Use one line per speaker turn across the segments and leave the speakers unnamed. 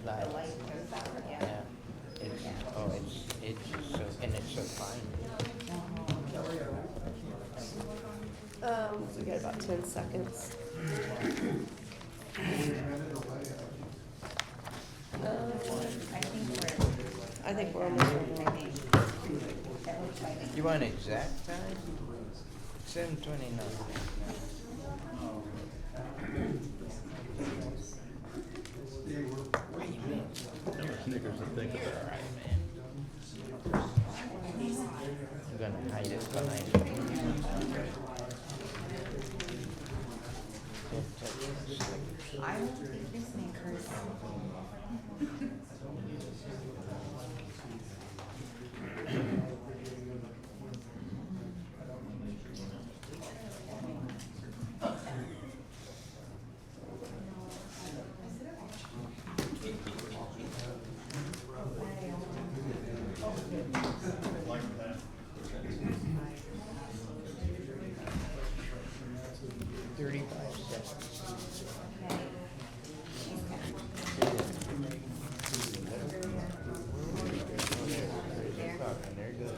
light.
The light goes out, yeah.
Yeah. It's just so, and it's so fine.
We got about 10 seconds. I think we're almost ready.
I think. That looks like it.
You want exact time? 7:29.
Snickers to think about.
I'm gonna hide it behind
I will take this Snickers.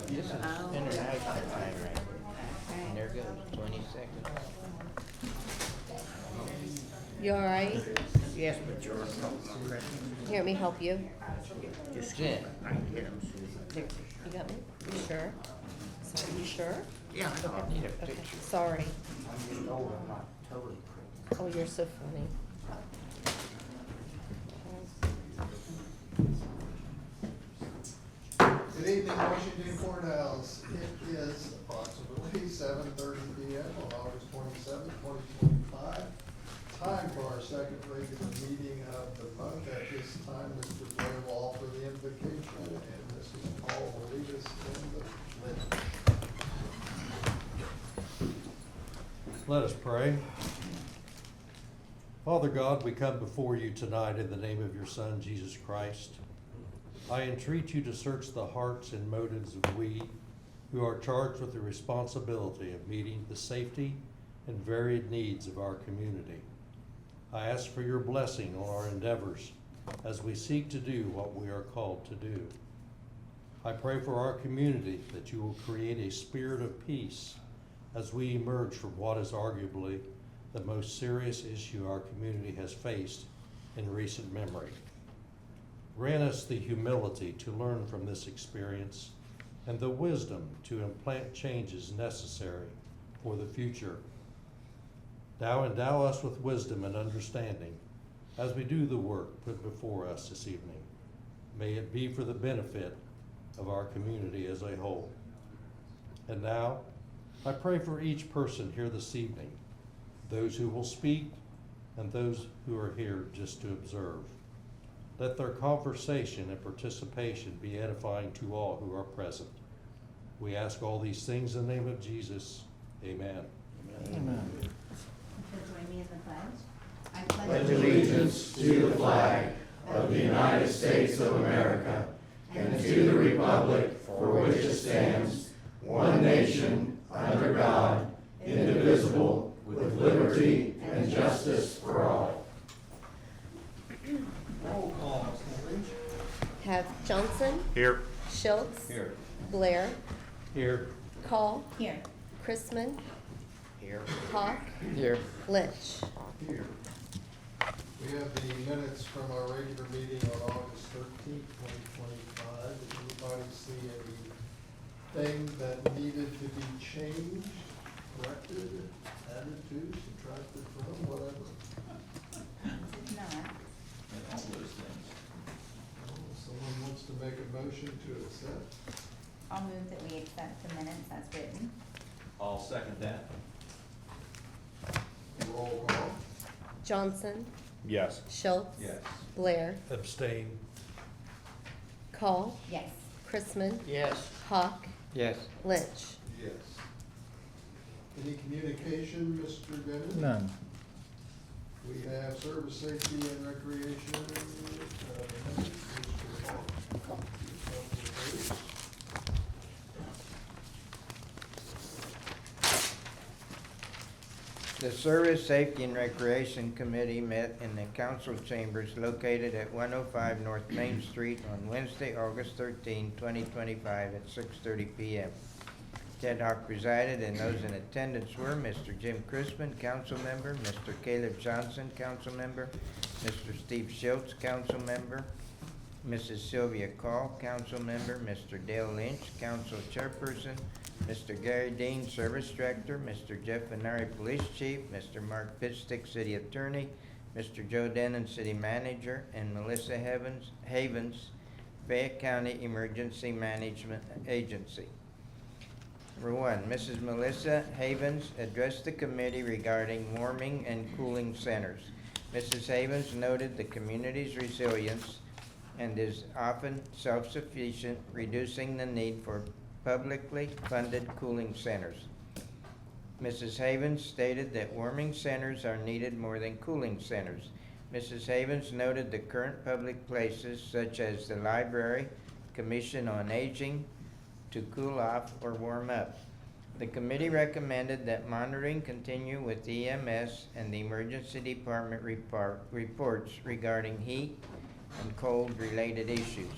This is international time, right? And there goes 20 seconds.
You all right?
Yes, but you're talking about
Here, let me help you.
Jen,
I can get them.
There, you got me? You sure? Sorry, you sure?
Yeah, I
I
don't.
need a
Okay,
picture.
sorry.
I'm getting old, I'm not totally crazy.
Oh, you're so funny.
Good evening, Washington Courthouse. It is approximately 7:30 PM on August 27th, 2025. Time for our second regular meeting of the month. At this time, Mr. Blair will offer the invocation, and Mrs. Paul will lead us in the pledge.
Let us pray. Father God, we come before you tonight in the name of your Son, Jesus Christ. I entreat you to search the hearts and motives of we who are charged with the responsibility of meeting the safety and varied needs of our community. I ask for your blessing on our endeavors as we seek to do what we are called to do. I pray for our community that you will create a spirit of peace as we emerge from what is arguably the most serious issue our community has faced in recent memory. Grant us the humility to learn from this experience and the wisdom to implant changes necessary for the future. Now endow us with wisdom and understanding as we do the work put before us this evening. May it be for the benefit of our community as a whole. And now, I pray for each person here this evening, those who will speak and those who are here just to observe. Let their conversation and participation be edifying to all who are present. We ask all these things in the name of Jesus. Amen.
Amen.
Join me in the pledge. I
Pledge allegiance to the flag of the United States of America and to the republic for which it stands, one nation, under God, indivisible, with liberty and justice for all.
Roll call, Ms. Leach.
Have Johnson,
Here.
Schultz,
Here.
Blair,
Here.
Call,
Here.
Chrisman,
Here.
Hawk,
Here.
Lynch.
Here. We have the minutes from our regular meeting on August 13th, 2025. Did anybody see anything that needed to be changed, corrected, added to, subtracted from, whatever?
This is not.
Someone wants to make a motion to accept?
I'll move that we accept the minutes as written.
I'll second that.
Roll call.
Johnson,
Yes.
Schultz,
Yes.
Blair,
Abstain.
Call,
Yes.
Chrisman,
Yes.
Hawk,
Yes.
Lynch.
Yes. Any communication, Mr. Bennett?
None.
We have service, safety, and recreation. Mr. Hall.
The Service, Safety, and Recreation Committee met in the council chambers located at 105 North Main Street on Wednesday, August 13, 2025 at 6:30 p.m. Ted Hawk presided, and those in attendance were Mr. Jim Crispin, council member, Mr. Caleb Johnson, council member, Mr. Steve Schultz, council member, Mrs. Sylvia Call, council member, Mr. Dale Lynch, council chairperson, Mr. Gary Dean, service director, Mr. Jeff Venari, police chief, Mr. Mark Pitstick, city attorney, Mr. Joe Denon, city manager, and Melissa Havens, Fayette County Emergency Management Agency. Number one, Mrs. Melissa Havens addressed the committee regarding warming and cooling centers. Mrs. Havens noted the community's resilience and is often self-sufficient, reducing the need for publicly funded cooling centers. Mrs. Havens stated that warming centers are needed more than cooling centers. Mrs. Havens noted the current public places such as the library, Commission on Aging, to cool off or warm up. The committee recommended that monitoring continue with EMS and the emergency department reports regarding heat and cold related issues.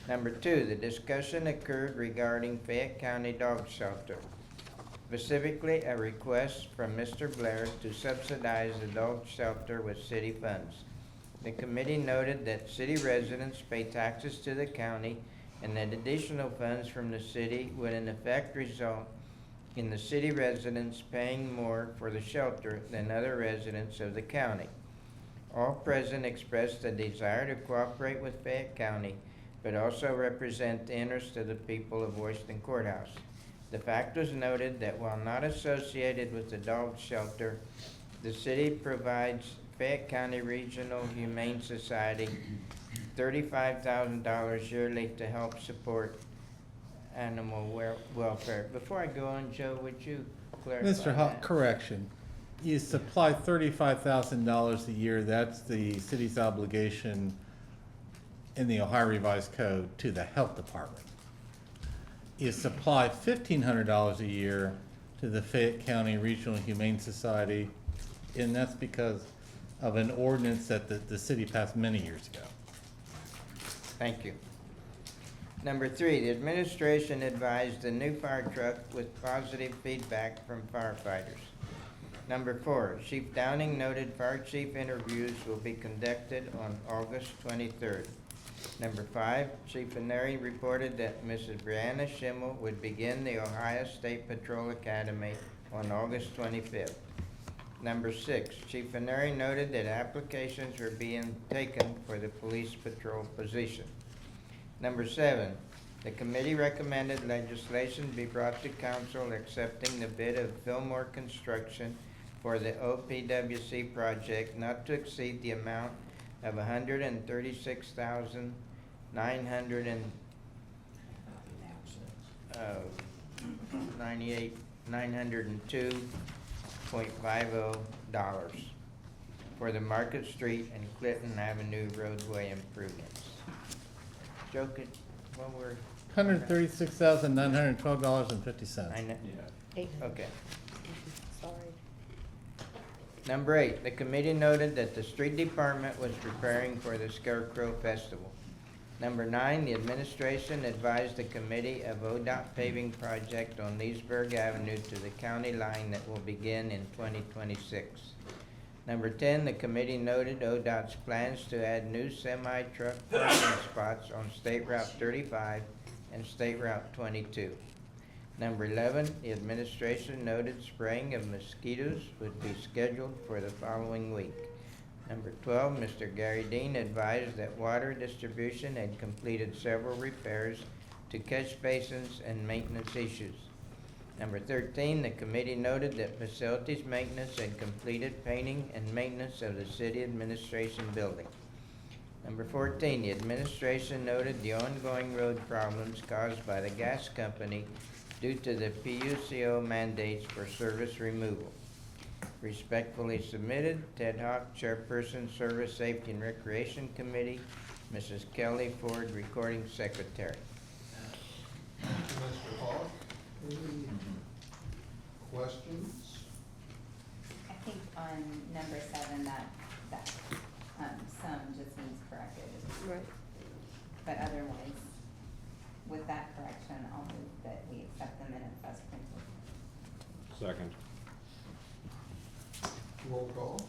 Number two, the discussion occurred regarding Fayette County Dog Shelter, specifically a request from Mr. Blair to subsidize the dog shelter with city funds. The committee noted that city residents pay taxes to the county and that additional funds from the city would in effect result in the city residents paying more for the shelter than other residents of the county. All present expressed a desire to cooperate with Fayette County, but also represent the interest of the people of Washington Courthouse. The fact was noted that while not associated with the dog shelter, the city provides Fayette County Regional Humane Society $35,000 yearly to help support animal welfare. Before I go on, Joe, would you clarify
Mr. Hawk,
that?
correction. You supply $35,000 a year. That's the city's obligation in the Ohio Revised Code to the health department. You supply $1,500 a year to the Fayette County Regional Humane Society, and that's because of an ordinance that the city passed many years ago.
Thank you. Number three, the administration advised the new fire truck with positive feedback from firefighters. Number four, Chief Downing noted fire chief interviews will be conducted on August 23rd. Number five, Chief Venari reported that Mrs. Brianna Schimmel would begin the Ohio State Patrol Academy on August 25th. Number six, Chief Venari noted that applications were being taken for the police patrol position. Number seven, the committee recommended legislation be brought to council accepting the bid of Fillmore Construction for the OPWC project not to exceed the amount of $902.50 for the Market Street and Clinton Avenue roadway improvements. Joe, could, what were?
$136,912.50.
I know,
Eight.
okay.
Sorry.
Number eight, the committee noted that the street department was preparing for the Scarecrow Festival. Number nine, the administration advised the committee of ODOT paving project on Leesburg Avenue to the county line that will begin in 2026. Number 10, the committee noted ODOT's plans to add new semi-truck parking spots on State Route 35 and State Route 22. Number 11, the administration noted spraying of mosquitoes would be scheduled for the following week. Number 12, Mr. Gary Dean advised that water distribution had completed several repairs to catch basins and maintenance issues. Number 13, the committee noted that facilities maintenance had completed painting and maintenance of the city administration building. Number 14, the administration noted the ongoing road problems caused by the gas company due to the PUCO mandates for service removal. Respectfully submitted, Ted Hawk, Chairperson, Service, Safety, and Recreation Committee, Mrs. Kelly Ford, Recording Secretary.
Thank you, Mr. Hawk. Any questions?
on number 7, that, sum just needs corrected.
Right.
But otherwise, with that correction, I'll move that we accept the minutes as printed.
Second.
Roll call.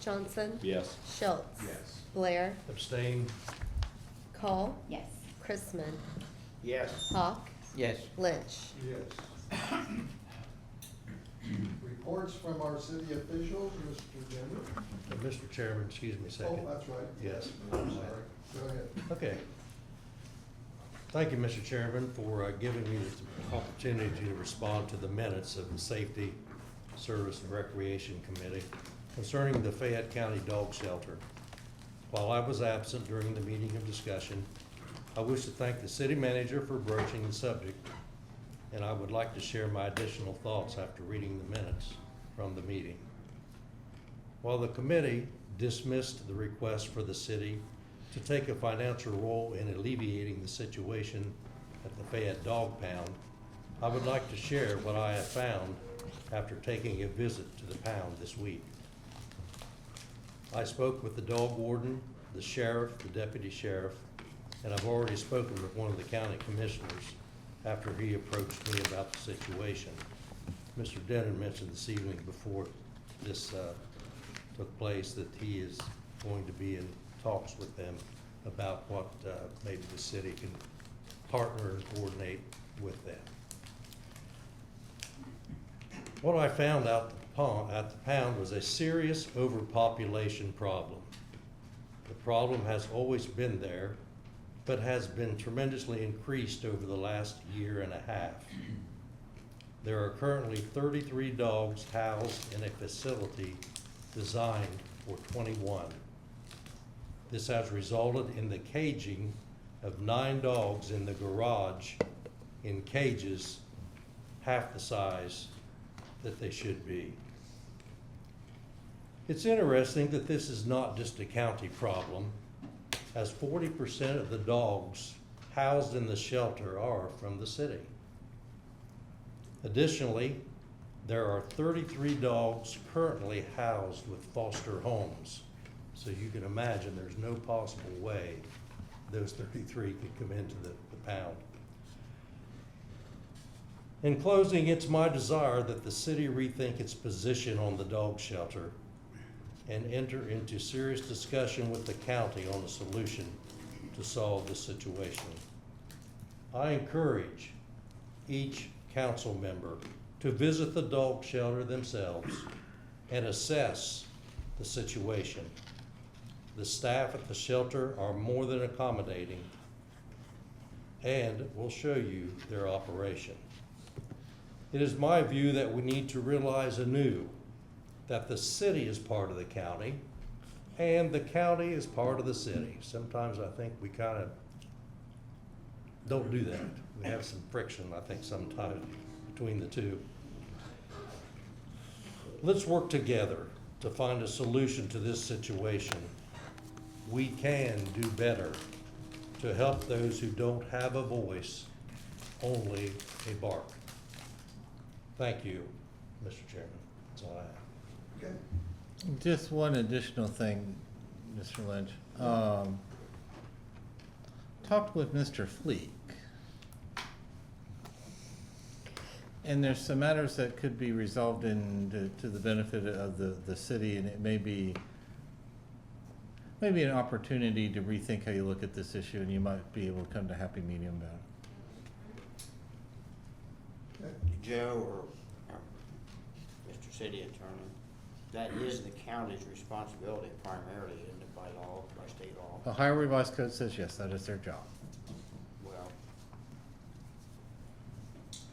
Johnson?
Yes.
Schultz?
Yes.
Blair?
Abstain?
Call?
Yes.
Chrisman?
Yes.
Hawk?
Yes.
Lynch?
Yes. Reports from our city officials, Mr. Denver.
Mr. Chairman, excuse me a
Oh,
second.
that's right.
Yes.
I'm sorry. Go ahead.
Okay. Thank you, Mr. Chairman, for giving me the opportunity to respond to the minutes of the Safety, Service, and Recreation Committee concerning the Fayette County Dog Shelter. While I was absent during the meeting of discussion, I wish to thank the city manager for broaching the subject, and I would like to share my additional thoughts after reading the minutes from the meeting. While the committee dismissed the request for the city to take a financial role in alleviating the situation at the Fayette Dog Pound, I would like to share what I have found after taking a visit to the pound this week. I spoke with the dog warden, the sheriff, the deputy sheriff, and I've already spoken with one of the county commissioners after he approached me about the situation. Mr. Denton mentioned this evening before this took place that he is going to be in talks with them about what maybe the city can partner and coordinate with them. What I found out at the pound was a serious overpopulation problem. The problem has always been there, but has been tremendously increased over the last year and a half. There are currently 33 dogs housed in a facility designed for 21. This has resulted in the caging of 9 dogs in the garage in cages half the size that they should be. It's interesting that this is not just a county problem, as 40% of the dogs housed in the shelter are from the city. Additionally, there are 33 dogs currently housed with foster homes. So you can imagine there's no possible way those 33 could come into the pound. In closing, it's my desire that the city rethink its position on the dog shelter and enter into serious discussion with the county on a solution to solve this situation. I encourage each council member to visit the dog shelter themselves and assess the situation. The staff at the shelter are more than accommodating and will show you their operation. It is my view that we need to realize anew that the city is part of the county and the county is part of the city. Sometimes I think we kind of don't do that. We have some friction, I think, sometimes between the two. Let's work together to find a solution to this situation. We can do better to help those who don't have a voice, only a bark. Thank you, Mr. Chairman. That's all I have.
Okay.
Just one additional thing, Mr. Lynch. Talked with Mr. Fleek. And there's some matters that could be resolved to the benefit of the city, and it may be an opportunity to rethink how you look at this issue, and you might be able to come to a happy medium about it.
Okay.
Joe or Mr. City Attorney, that is the county's responsibility primarily, isn't it, by law, by state law?
The Ohio Revised Code says yes, that is their job.
Well,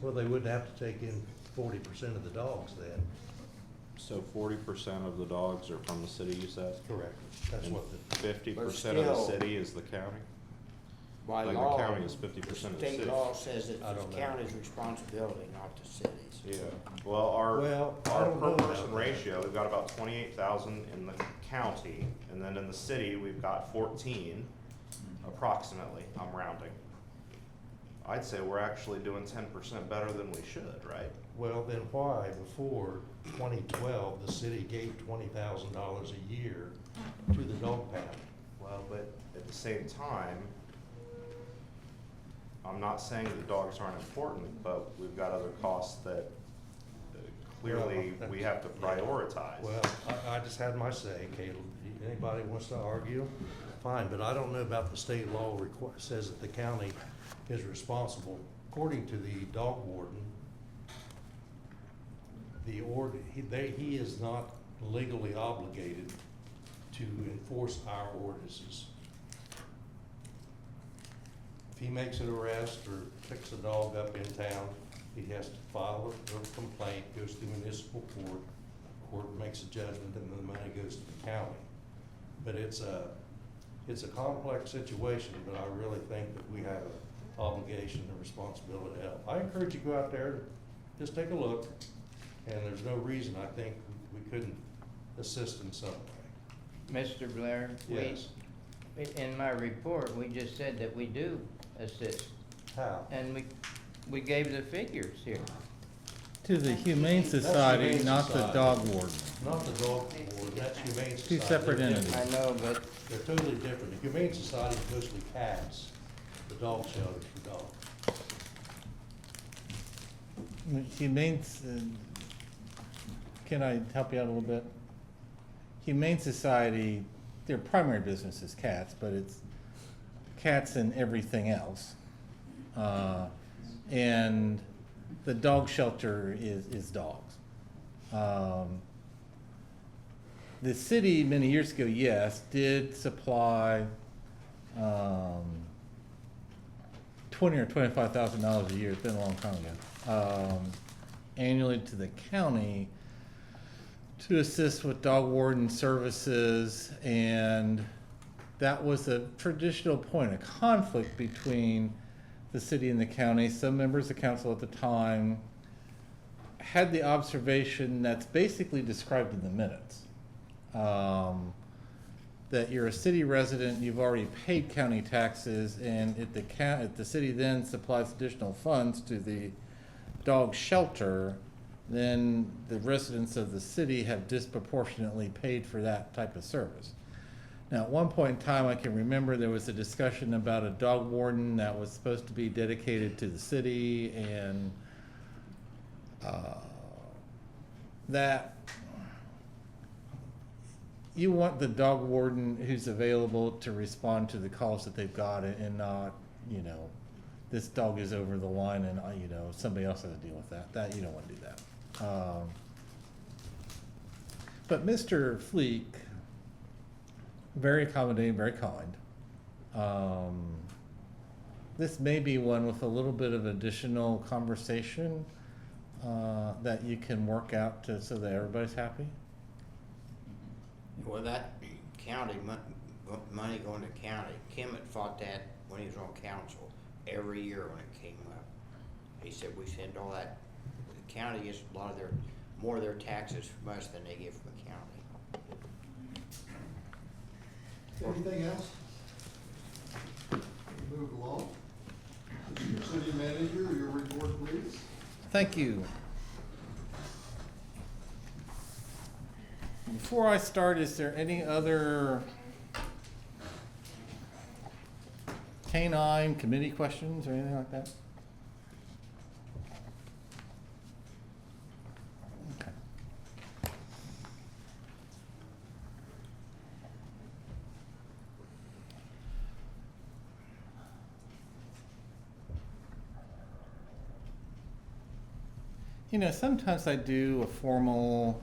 Well, they wouldn't have to take in 40% of the dogs then.
So 40% of the dogs are from the city, you said?
Correct. That's
And
what the,
50% of the
still-
city is the county?
by
Like the
law,
county is 50% of the
state
city.
law says it's
I
the
don't know.
county's responsibility, not the city's.
Yeah, well, our
Well, I
our
don't know
per
about
person
that.
ratio, we've got about 28,000 in the county, and then in the city, we've got 14, approximately, I'm rounding. I'd say we're actually doing 10% better than we should, right?
Well, then why, before 2012, the city gave $20,000 a year to the dog pound?
Well, but at the same time, I'm not saying that dogs aren't important, but we've got other costs that clearly
Well,
we have to prioritize.
Well, I just had my say, Caleb. Anybody wants to argue, fine, but I don't know about the state law says that the county is responsible. According to the dog warden, he is not legally obligated to enforce our ordinances. If he makes an arrest or picks a dog up in town, he has to file a complaint, goes through municipal court, court makes a judgment, and then the money goes to the county. But it's a complex situation, but I really think that we have an obligation and responsibility to help. I encourage you to go out there, just take a look, and there's no reason I think we couldn't assist in some way.
Mr. Blair?
Yes.
In my report, we just said that we do assist,
How?
and we gave the figures here.
To the Humane
That's
Society,
Humane
not the
Society.
dog warden.
Not the dog warden, that's Humane Society.
Two separate
They're
entities.
different.
I know, but
They're totally different. The Humane Society is mostly cats, the dog shelter is for dogs.
Humane, can I help you out a little bit? Humane Society, their primary business is cats, but it's cats and everything else. And the dog shelter is dogs. The city, many years ago, yes, did supply $20,000 or $25,000 a year, it's been a long time ago, annually to the county to assist with dog warden services, and that was a traditional point of conflict between the city and the county. Some members of council at the time had the observation that's basically described in the minutes. That you're a city resident, you've already paid county taxes, and if the city then supplies additional funds to the dog shelter, then the residents of the city have disproportionately paid for that type of service. Now, at one point in time, I can remember there was a discussion about a dog warden that was supposed to be dedicated to the city, and that you want the dog warden who's available to respond to the calls that they've got, and not, this dog is over the line and, somebody else has to deal with that. You don't want to do that. But Mr. Fleek, very accommodating, very kind. This may be one with a little bit of additional conversation that you can work out so that everybody's happy.
Well, that county, money going to county, Kemet fought that when he was on council, every year when it came up. He said, we send all that, the county gets a lot of more of their taxes from us than they get from the county.
Anything else? Move along. City manager, your report, please.
Thank you. Before I start, is there any other canine committee questions or anything like that? Okay. Sometimes I do a formal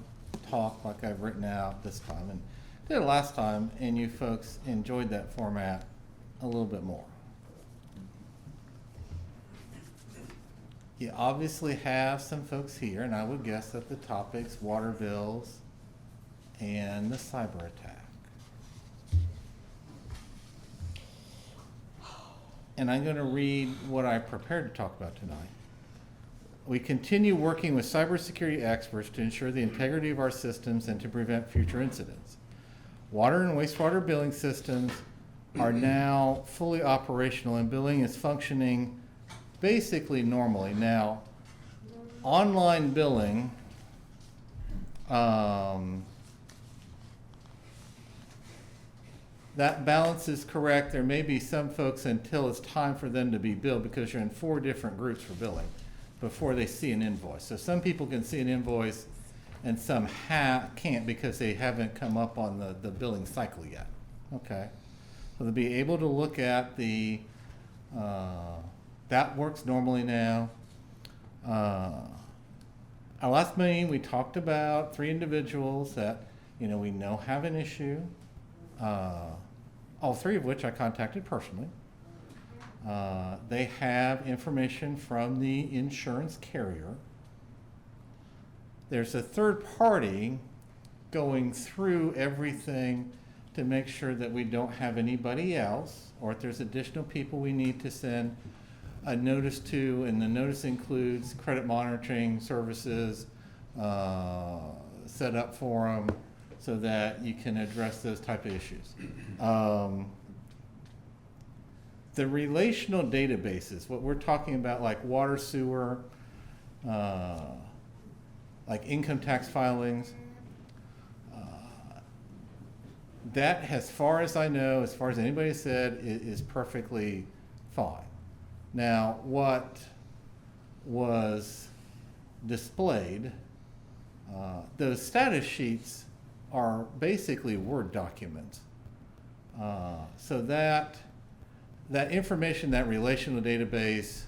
talk like I've written out this time, and did it last time, and you folks enjoyed that format a little bit more. You obviously have some folks here, and I would guess that the topics, water bills and the cyber attack. And I'm going to read what I prepared to talk about tonight. We continue working with cybersecurity experts to ensure the integrity of our systems and to prevent future incidents. Water and wastewater billing systems are now fully operational, and billing is functioning basically normally. Now, online billing, that balance is correct. There may be some folks until it's time for them to be billed, because you're in 4 different groups for billing before they see an invoice. So some people can see an invoice and some can't because they haven't come up on the billing cycle yet. Okay, so they'll be able to look at the, that works normally now. Our last meeting, we talked about 3 individuals that, we know have an issue. All 3 of which I contacted personally. They have information from the insurance carrier. There's a third party going through everything to make sure that we don't have anybody else, or if there's additional people we need to send a notice to, and the notice includes credit monitoring services set up for them so that you can address those type of issues. The relational databases, what we're talking about, like water, sewer, like income tax filings, that, as far as I know, as far as anybody has said, is perfectly fine. Now, what was displayed, those status sheets are basically Word documents. So that information, that relational database,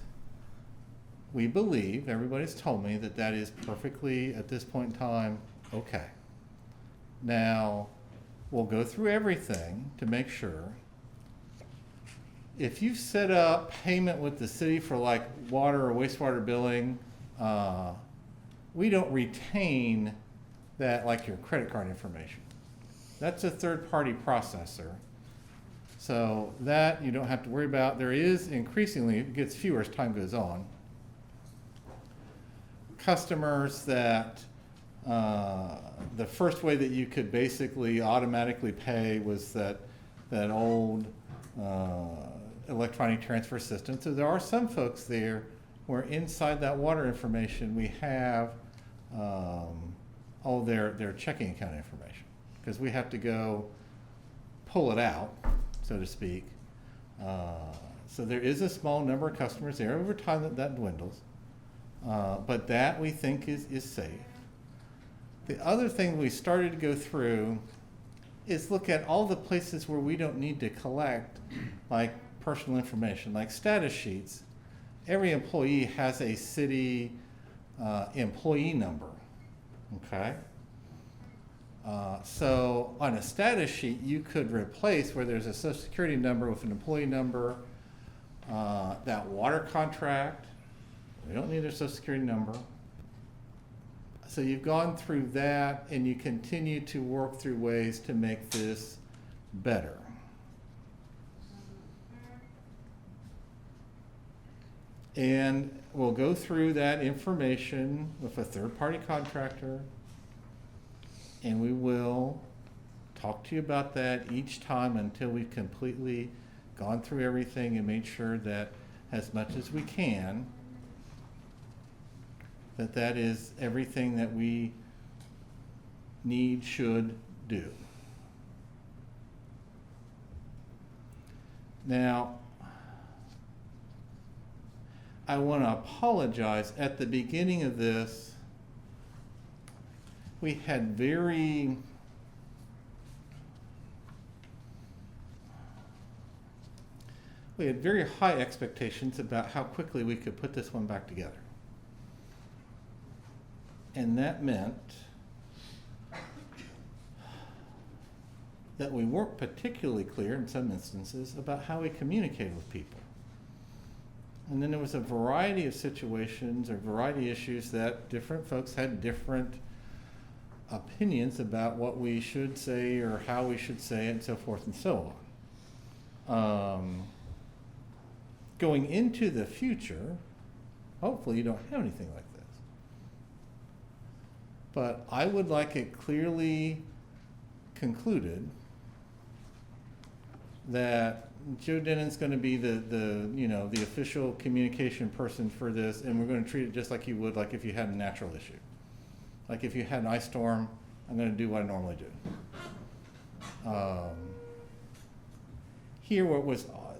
we believe, everybody's told me that is perfectly, at this point in time, okay. Now, we'll go through everything to make sure. If you set up payment with the city for like water or wastewater billing, we don't retain that, like your credit card information. That's a third-party processor. So that you don't have to worry about. There is increasingly, it gets fewer as time goes on, customers that the first way that you could basically automatically pay was that old electronic transfer system. So there are some folks there where inside that water information we have all their checking account information, because we have to go pull it out, so to speak. So there is a small number of customers there. Over time that dwindles, but that we think is safe. The other thing we started to go through is look at all the places where we don't need to collect like personal information, like status sheets. Every employee has a city employee number, okay? So on a status sheet, you could replace where there's a social security number with an employee number. That water contract, we don't need their social security number. So you've gone through that, and you continue to work through ways to make this better. And we'll go through that information with a third-party contractor, and we will talk to you about that each time until we've completely gone through everything and made sure that, as much as we can, that is everything that we need, should do. Now, I want to apologize. At the beginning of this, we had very high expectations about how quickly we could put this one back together. And that meant that we weren't particularly clear in some instances about how we communicated with people. And then there was a variety of situations or variety of issues that different folks had different opinions about what we should say or how we should say it, and so forth and so on. Going into the future, hopefully you don't have anything like this. But I would like it clearly concluded that Joe Denon's gonna be the official communication person for this, and we're gonna treat it just like you would, like if you had a natural issue. Like if you had an ice storm, I'm gonna do what I normally do. Here, what was a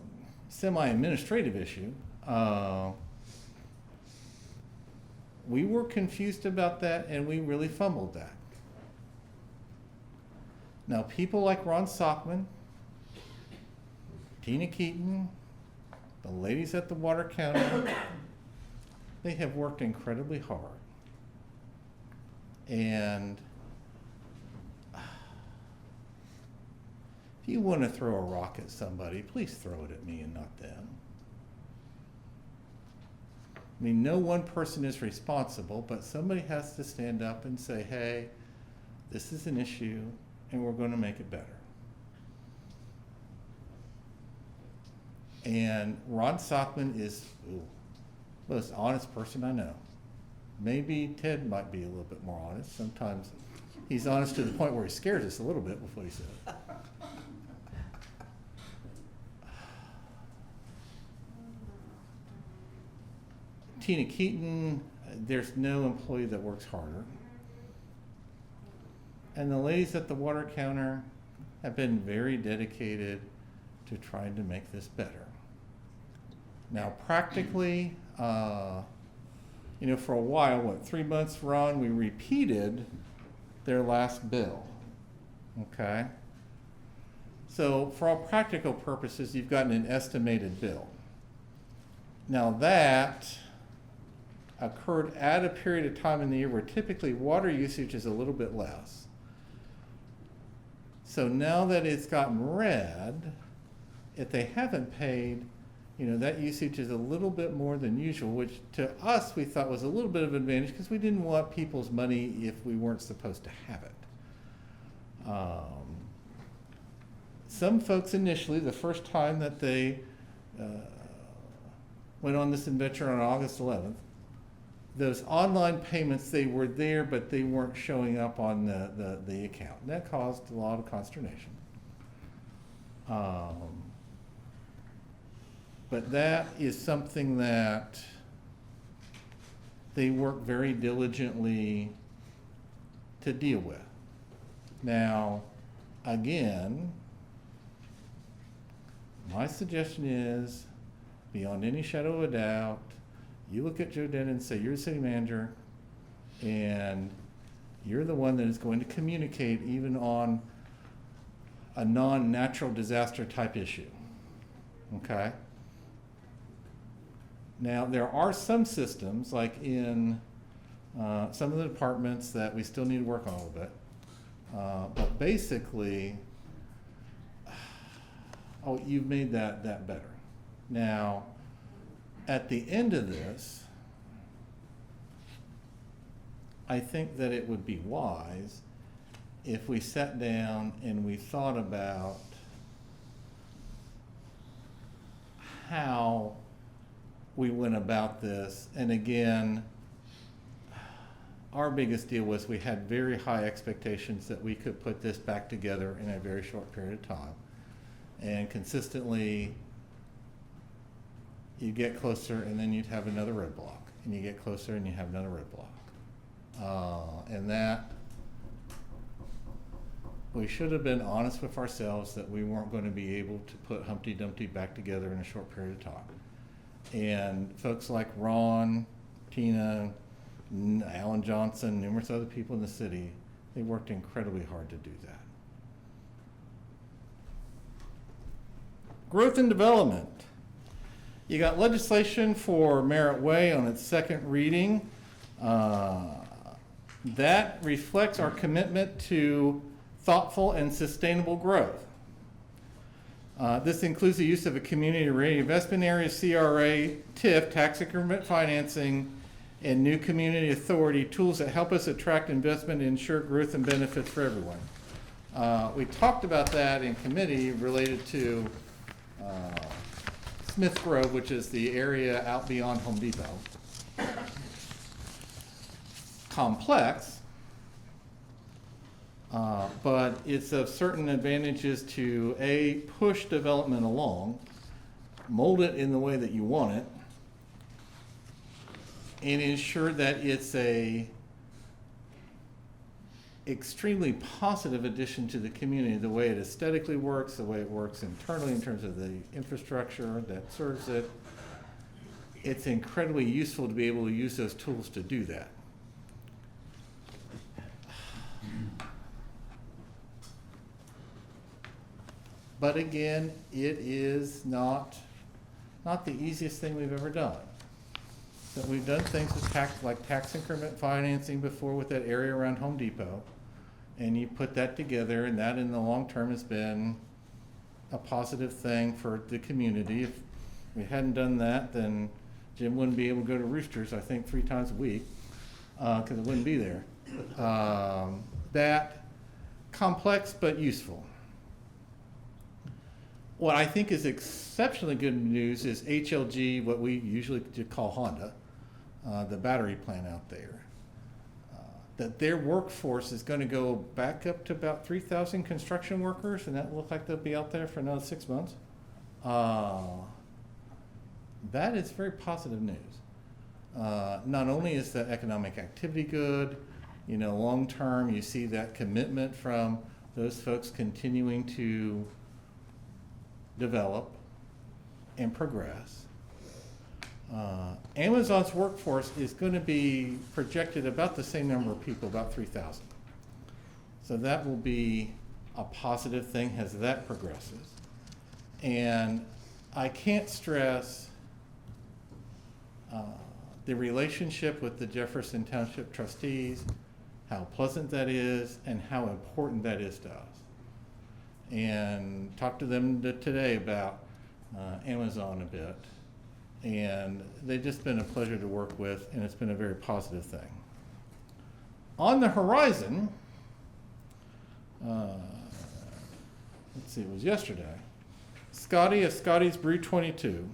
semi-administrative issue, we were confused about that, and we really fumbled that. Now, people like Ron Sockman, Tina Keaton, the ladies at the water counter, they have worked incredibly hard. And if you want to throw a rock at somebody, please throw it at me and not them. I mean, no one person is responsible, but somebody has to stand up and say, hey, this is an issue, and we're going to make it better. And Ron Sockman is the most honest person I know. Maybe Ted might be a little bit more honest. Sometimes he's honest to the point where he scares us a little bit with what he says. Tina Keaton, there's no employee that works harder. And the ladies at the water counter have been very dedicated to trying to make this better. Now, practically, for a while, 3 months, Ron, we repeated their last bill, okay? So for all practical purposes, you've gotten an estimated bill. Now that occurred at a period of time in the year where typically water usage is a little bit less. So now that it's gotten red, if they haven't paid, that usage is a little bit more than usual, which to us we thought was a little bit of an advantage because we didn't want people's money if we weren't supposed to have it. Some folks initially, the first time that they went on this adventure on August 11th, those online payments, they were there, but they weren't showing up on the account. And that caused a lot of consternation. But that is something that they work very diligently to deal with. Now, again, my suggestion is, beyond any shadow of a doubt, you look at Joe Denon and say, you're the city manager, and you're the one that is going to communicate even on a non-natural disaster type issue, okay? Now, there are some systems, like in some of the departments, that we still need to work on a little bit. But basically, you've made that better. Now, at the end of this, I think that it would be wise if we sat down and we thought about how we went about this. And again, our biggest deal was we had very high expectations that we could put this back together in a very short period of time. And consistently, you get closer and then you'd have another roadblock. And you get closer and you have another roadblock. And that, we should have been honest with ourselves that we weren't going to be able to put Humpty Dumpty back together in a short period of time. And folks like Ron, Tina, Alan Johnson, numerous other people in the city, they worked incredibly hard to do that. Growth and development. You got legislation for Merritt Way on its second reading. That reflects our commitment to thoughtful and sustainable growth. This includes the use of a community reinvestment area, CRA, TIF, tax increment financing, and new community authority tools that help us attract investment and ensure growth and benefits for everyone. We talked about that in committee related to Smith Grove, which is the area out beyond Home Depot. Complex. But it's of certain advantages to, A, push development along, mold it in the way that you want it, and ensure that it's a extremely positive addition to the community, the way it aesthetically works, the way it works internally in terms of the infrastructure that serves it. It's incredibly useful to be able to use those tools to do that. But again, it is not the easiest thing we've ever done. So we've done things with tax increment financing before with that area around Home Depot. And you put that together, and that in the long term has been a positive thing for the community. If we hadn't done that, then Jim wouldn't be able to go to Roosters, I think, 3 times a week, because it wouldn't be there. That complex but useful. What I think is exceptionally good news is HLG, what we usually call Honda, the battery plant out there, that their workforce is going to go back up to about 3,000 construction workers, and that looks like they'll be out there for another 6 months. That is very positive news. Not only is the economic activity good, long term, you see that commitment from those folks continuing to develop and progress. Amazon's workforce is going to be projected about the same number of people, about 3,000. So that will be a positive thing as that progresses. And I can't stress the relationship with the Jefferson Township trustees, how pleasant that is, and how important that is to us. And talked to them today about Amazon a bit. And they've just been a pleasure to work with, and it's been a very positive thing. On the horizon, let's see, it was yesterday, Scotty of Scotty's Brew 22.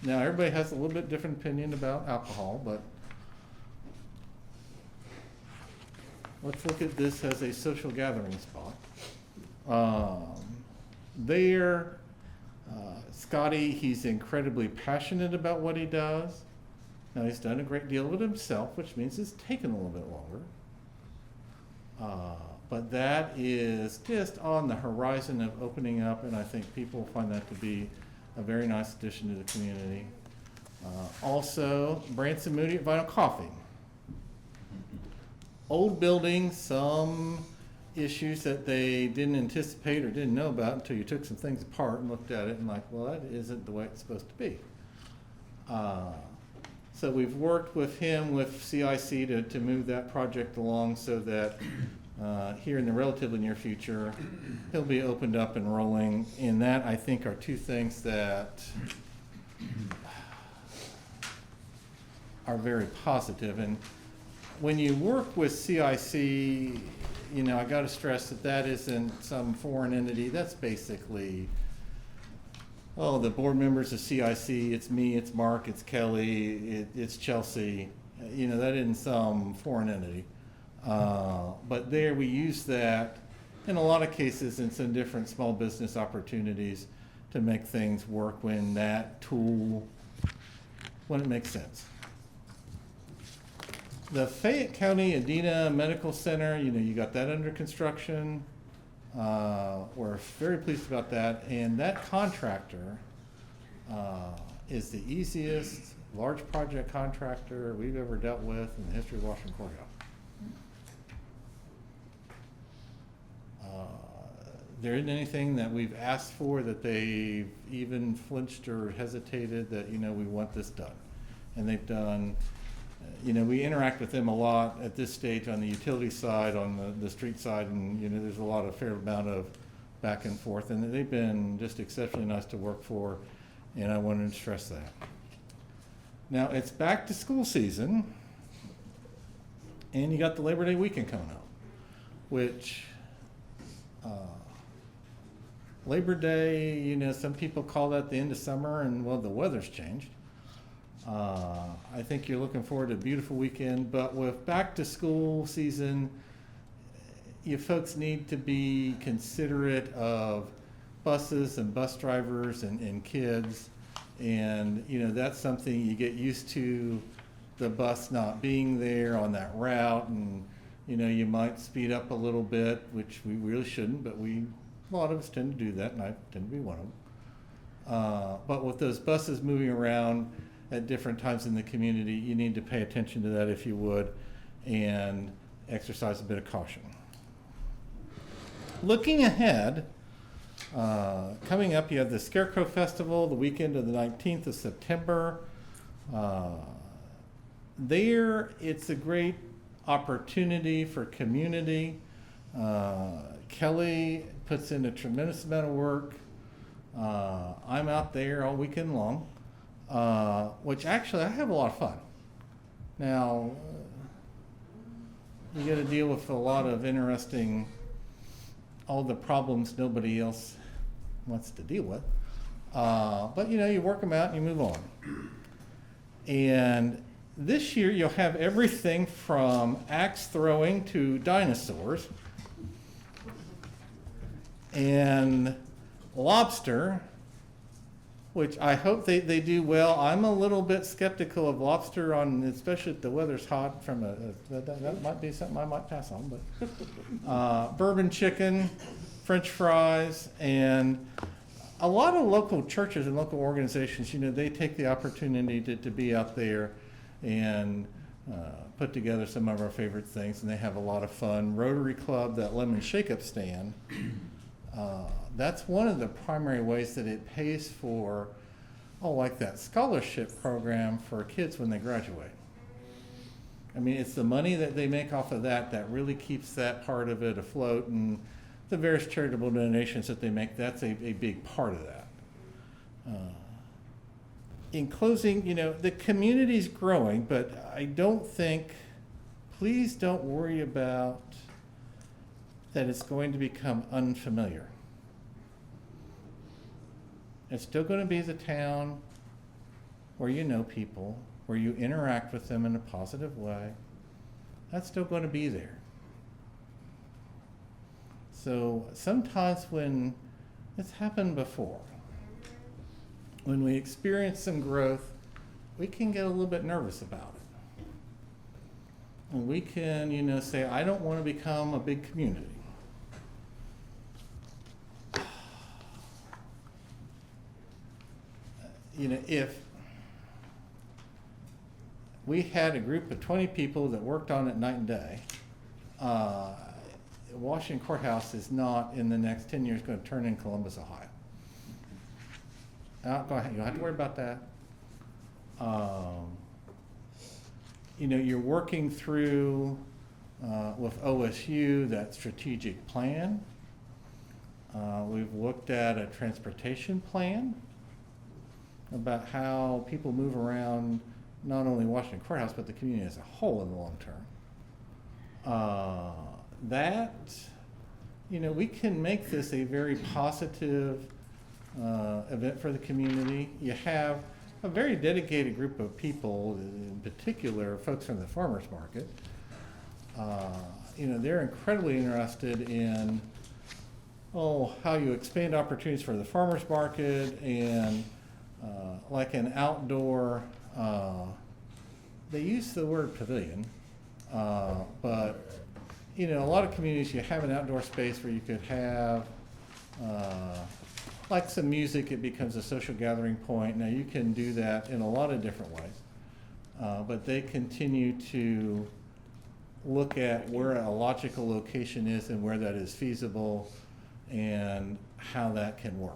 Now, everybody has a little bit different opinion about alcohol, but let's look at this as a social gathering spot. Scotty, he's incredibly passionate about what he does. Now, he's done a great deal of it himself, which means it's taken a little bit longer. But that is just on the horizon of opening up, and I think people find that to be a very nice addition to the community. Also, Branson Moody at Vinyl Coffee. Old building, some issues that they didn't anticipate or didn't know about until you took some things apart and looked at it and like, well, that isn't the way it's supposed to be. So we've worked with him, with CIC, to move that project along so that here in the relatively near future, he'll be opened up and rolling. And that, I think, are two things that are very positive. And when you work with CIC, I got to stress that that isn't some foreign entity. That's basically, the board members of CIC, it's me, it's Mark, it's Kelly, it's Chelsea. That isn't some foreign entity. But there we use that in a lot of cases in some different small business opportunities to make things work when that tool, when it makes sense. The Fayette County Adena Medical Center, you got that under construction. We're very pleased about that. And that contractor is the easiest large project contractor we've ever dealt with in the history of Washington Courthouse. There isn't anything that we've asked for that they've even flinched or hesitated that, we want this done. And they've done, we interact with them a lot at this stage on the utility side, on the street side, and, there's a fair amount of back and forth. And they've been just exceptionally nice to work for, and I wanted to stress that. Now, it's back to school season, and you got the Labor Day weekend coming up, which Labor Day, some people call that the end of summer, and the weather's changed. I think you're looking forward to a beautiful weekend, but with back to school season, you folks need to be considerate of buses and bus drivers and kids. And, you know, that's something you get used to, the bus not being there on that route. And, you know, you might speed up a little bit, which we really shouldn't, but a lot of us tend to do that, and I tend to be one of them. But with those buses moving around at different times in the community, you need to pay attention to that if you would, and exercise a bit of caution. Looking ahead, coming up, you have the Scarecrow Festival, the weekend of the 19th of September. It's a great opportunity for community. Kelly puts in a tremendous amount of work. I'm out there all weekend long, which actually I have a lot of fun. Now, you got to deal with a lot of all the problems nobody else wants to deal with. But you know, you work them out and you move on. And this year you'll have everything from axe throwing to dinosaurs and lobster, which I hope they do well. I'm a little bit skeptical of lobster, especially if the weather's hot. That might be something I might pass on. But bourbon chicken, French fries, and a lot of local churches and local organizations, you know, they take the opportunity to be out there and put together some of our favorite things, and they have a lot of fun. Rotary Club, that lemon shake-up stand, that's one of the primary ways that it pays for, like that scholarship program for kids when they graduate. I mean, it's the money that they make off of that really keeps that part of it afloat, and the various charitable donations that they make, that's a big part of that. In closing, you know, the community's growing, but please don't worry about that it's going to become unfamiliar. It's still going to be the town where you know people, where you interact with them in a positive way. That's still going to be there. So sometimes when it's happened before, when we experience some growth, we can get a little bit nervous about it. And we can, you know, say, I don't want to become a big community. You know, if we had a group of 20 people that worked on it night and day, Washington Courthouse is not in the next 10 years going to turn in Columbus, Ohio. You don't have to worry about that. You know, you're working through with OSU that strategic plan. We've looked at a transportation plan about how people move around not only Washington Courthouse, but the community as a whole in the long term. You know, we can make this a very positive event for the community. You have a very dedicated group of people, in particular folks from the farmers market. You know, they're incredibly interested in how you expand opportunities for the farmers market, and like an outdoor, they use the word pavilion, but you know, a lot of communities, you have an outdoor space where you could have like some music. It becomes a social gathering point. Now you can do that in a lot of different ways, but they continue to look at where a logical location is and where that is feasible and how that can work.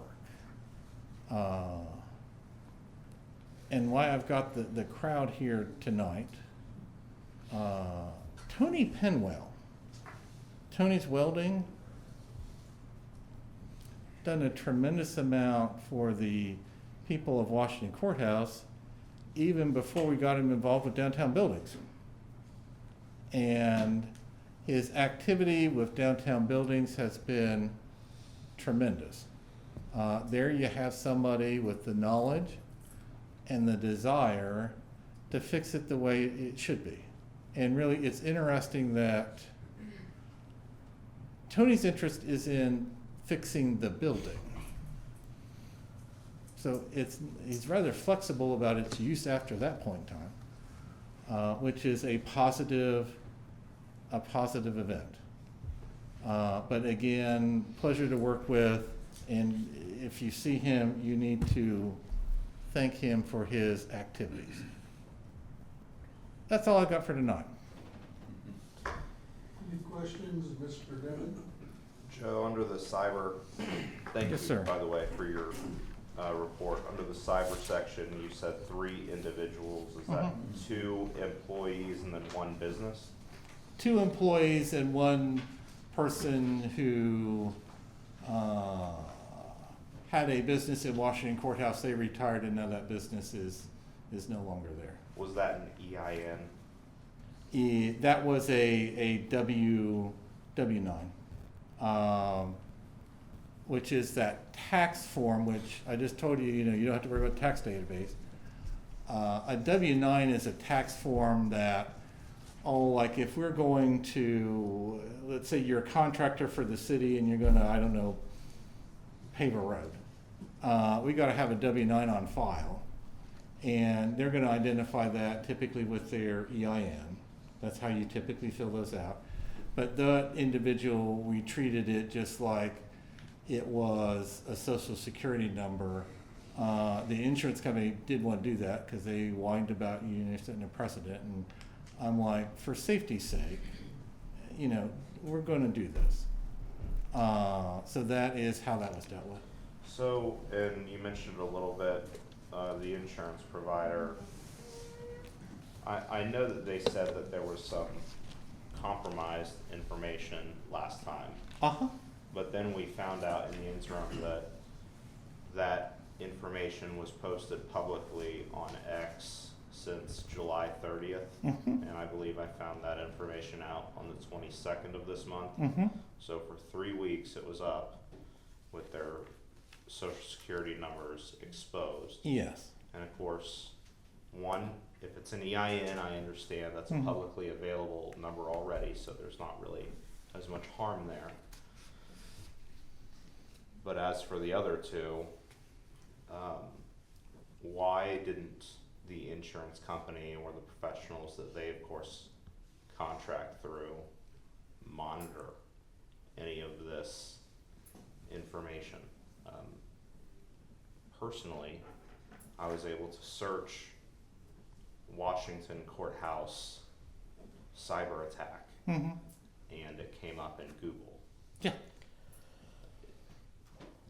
And why I've got the crowd here tonight, Tony Penwell, Tony's Welding, done a tremendous amount for the people of Washington Courthouse even before we got him involved with downtown buildings. And his activity with downtown buildings has been tremendous. There you have somebody with the knowledge and the desire to fix it the way it should be. And really, it's interesting that Tony's interest is in fixing the building. So he's rather flexible about its use after that point in time, which is a positive event. But again, pleasure to work with, and if you see him, you need to thank him for his activities. That's all I got for tonight.
Any questions, Mr. Devon?
Joe, under the cyber, thank you,
Yes, sir.
by the way, for your report. Under the cyber section, you said 3 individuals. Is that 2 employees and then 1 business?
2 employees and 1 person who had a business in Washington Courthouse. They retired, and now that business is no longer there.
Was that an EIN?
That was a W-9, which is that tax form, which I just told you, you don't have to worry about tax database. A W-9 is a tax form that, like if we're going to, let's say you're a contractor for the city and you're gonna, I don't know, pave a road. We gotta have a W-9 on file. And they're gonna identify that typically with their EIN. That's how you typically fill those out. But that individual, we treated it just like it was a social security number. The insurance company did want to do that because they whined about you're setting a precedent. And I'm like, for safety's sake, we're gonna do this. So that is how that was dealt with.
So, and you mentioned a little bit, the insurance provider. I know that they said that there was some compromised information last time.
Uh-huh.
But then we found out in the interim that that information was posted publicly on X since July 30th. And I believe I found that information out on the 22nd of this month. So for 3 weeks it was up with their social security numbers exposed.
Yes.
And of course, if it's an EIN, I understand that's a publicly available number already, so there's not really as much harm there. But as for the other 2, why didn't the insurance company or the professionals that they, of course, contract through monitor any of this information? Personally, I was able to search Washington Courthouse cyber attack, and it came up in Google.
Yeah.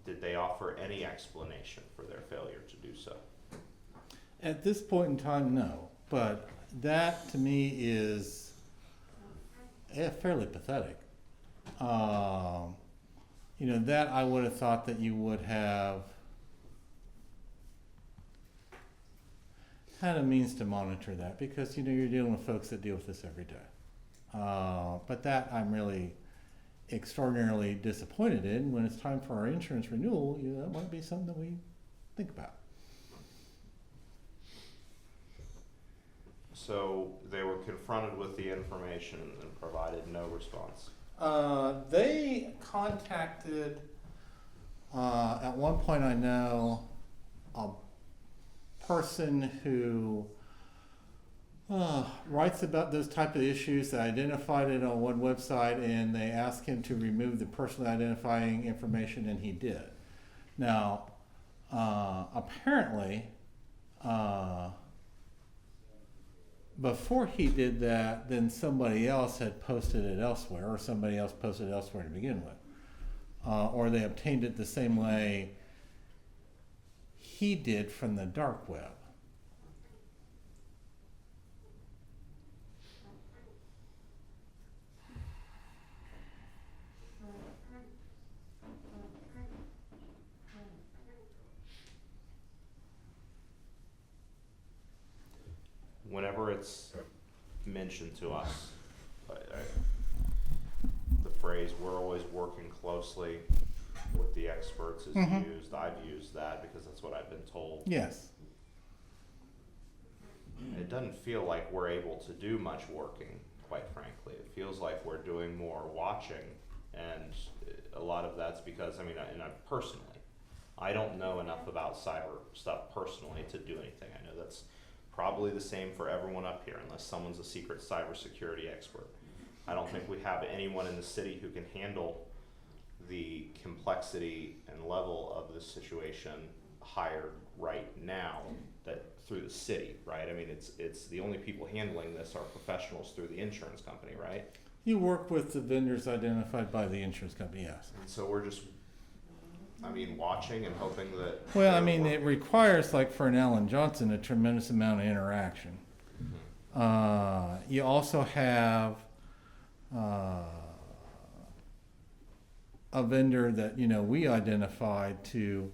Did they offer any explanation for their failure to do so?
At this point in time, no. But that to me is fairly pathetic. That I would have thought that you would have had a means to monitor that because you're dealing with folks that deal with this every day. But that I'm really extraordinarily disappointed in. When it's time for our insurance renewal, that might be something that we think about.
So they were confronted with the information and provided no response.
They contacted, at one point I know, a person who writes about those type of issues. That identified it on one website, and they asked him to remove the personally identifying information, and he did. Now, apparently, before he did that, then somebody else had posted it elsewhere, or somebody else posted it elsewhere to begin with. Or they obtained it the same way he did from the dark web.
Whenever it's mentioned to us, the phrase "we're always working closely with the experts" is used. I've used that because that's what I've been told.
Yes.
It doesn't feel like we're able to do much working, quite frankly. It feels like we're doing more watching And a lot of that's because, I mean, and I personally, I don't know enough about cyber stuff personally to do anything. I know that's probably the same for everyone up here, unless someone's a secret cybersecurity expert. I don't think we have anyone in the city who can handle the complexity and level of this situation hired right now that through the city, right? I mean, it's the only people handling this are professionals through the insurance company, right?
You work with the vendors identified by the insurance company, yes.
And so we're just, I mean, watching and hoping that.
Well, I mean, it requires, like for an Alan Johnson, a tremendous amount of interaction. You also have a vendor that, you know, we identified to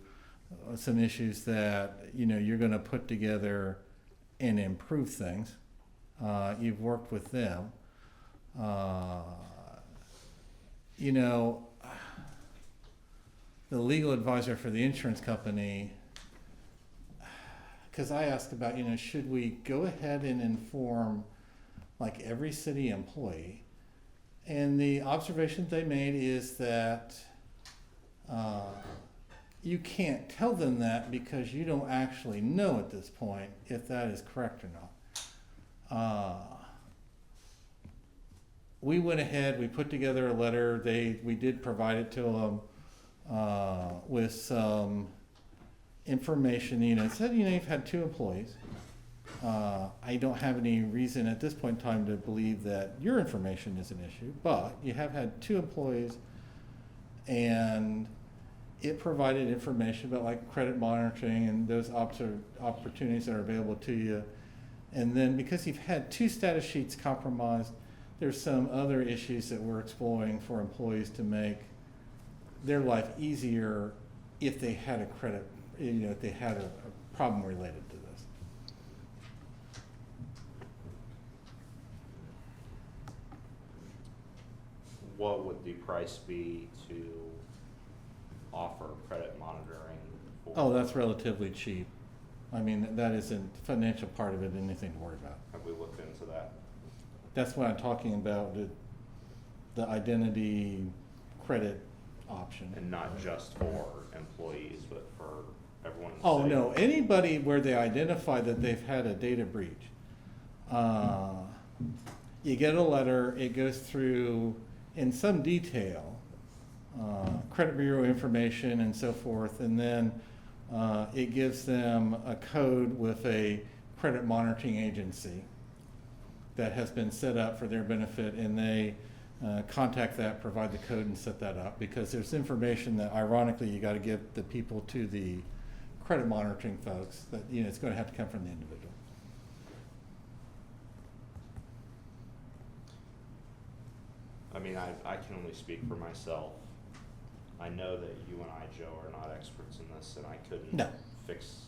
some issues that, you know, you're going to put together and improve things. You've worked with them. You know, the legal advisor for the insurance company, because I asked about, you know, should we go ahead and inform like every city employee? And the observation they made is that you can't tell them that because you don't actually know at this point if that is correct or not. We went ahead, we put together a letter, we did provide it to them with some information, you know, it said, you know, you've had 2 employees. I don't have any reason at this point in time to believe that your information is an issue, but you have had 2 employees, and it provided information about like credit monitoring and those opportunities that are available to you. And then because you've had 2 status sheets compromised, there's some other issues that we're exploring for employees to make their life easier if they had a credit, you know, if they had a problem related to this.
What would the price be to offer credit monitoring for?
Oh, that's relatively cheap. I mean, that isn't financial part of it, anything to worry about.
Have we looked into that?
That's what I'm talking about, the identity credit option.
And not just for employees, but for everyone in the
Oh,
city?
no, anybody where they identify that they've had a data breach. You get a letter, it goes through in some detail, credit bureau information and so forth, and then it gives them a code with a credit monitoring agency that has been set up for their benefit, and they contact that, provide the code, and set that up, because there's information that ironically you got to give the people to the credit monitoring folks that, you know, it's going to have to come from the individual.
I mean, I can only speak for myself. I know that you and I, Joe, are not experts in this, and I couldn't
No.
fix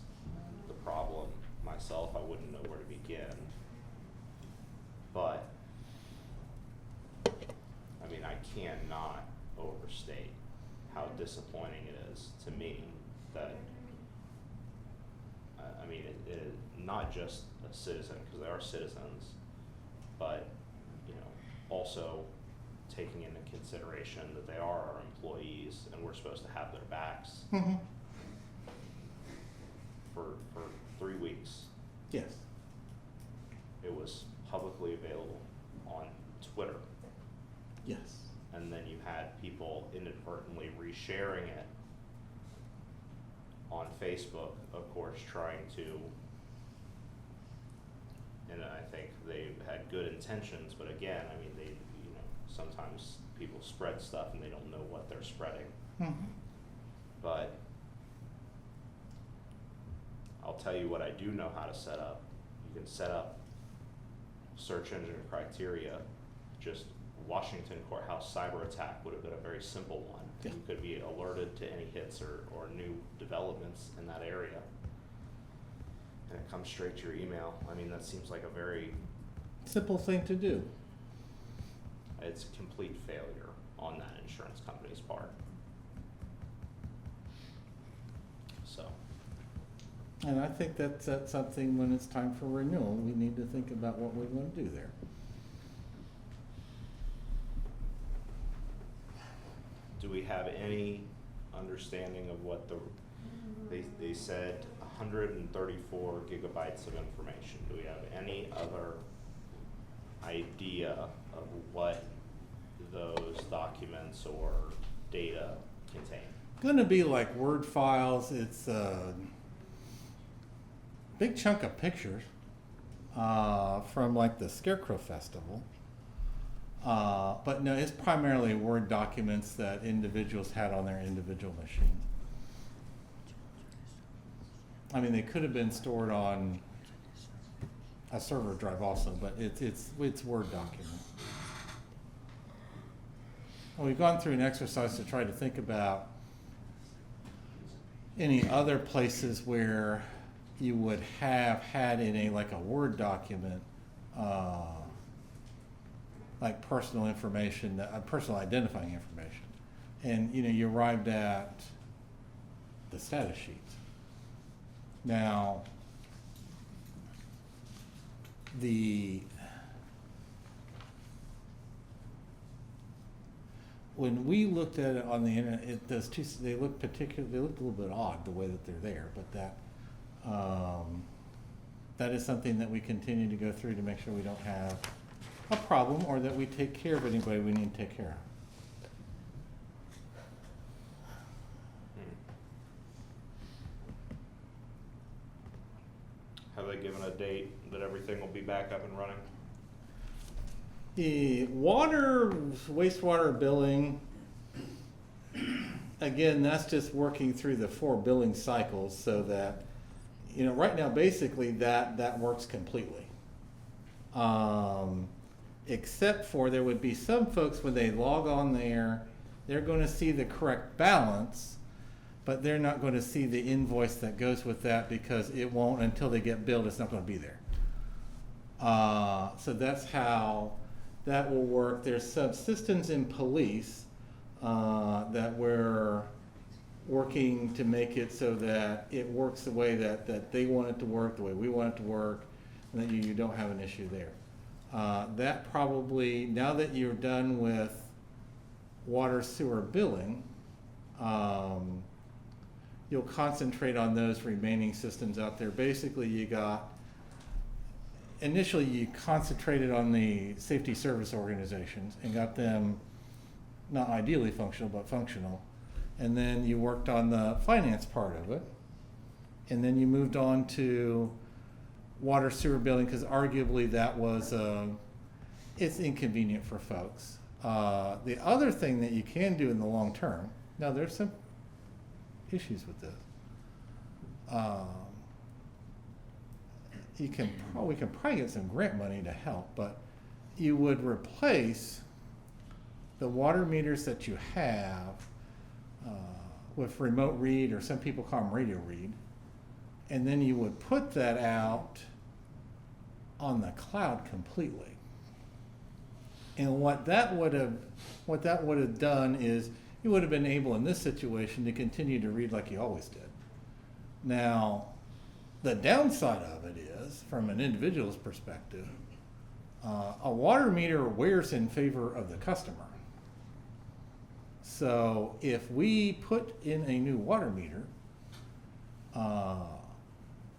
the problem myself. I wouldn't know where to begin. But, I mean, I cannot overstate how disappointing it is to me that, I mean, it is not just a citizen, because they are citizens, but, you know, also taking into consideration that they are our employees and we're supposed to have their backs
Mm-hmm.
for 3 weeks.
Yes.
It was publicly available on Twitter,
Yes.
and then you had people inadvertently resharing it on Facebook, of course, trying to, and I think they had good intentions, but again, I mean, they, you know, sometimes people spread stuff and they don't know what they're spreading.
Mm-hmm.
But I'll tell you what I do know how to set up. You can set up search engine criteria. Just Washington courthouse cyber attack would have been a very simple one.
Yeah.
You could be alerted to any hits or new developments in that area. And it comes straight to your email. I mean, that seems like a very,
Simple thing to do.
it's a complete failure on that insurance company's part. So,
And I think that's something when it's time for renewal, we need to think about what we want to do there.
have any understanding of what they said 134 gigabytes of information. Do we have any other idea of what those documents or data contain?
Gonna be like Word files. It's a big chunk of pictures from like the Scarecrow Festival. But no, it's primarily Word documents that individuals had on their individual machines. I mean, they could have been stored on a server drive also, but it's Word documents. Well, we've gone through an exercise to try to think about any other places where you would have had in a like a Word document, like personal information, personal identifying information, and you arrived at the status sheets. Now, when we looked at it on the internet, they look a little bit odd the way that they're there, but that is something that we continue to go through to make sure we don't have a problem, or that we take care of anybody we need to take care of.
Have they given a date that everything will be back up and running?
The wastewater billing, again, that's just working through the 4 billing cycles so that, right now, basically that works completely. Except for there would be some folks when they log on there, they're going to see the correct balance, but they're not going to see the invoice that goes with that because it won't, until they get billed, it's not going to be there. So that's how that will work. There's some systems in police that we're working to make it so that it works the way that they want it to work, the way we want it to work, and that you don't have an issue there. That probably, now that you're done with water sewer billing, you'll concentrate on those remaining systems out there. Basically, initially you concentrated on the safety service organizations and got them not ideally functional, but functional. And then you worked on the finance part of it. And then you moved on to water sewer billing, because arguably that was, it's inconvenient for folks. The other thing that you can do in the long term, now there's some issues with this. We can probably get some grant money to help, but you would replace the water meters that you have with remote read, or some people call them radio read, and then you would put that out on the cloud completely. And what that would have done is you would have been able in this situation to continue to read like you always did. Now, the downside of it is, from an individual's perspective, a water meter wears in favor of the customer. So if we put in a new water meter,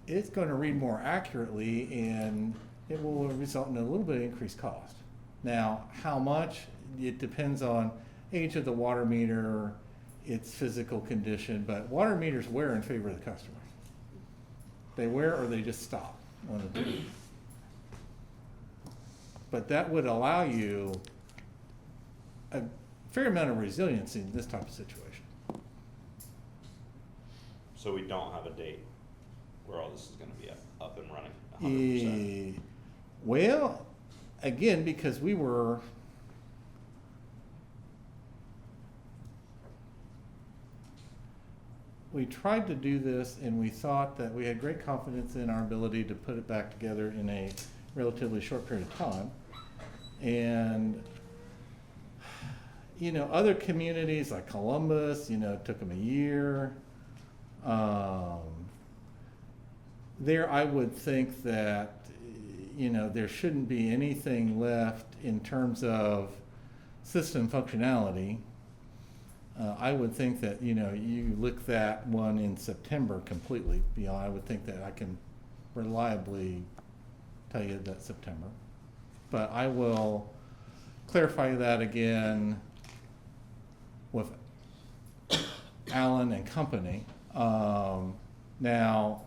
it's going to read more accurately, and it will result in a little bit of increased cost. Now, how much? It depends on age of the water meter, its physical condition, but water meters wear in favor of the customer. They wear, or they just stop. One of the two. But that would allow you a fair amount of resilience in this type of situation.
So we don't have a date where all this is going to be up and running 100%.
Well, again, because we tried to do this, and we thought that we had great confidence in our ability to put it back together in a relatively short period of time. And, other communities like Columbus, it took them a year. There, I would think that, there shouldn't be anything left in terms of system functionality I would think that, you know, you look that one in September completely, you know, I would think that I can reliably tell you that's September. But I will clarify that again with Allen and company. Now,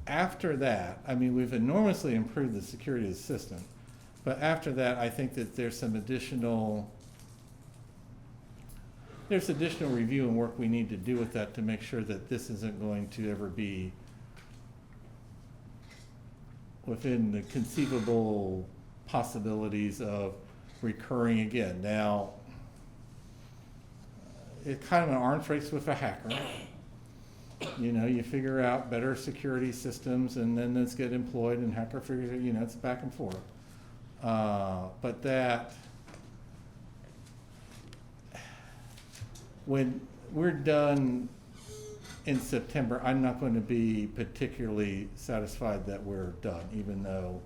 after that, I mean, we've enormously improved the security of the system, but after that, I think that there's additional review and work we need to do with that to make sure that this isn't going to ever be within the conceivable possibilities of recurring again. Now, it's kind of an arms race with a hacker. You know, you figure out better security systems and then let's get employed and hacker figures it, you know, it's back and forth. But that, when we're done in September, I'm not going to be particularly satisfied that we're done, even though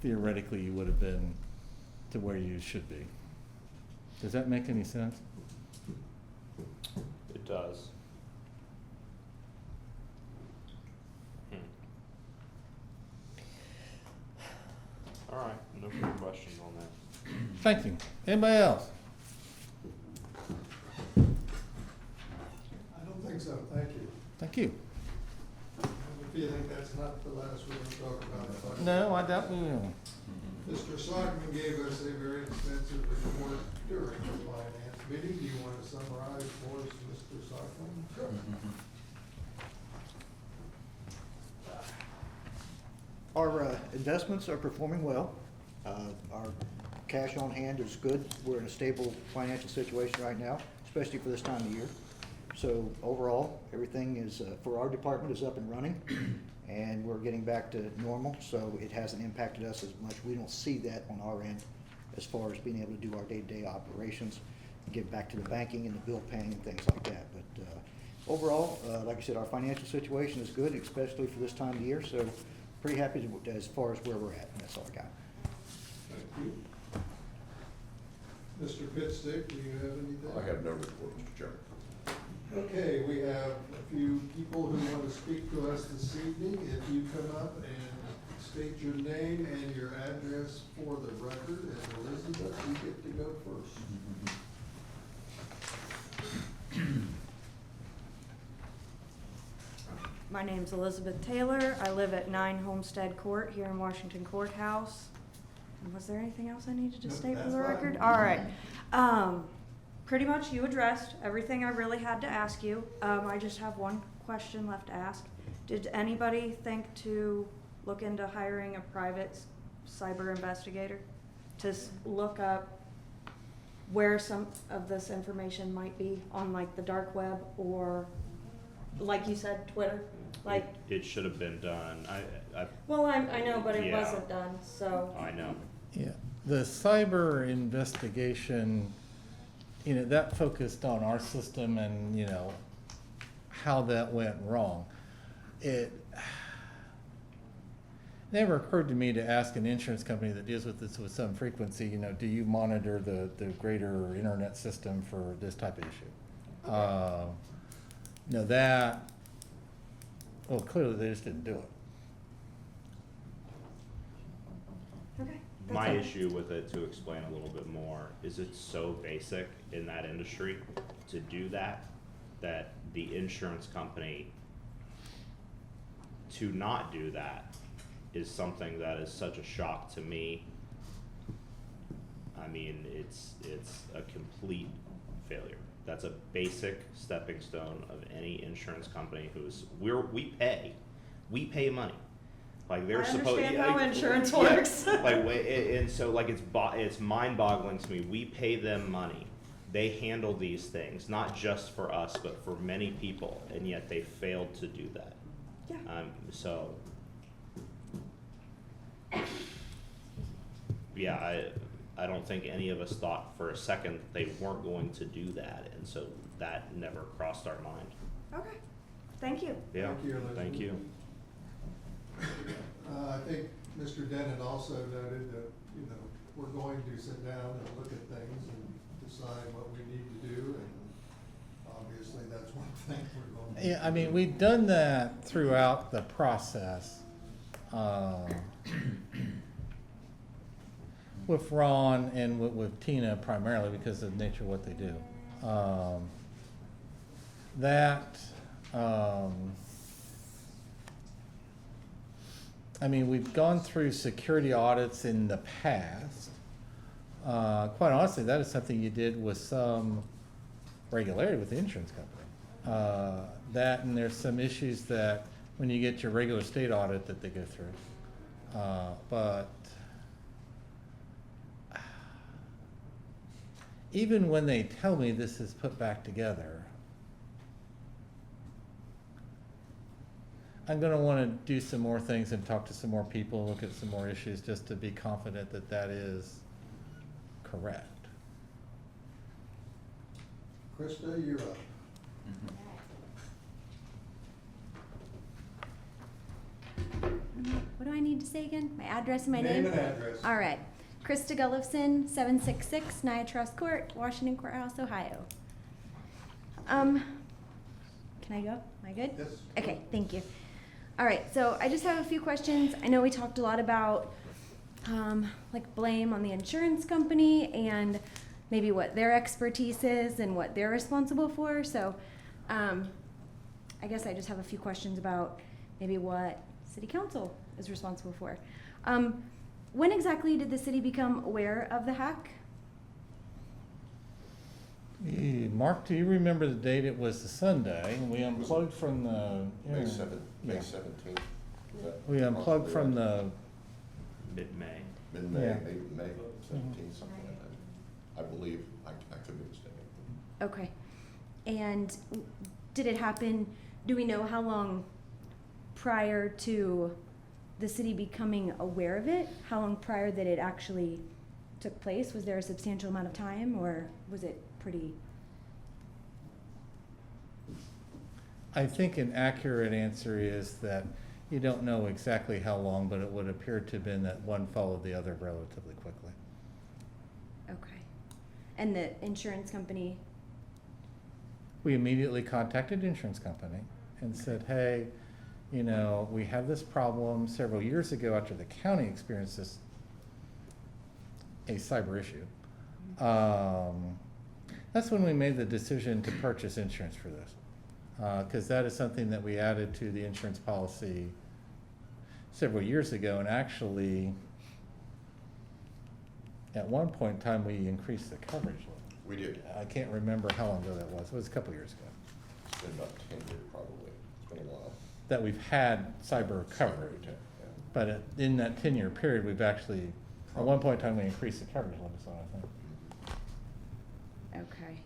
theoretically you would have been to where you should be. Does that make any sense?
It does. All right, no further questions on that.
Thank you. Anybody else?
I don't think so, thank you.
Thank you.
I have a feeling that's not the last we're gonna talk about.
No, I doubt we will.
Mr. Sockman gave us a very extensive report during the finance meeting. Do you want to summarize for us, Mr. Sockman? Sure.
Our investments are performing well. Our cash on hand is good. We're in a stable financial situation right now, especially for this time of year. So overall, everything is, for our department, is up and running, and we're getting back to normal, so it hasn't impacted us as much. We don't see that on our end as far as being able to do our day-to-day operations, and get back to the banking and the bill paying and things like that. But overall, like I said, our financial situation is good, especially for this time of year, so pretty happy as far as where we're at, and that's all I got.
Thank you. Mr. Pitstick, do you have anything?
I have no report, Mr. Chairman.
Okay, we have a few people who want to speak to us this evening. If you come up and state your name and your address for the record, and Elizabeth, you get to go first.
My name's Elizabeth Taylor. I live at 9 Homestead Court here in Washington Courthouse. And was there anything else I needed to
No,
state for
that's
the
fine.
record? All right. Pretty much you addressed everything I really had to ask you. I just have one question left to ask. Did anybody think to look into hiring a private cyber investigator to look up where some of this information might be on like the dark web or, like you said, Twitter? Like,
It should have been done.
well, I know, but it
Yeah.
wasn't done, so.
I know.
Yeah, the cyber investigation, you know, that focused on our system and, you know, how that went wrong. It never occurred to me to ask an insurance company that deals with this with some frequency, you know, do you monitor the greater internet system for this type of issue? No, that, well, clearly they just didn't do it.
Okay.
My issue with it, to explain a little bit more, is it's so basic in that industry to do that the insurance company to not do that is something that is such a shock to me. I mean, it's a complete failure. That's a basic stepping stone of any insurance company we pay money. Like they're
I
supposed.
understand how insurance works.
And so like it's mind-boggling to me. We pay them money. They handle these things, not just for us, but for many people, and yet they failed to do that.
Yeah.
So. Yeah, I don't think any of us thought for a second that they weren't going to do that, and so that never crossed our mind.
Okay. Thank you.
Yeah.
Thank you, Elizabeth.
Thank you.
I think Mr. Denon also noted that, you know, we're going to sit down and look at things and decide what we need to do, and obviously that's one thing we're going to.
Yeah, I mean, we've done that throughout the process. With Ron and with Tina primarily because of the nature of what they do. I mean, we've gone through security audits in the past. Quite honestly, that is something you did with some regularity with the insurance company. That and there's some issues that when you get your regular state audit that they go through. But even when they tell me this is put back together, I'm gonna wanna do some more things and talk to some more people, look at some more issues, just to be confident that that is correct.
Krista, you're up.
What do I need to say again? My address and my name?
Name and address.
All right. Krista Gullifson, 766 Nia Trust Court, Washington Courthouse, Ohio. Can I go? Am I good?
Yes.
Okay, thank you. All right, so I just have a few questions. I know we talked a lot about like blame on the insurance company and maybe what their expertise is and what they're responsible for. So I guess I just have a few questions about maybe what City Council is responsible for. When exactly did the city become aware of the hack?
Mark, do you remember the date? It was the Sunday, and we unplugged from the.
May
yeah.
17th.
We unplugged from the,
Mid-May.
Mid-May,
Yeah.
May 17th, something like that. I believe, I could be mistaken.
Okay. And did it happen, do we know how long prior to the city becoming aware of it? How long prior that it actually took place? Was there a substantial amount of time, or was it pretty?
I think an accurate answer is that you don't know exactly how long, but it would appear to have been that one followed the other relatively quickly.
Okay. And the insurance company?
We immediately contacted the insurance company and said, hey, you know, we have this problem several years ago after the county experienced this, a cyber issue. That's when we made the decision to purchase insurance for this. Because that is something that we added to the insurance policy several years ago, and actually, at one point in time, we increased the coverage level.
We did.
I can't remember how long ago that was. It was a couple of years ago.
It's been about 10 years probably. It's been a while.
That we've had cyber coverage.
Yeah.
But in that 10-year period, we've actually, at one point in time, we increased the coverage limits on it, I think.
Okay.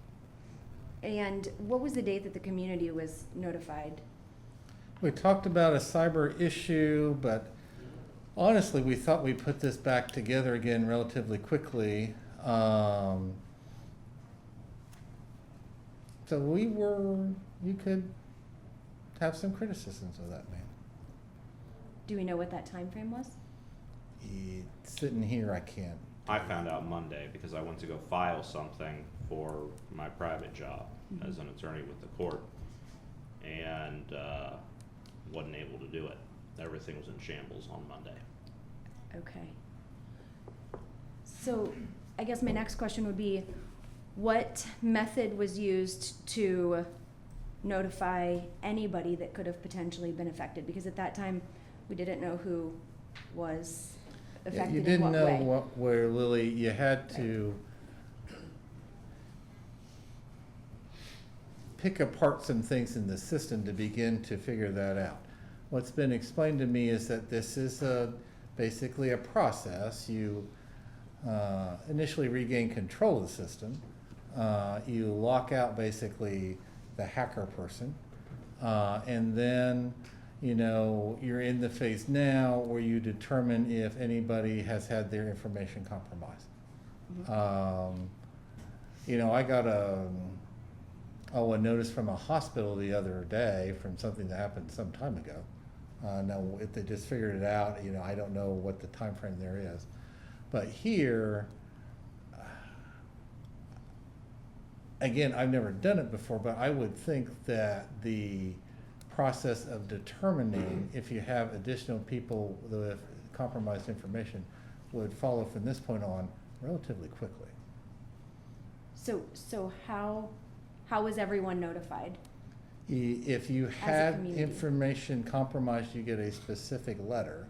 And what was the date that the community was notified?
We talked about a cyber issue, but honestly, we thought we put this back together again relatively quickly. So you could have some criticisms of that man.
Do we know what that time frame was?
Sitting here, I can't.
I found out Monday because I went to go file something for my private job as an attorney with the court, and wasn't able to do it. Everything was in shambles on Monday.
Okay. So I guess my next question would be, what method was used to notify anybody that could have potentially been affected? Because at that time, we didn't know who was affected
You
in
didn't
what
know
way.
where, Lily, you had to pick apart some things in the system to begin to figure that out. What's been explained to me is that this is basically a process. You initially regain control of the system. You lock out basically the hacker person, and then you're in the phase now where you determine if anybody has had their information compromised. I got a notice from a hospital the other day from something that happened some time ago. Now, if they just figured it out, I don't know what the time frame there is. But here, again, I've never done it before, but I would think that the process of determining if you have additional people with compromised information would follow from this point on relatively quickly.
So how was everyone notified?
If you
a
had
community.
information compromised, you get a specific letter.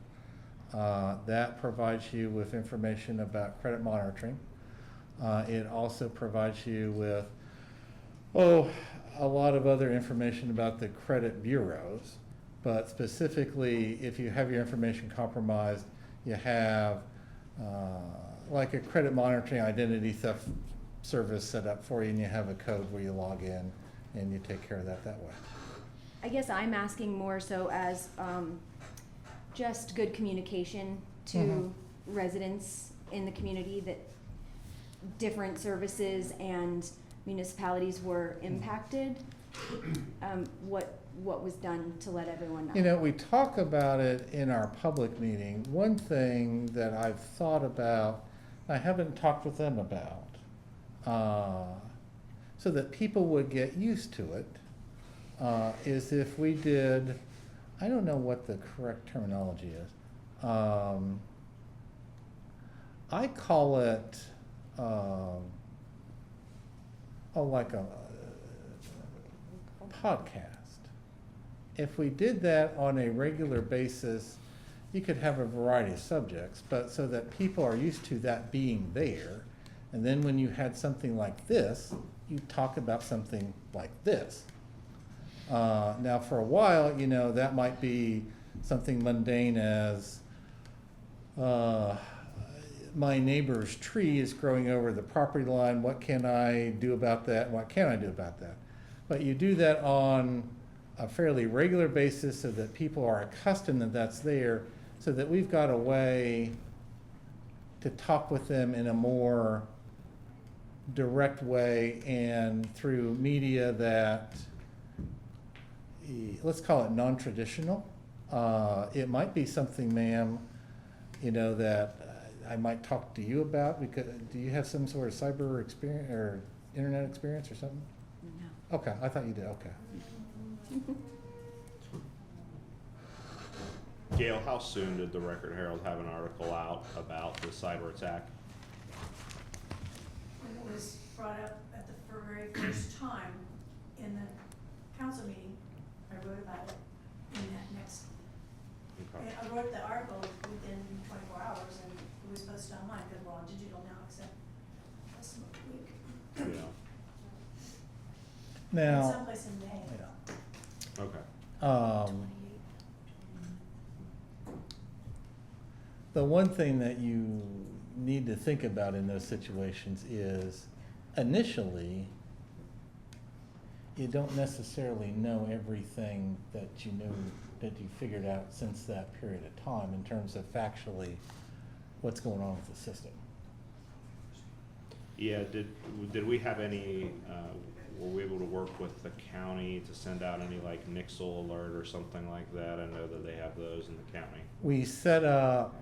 That provides you with information about credit monitoring. It also provides you with, a lot of other information about the credit bureaus. But specifically, if you have your information compromised, you have like a credit monitoring identity theft service set up for you, and you have a code where you log in and you take care of that way.
I guess I'm asking more so as just good communication to
Mhm.
residents in the community that different services and municipalities were impacted. What was done to let everyone know?
You know, we talk about it in our public meeting. One thing that I've thought about, I haven't talked with them about, so that people would get used to it, is if we did, I don't know what the correct terminology is. I call it, like a podcast. If we did that on a regular basis, you could have a variety of subjects, but so that people are used to that being there. And then when you had something like this, you talk about something like this. Now for a while, you know, that might be something mundane as, my neighbor's tree is growing over the property line, what can I do about that, what can I do about that? But you do that on a fairly regular basis so that people are accustomed that that's there, so that we've got a way to talk with them in a more direct way and through media that, let's call it non-traditional. It might be something, ma'am, you know, that I might talk to you about, because do you have some sort of cyber experience or internet experience or something?
No.
Okay, I thought you did, okay.
Gail, how soon did the Record Herald have an article out about the cyber attack?
When it was brought up at the very first time in the council meeting, I wrote about it in that next,
Okay.
I wrote the article within 24 hours and it was posted online because we're all digital now except less than a week.
Yeah,
Now,
Someplace in May.
yeah.
okay.
28.
The one thing that you need to think about in those situations is initially, you don't necessarily know everything that you knew, that you figured out since that period of time in terms of factually what's going on with the system.
Yeah, did we have any, were we able to work with the county to send out any like Nixle alert or something like that? I know that they have those in the county.
We set up,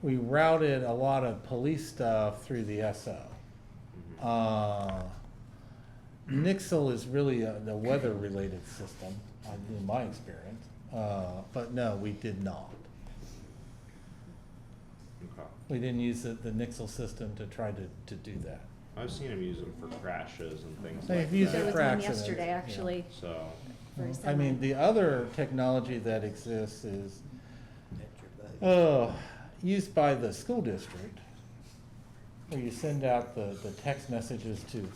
we routed a lot of police stuff through the SO. Nixle is really the weather-related system, in my experience, but no, we did not.
Okay.
We didn't use the Nixle system to try to do that.
I've seen them use them for crashes and things
They've
like
used
that.
There was
for
one
accidents,
yesterday,
yeah.
actually.
So,
For a
I mean,
semi.
the other technology that exists is used by the school district, where you send out the text messages to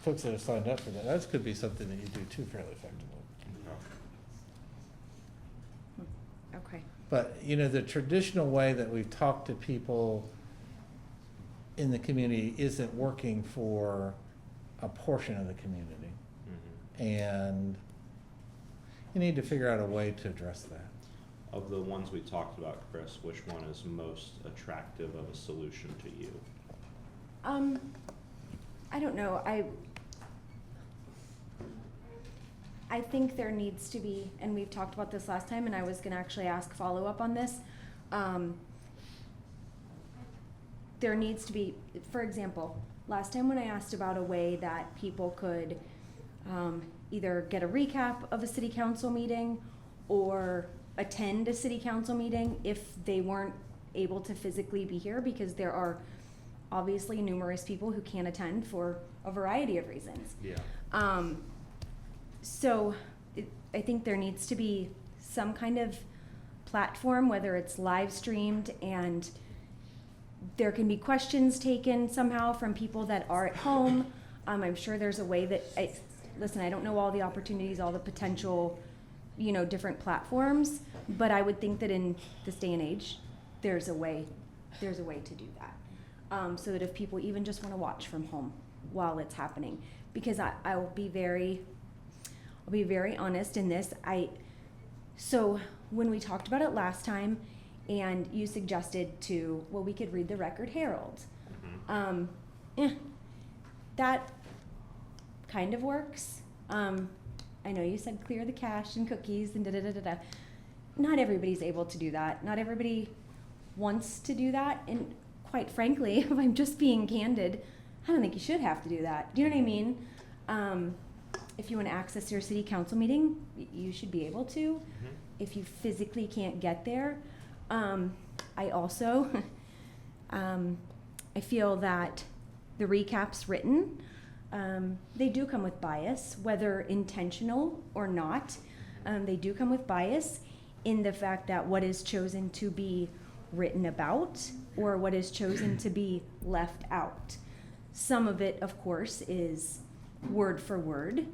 folks that have signed up for that. That could be something that you do too fairly effectively.
Okay.
But, you know, the traditional way that we've talked to people in the community isn't working for a portion of the community.
mhm.
And you need to figure out a way to address that.
Of the ones we talked about, Chris, which one is most attractive of a solution to you?
I don't know, I think there needs to be, and we've talked about this last time, and I was gonna actually ask follow-up on this. There needs to be, for example, last time when I asked about a way that people could either get a recap of a city council meeting or attend a city council meeting if they weren't able to physically be here, because there are obviously numerous people who can't attend for a variety of reasons.
Yeah.
So I think there needs to be some kind of platform, whether it's live streamed, and there can be questions taken somehow from people that are at home. I'm sure there's a way that, listen, I don't know all the opportunities, all the potential, different platforms, but I would think that in this day and age, there's a way to do that. So that if people even just want to watch from home while it's happening, because I will be very honest in this. So when we talked about it last time, and you suggested we could read the Record Herald. That kind of works. I know you said clear the cache and cookies and da-da-da-da-da. Not everybody's able to do that. Not everybody wants to do that. And quite frankly, if I'm just being candid, I don't think you should have to do that. Do you know what I mean? If you want to access your city council meeting, you should be able to.
Mm-hmm.
If you physically can't get there. I also, I feel that the recaps written, they do come with bias, whether intentional or not. They do come with bias in the fact that what is chosen to be written about or what is chosen to be left out. Some of it, of course, is word for word,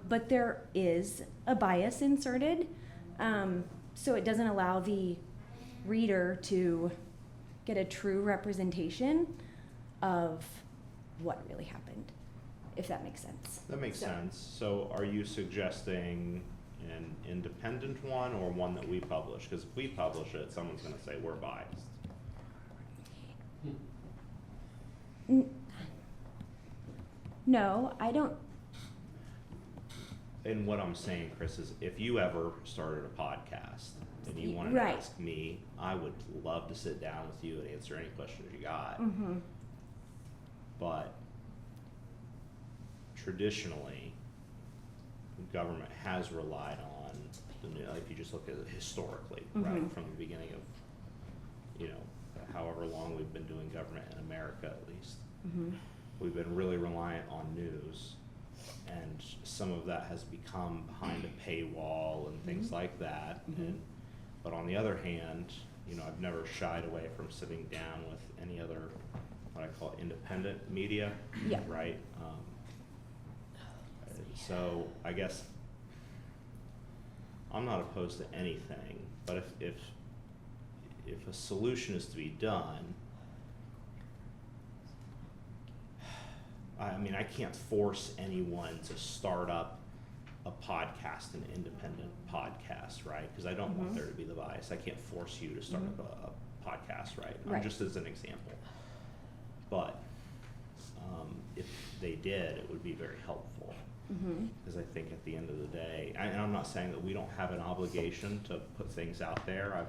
but there is a bias inserted, so it doesn't allow the reader to get a true representation of what really happened, if that makes sense.
That makes sense. So are you suggesting an independent one or one that we publish? Because if we publish it, someone's going to say we're biased.
No, I don't.
And what I'm saying, Chris, is if you ever started a podcast and you wanted
Right.
to ask me, I would love to sit down with you and answer any questions you got.
Mm-hmm.
But traditionally, government has relied on the new, if you just look at it historically, right,
Mhm.
from the beginning of, however long we've been doing government in America at least.
Mm-hmm.
We've been really reliant on news, and some of that has become behind a paywall and things like that.
Mhm.
But on the other hand, I've never shied away from sitting down with any other, what I call independent media,
Yeah.
right? So I guess I'm not opposed to anything, but if a solution is to be done, I can't force anyone to start up a podcast, an independent podcast, right? Because I don't want
Mhm.
there to be the bias. I can't force you to start
Mhm.
up a podcast, right?
Right.
Just as an example. But if they did, it would be very helpful.
Mm-hmm.
Because I think at the end of the day, and I'm not saying that we don't have an obligation to put things out there.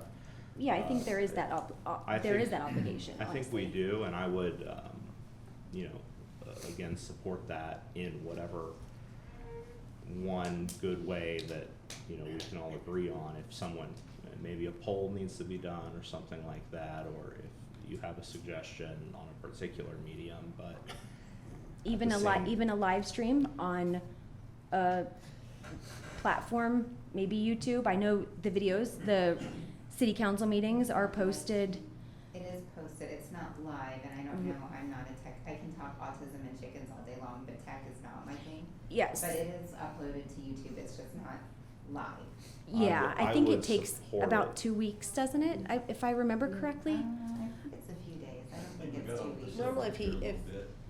Yeah, I think there is that
I
there is
think-
that obligation.
I think we
honestly.
do, and I would, again, support that in whatever one good way that, we can all agree on. If someone, maybe a poll needs to be done or something like that, or if you have a suggestion on a particular medium, but
Even
the same-
even a live stream on a platform, maybe YouTube. I know the videos, the city council meetings are posted.
It is posted, it's not live, and I don't
Mhm.
know, I'm not a tech, I can talk autism and chickens all day long, but tech is not my thing.
Yes.
But it is uploaded to YouTube, it's just not live.
Yeah,
I
I think
would
it takes
support
about
it.
2 weeks, doesn't it? If I remember correctly.
I think it's a few days, I don't think it's 2 weeks.
Normally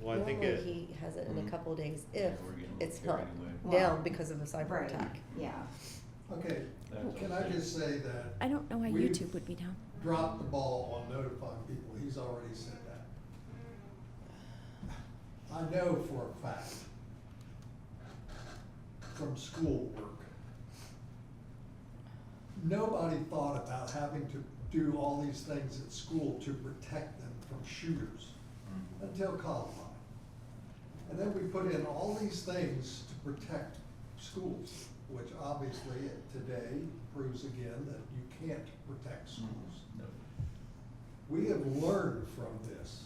well, I think
normally
it,
he has it in a couple of days if it's not
Well,
down because of a cyber
Right,
attack.
yeah.
Okay, can I just say that
I don't know why
We-
YouTube would be down.
dropped the ball on notifying people, he's already said that. I know for a fact from schoolwork, nobody thought about having to do all these things at school to protect them from shooters until Columbine. And then we put in all these things to protect schools, which obviously today proves again that you can't protect schools. We have learned from this.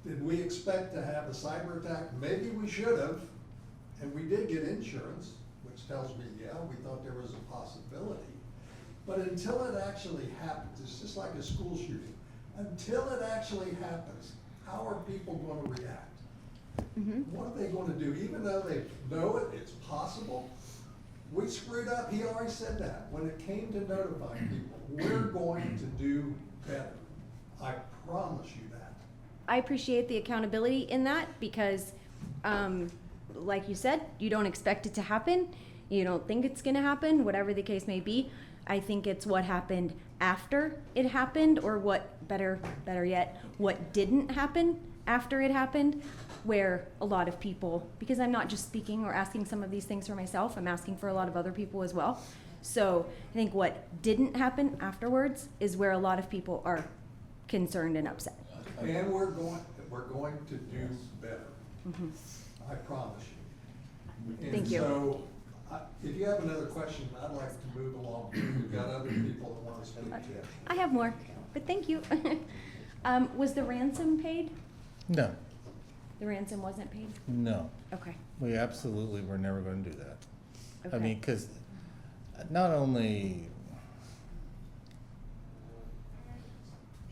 Did we expect to have a cyber attack? Maybe we should have, and we did get insurance, which tells me, yeah, we thought there was a possibility. But until it actually happens, it's just like a school shooting. Until it actually happens, how are people gonna react? What are they gonna do? Even though they know it, it's possible, we screwed up. He already said that. When it came to notifying people, we're going to do better. I promise you that.
I appreciate the accountability in that because, like you said, you don't expect it to happen. You don't think it's going to happen, whatever the case may be. I think it's what happened after it happened, or what, better yet, what didn't happen after it happened, where a lot of people, because I'm not just speaking or asking some of these things for myself, I'm asking for a lot of other people as well. So I think what didn't happen afterwards is where a lot of people are concerned and upset.
And we're going to do better. I promise you.
Thank you.
And so, if you have another question, I'd like to move along. We've got other people that want to speak to it.
I have more, but thank you. Was the ransom paid?
No,
The ransom wasn't paid?
no.
Okay.
We absolutely were never gonna do that. I
Okay.
mean, cause not only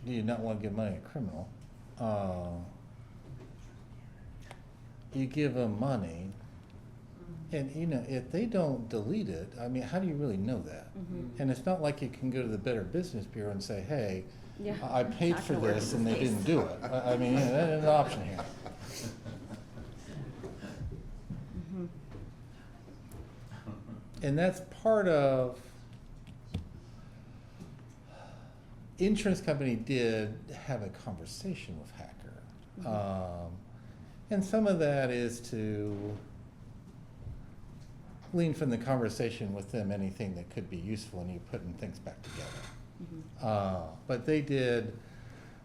do you not wanna give money to a criminal, you give them money, and you know, if they don't delete it, I mean, how do you really know that? And it's not like you can go to the Better Business Bureau and say, hey,
Yeah,
I paid
not
for
gonna work
this
in
and they
this
didn't do it. I mean, that is an option here. And that's part of, insurance company did have a conversation with Hacker. And some of that is to glean from the conversation with them anything that could be useful in you putting things back together. But they did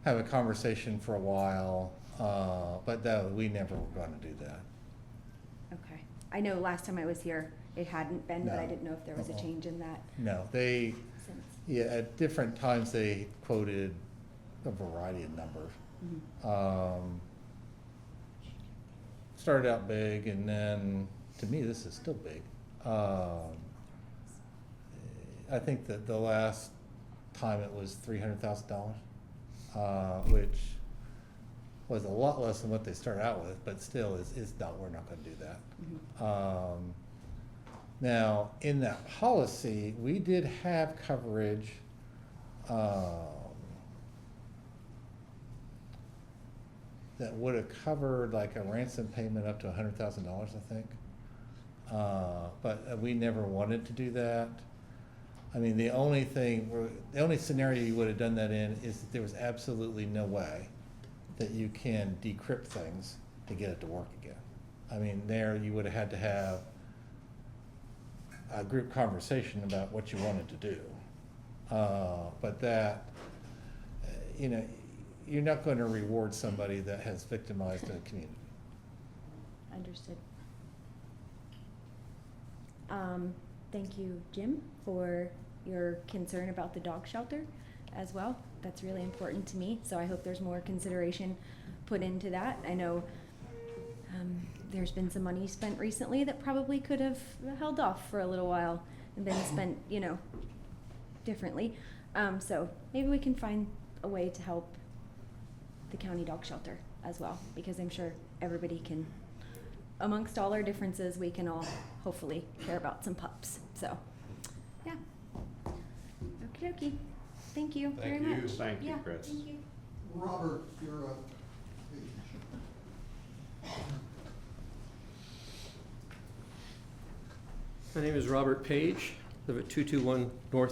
have a conversation for a while, but that, we never were gonna do that.
Okay. I know last time I was here, it hadn't been, but I
No.
didn't know if there was a
Uh-uh.
change in that
No, they,
since.
yeah, at different times they quoted a variety of numbers. Started out big, and then, to me, this is still big. I think that the last time it was $300,000, which was a lot less than what they started out with, but still is not, we're not gonna do that. Now, in that policy, we did have coverage, that would have covered like a ransom payment up to $100,000, I think. But we never wanted to do that. I mean, the only scenario you would have done that in is that there was absolutely no way that you can decrypt things to get it to work again. I mean, there you would have had to have a group conversation about what you wanted to do. But that, you know, you're not going to reward somebody that has victimized a community.
Understood. Thank you, Jim, for your concern about the dog shelter as well. That's really important to me, so I hope there's more consideration put into that. I know there's been some money spent recently that probably could have held off for a little while and been spent, you know, differently. So maybe we can find a way to help the county dog shelter as well, because I'm sure everybody can, amongst all our differences, we can all hopefully care about some pups. So, yeah. Okie dokie. Thank you very
Thank you.
much.
Thank you,
Yeah,
Chris.
Thank you.
Robert, you're up.
My name is Robert Page, live at 221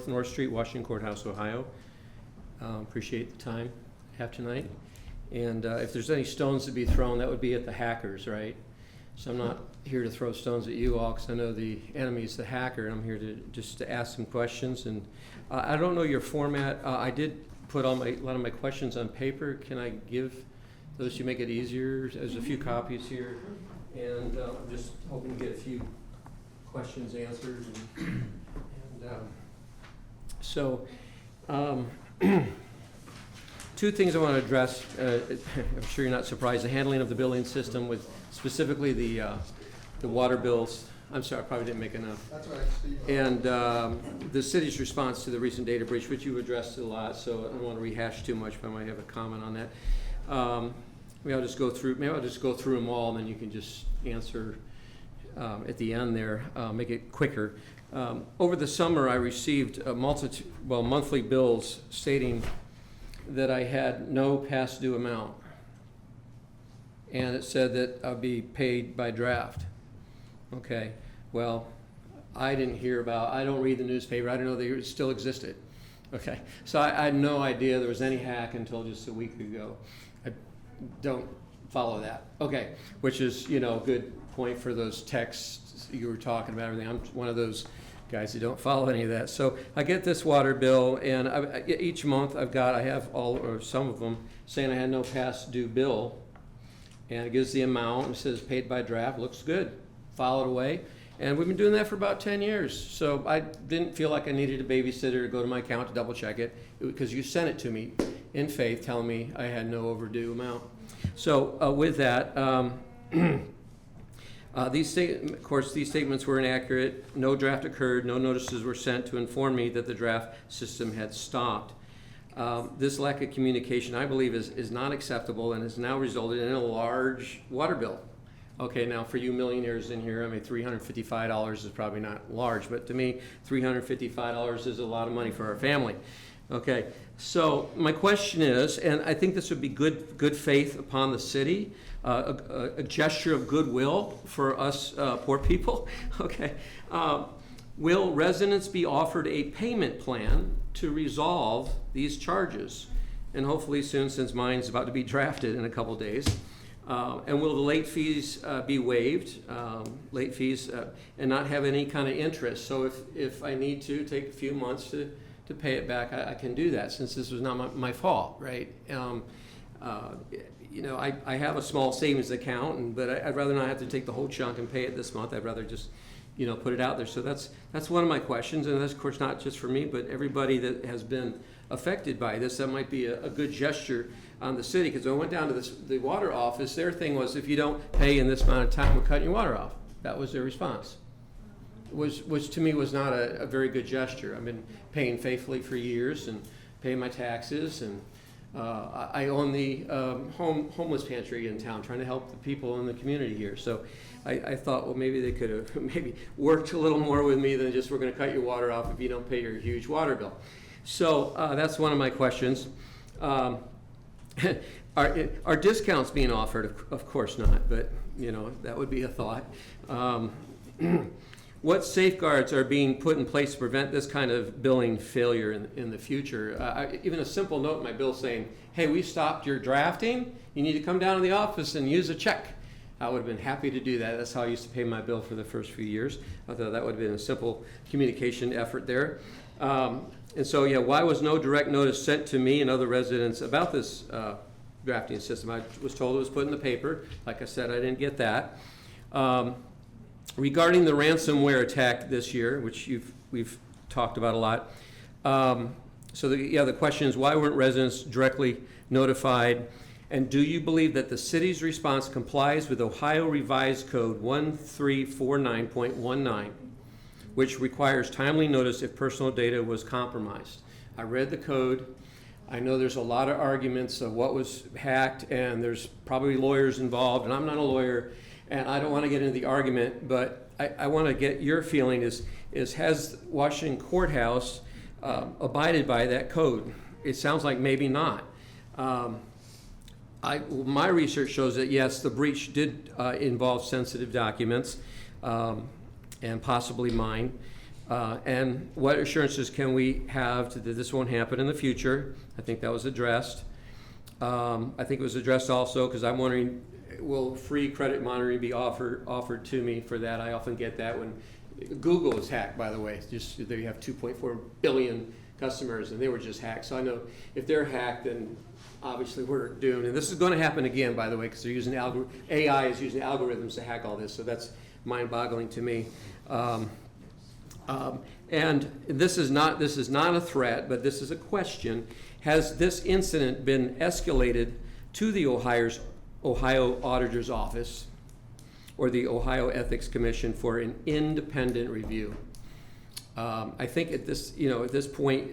North Street, Washington Courthouse, Ohio. Appreciate the time I have tonight. And if there's any stones to be thrown, that would be at the hackers, right? So I'm not here to throw stones at you all, because I know the enemy is the hacker, and I'm here to just to ask some questions. And I don't know your format. I did put a lot of my questions on paper. Can I give Those should make it easier. There's a few copies here, and I'm just hoping to get a few questions answered. Two things I want to address. I'm sure you're not surprised. The handling of the billing system with specifically the water bills. I'm sorry, I probably didn't make enough.
That's all right, Steve.
And the city's response to the recent data breach, which you addressed a lot, so I don't want to rehash too much, but I might have a comment on that. Maybe I'll just go through them all, and then you can just answer at the end there, make it quicker. Over the summer, I received a monthly bills stating that I had no past due amount. And it said that I'd be paid by draft. Okay, well, I don't read the newspaper, I didn't know they still existed. Okay, so I had no idea there was any hack until just a week ago. I don't follow that. Okay, which is, a good point for those texts you were talking about, everything. I'm one of those guys who don't follow any of that. So I get this water bill, and each month I have all or some of them saying I had no past due bill, and it gives the amount and says paid by draft. Looks good. File it away, and we've been doing that for about 10 years. So I didn't feel like I needed a babysitter to go to my account to double check it, because you sent it to me in faith, telling me I had no overdue amount. So with that. These statements were inaccurate. No draft occurred. No notices were sent to inform me that the draft system had stopped. This lack of communication, I believe, is not acceptable and has now resulted in a large water bill. Okay, now for you millionaires in here, I mean, $355 is probably not large, but to me, $355 is a lot of money for our family. Okay, so my question is, and I think this would be good faith upon the city, a gesture of goodwill for us poor people. Okay, will residents be offered a payment plan to resolve these charges? And hopefully soon, since mine's about to be drafted in a couple days. And will the late fees be waived, and not have any kind of interest? So if I need to take a few months to pay it back, I can do that, since this was not my fault, right? I have a small savings account, but I'd rather not have to take the whole chunk and pay it this month. I'd rather just, put it out there. So that's one of my questions, and that's, of course, not just for me, but everybody that has been affected by this. That might be a good gesture on the city, because when I went down to the water office, their thing was, if you don't pay in this amount of time, we're cutting your water off. That was their response. Which to me was not a very good gesture. I've been paying faithfully for years and paying my taxes, and I own the homeless pantry in town, trying to help the people in the community here. So I thought, well, maybe they could have maybe worked a little more with me than just, we're going to cut your water off if you don't pay your huge water bill. So that's one of my questions. Are discounts being offered? Of course not, but that would be a thought. What safeguards are being put in place to prevent this kind of billing failure in the future? Even a simple note in my bill saying, hey, we stopped your drafting. You need to come down to the office and use a check. I would have been happy to do that. That's how I used to pay my bill for the first few years. I thought that would have been a simple communication effort there. And so, why was no direct notice sent to me and other residents about this drafting system? I was told it was put in the paper. Like I said, I didn't get that. Regarding the ransomware attack this year, which we've talked about a lot. The question is, why weren't residents directly notified? And do you believe that the city's response complies with Ohio Revised Code 1349.19, which requires timely notice if personal data was compromised? I read the code. I know there's a lot of arguments of what was hacked, and there's probably lawyers involved, and I'm not a lawyer, and I don't want to get into the argument, but I want to get your feeling is has Washington Courthouse abided by that code? It sounds like maybe not. My research shows that, yes, the breach did involve sensitive documents, and possibly mine. And what assurances can we have that this won't happen in the future? I think that was addressed. I think it was addressed also because I'm wondering, will free credit monitoring be offered to me for that? I often get that when Google is hacked, by the way. Just they have 2.4 billion customers, and they were just hacked. So I know if they're hacked, then obviously we're doomed. And this is going to happen again, by the way, because they're using AI is using algorithms to hack all this. So that's mind-boggling to me. And this is not a threat, but this is a question. Has this incident been escalated to the Ohio Auditor's Office or the Ohio Ethics Commission for an independent review? I think at this point,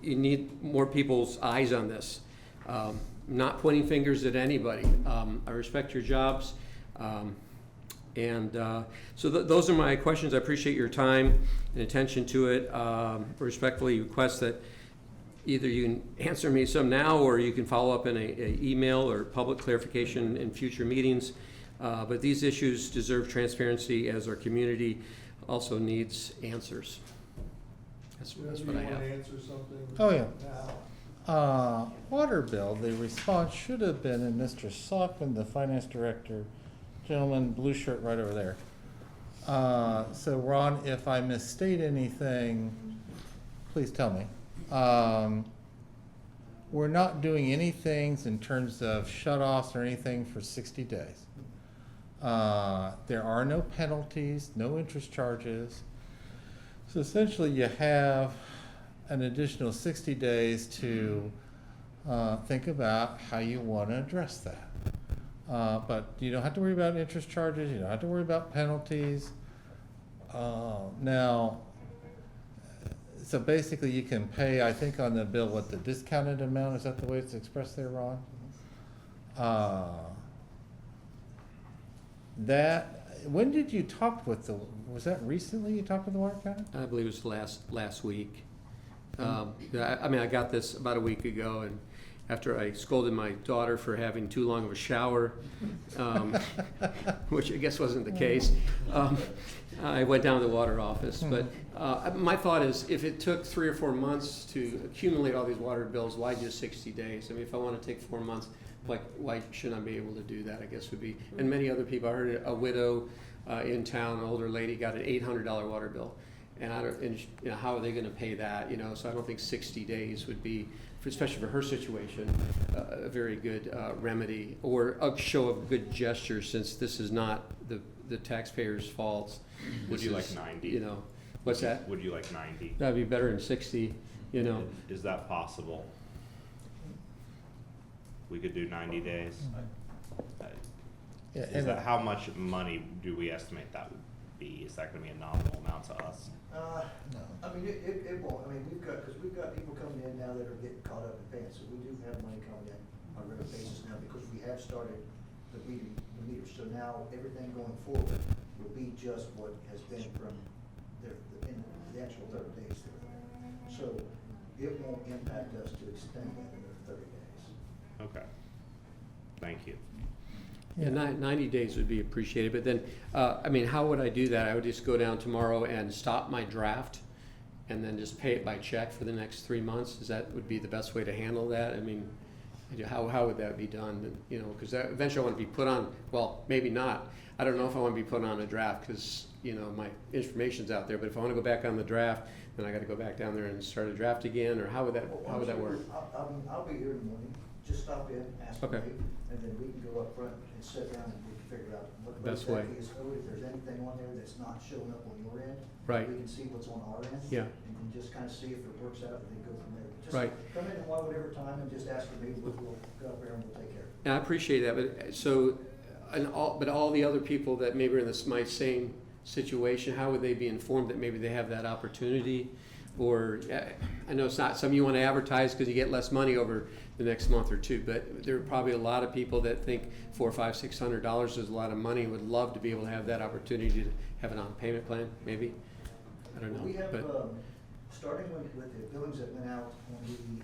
you need more people's eyes on this. Not pointing fingers at anybody. I respect your jobs. So those are my questions. I appreciate your time and attention to it. Respectfully request that either you can answer me some now, or you can follow up in an email or public clarification in future meetings. But these issues deserve transparency, as our community also needs answers. That's what I have.
You want to answer something?
Oh, yeah.
Now.
Water bill, the response should have been, and Mr. Sockman, the finance director, gentleman, blue shirt right over there. So Ron, if I misstate anything, please tell me. We're not doing anything in terms of shut-offs or anything for 60 days. There are no penalties, no interest charges. So essentially you have an additional 60 days to think about how you want to address that. But you don't have to worry about interest charges, you don't have to worry about penalties. Now, so basically you can pay, I think on the bill, what the discounted amount, is that the way it's expressed there, Ron? When did you talk with was that recently you talked with the water company?
I believe it was last week. I got this about a week ago, and after I scolded my daughter for having too long of a shower, which I guess wasn't the case, I went down to the water office. But my thought is, if it took 3 or 4 months to accumulate all these water bills, why just 60 days? I mean, if I want to take 4 months, why shouldn't I be able to do that, I guess would be. And many other people, I heard a widow in town, an older lady, got an $800 water bill. And how are they going to pay that? So I don't think 60 days would be, especially for her situation, a very good remedy or a show of good gesture, since this is not the taxpayers' fault.
Would you like 90?
What's that?
Would you like 90?
That'd be better than 60.
Is that possible? We could do 90 days. How much money do we estimate that would be? Is that going to be a nominal amount to us?
No. I mean, it won't. I mean, we've got people coming in now that are getting caught up in paying, so we do have money coming in on a regular basis now, because we have started the meters. So now everything going forward will be just what has been from in the actual 30 days there. So it won't impact us to extend that another 30 days.
Okay. Thank you.
Yeah, 90 days would be appreciated, but then, how would I do that? I would just go down tomorrow and stop my draft and then just pay it by check for the next 3 months? Would be the best way to handle that? I mean, how would that be done? Because eventually I want to be put on, well, maybe not. I don't know if I want to be put on a draft because, my information's out there, but if I want to go back on the draft, then I got to go back down there and start a draft again, or how would that work?
I'll be here in the morning. Just stop in, ask me,
Okay.
and then we can go up front and sit down and we can figure out what
Best way.
exactly is owed. If there's anything on there that's not showing up on your end,
Right.
we can see what's on our end.
Yeah.
And then just kind of see if it works out, and then go from there. Just
Right.
come in at whatever time and just ask for me, we'll go up there and we'll take care of it.
And I appreciate that, but all the other people that maybe are in my same situation, how would they be informed that maybe they have that opportunity? Or, I know it's not something you want to advertise because you get less money over the next month or two, but there are probably a lot of people that think $400, $500, $600 is a lot of money, would love to be able to have that opportunity to have an on-payment plan, maybe? I don't know.
We have,
but
starting with the billings that went out on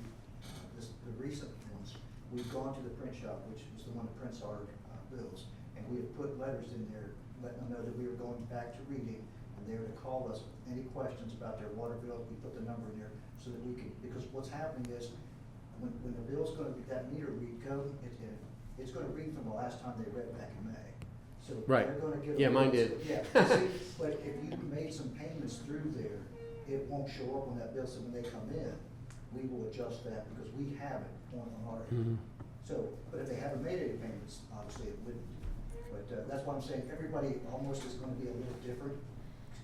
the recent ones, we've gone to the print shop, which is the one that prints our bills, and we have put letters in there letting them know that we were going back to reading, and they were to call us any questions about their water bill. We put the number in there so that we could, because what's happening is when the bill's going to be, that meter read code, it's going to read from the last time they read back in May. So
Right.
they're going to get.
Yeah, mine did.
Yeah, see, but if you made some payments through there, it won't show up on that bill, so when they come in, we will adjust that because we have it on our end. So, but if they haven't made any payments, obviously it wouldn't. But that's why I'm saying everybody almost is gonna be a little different.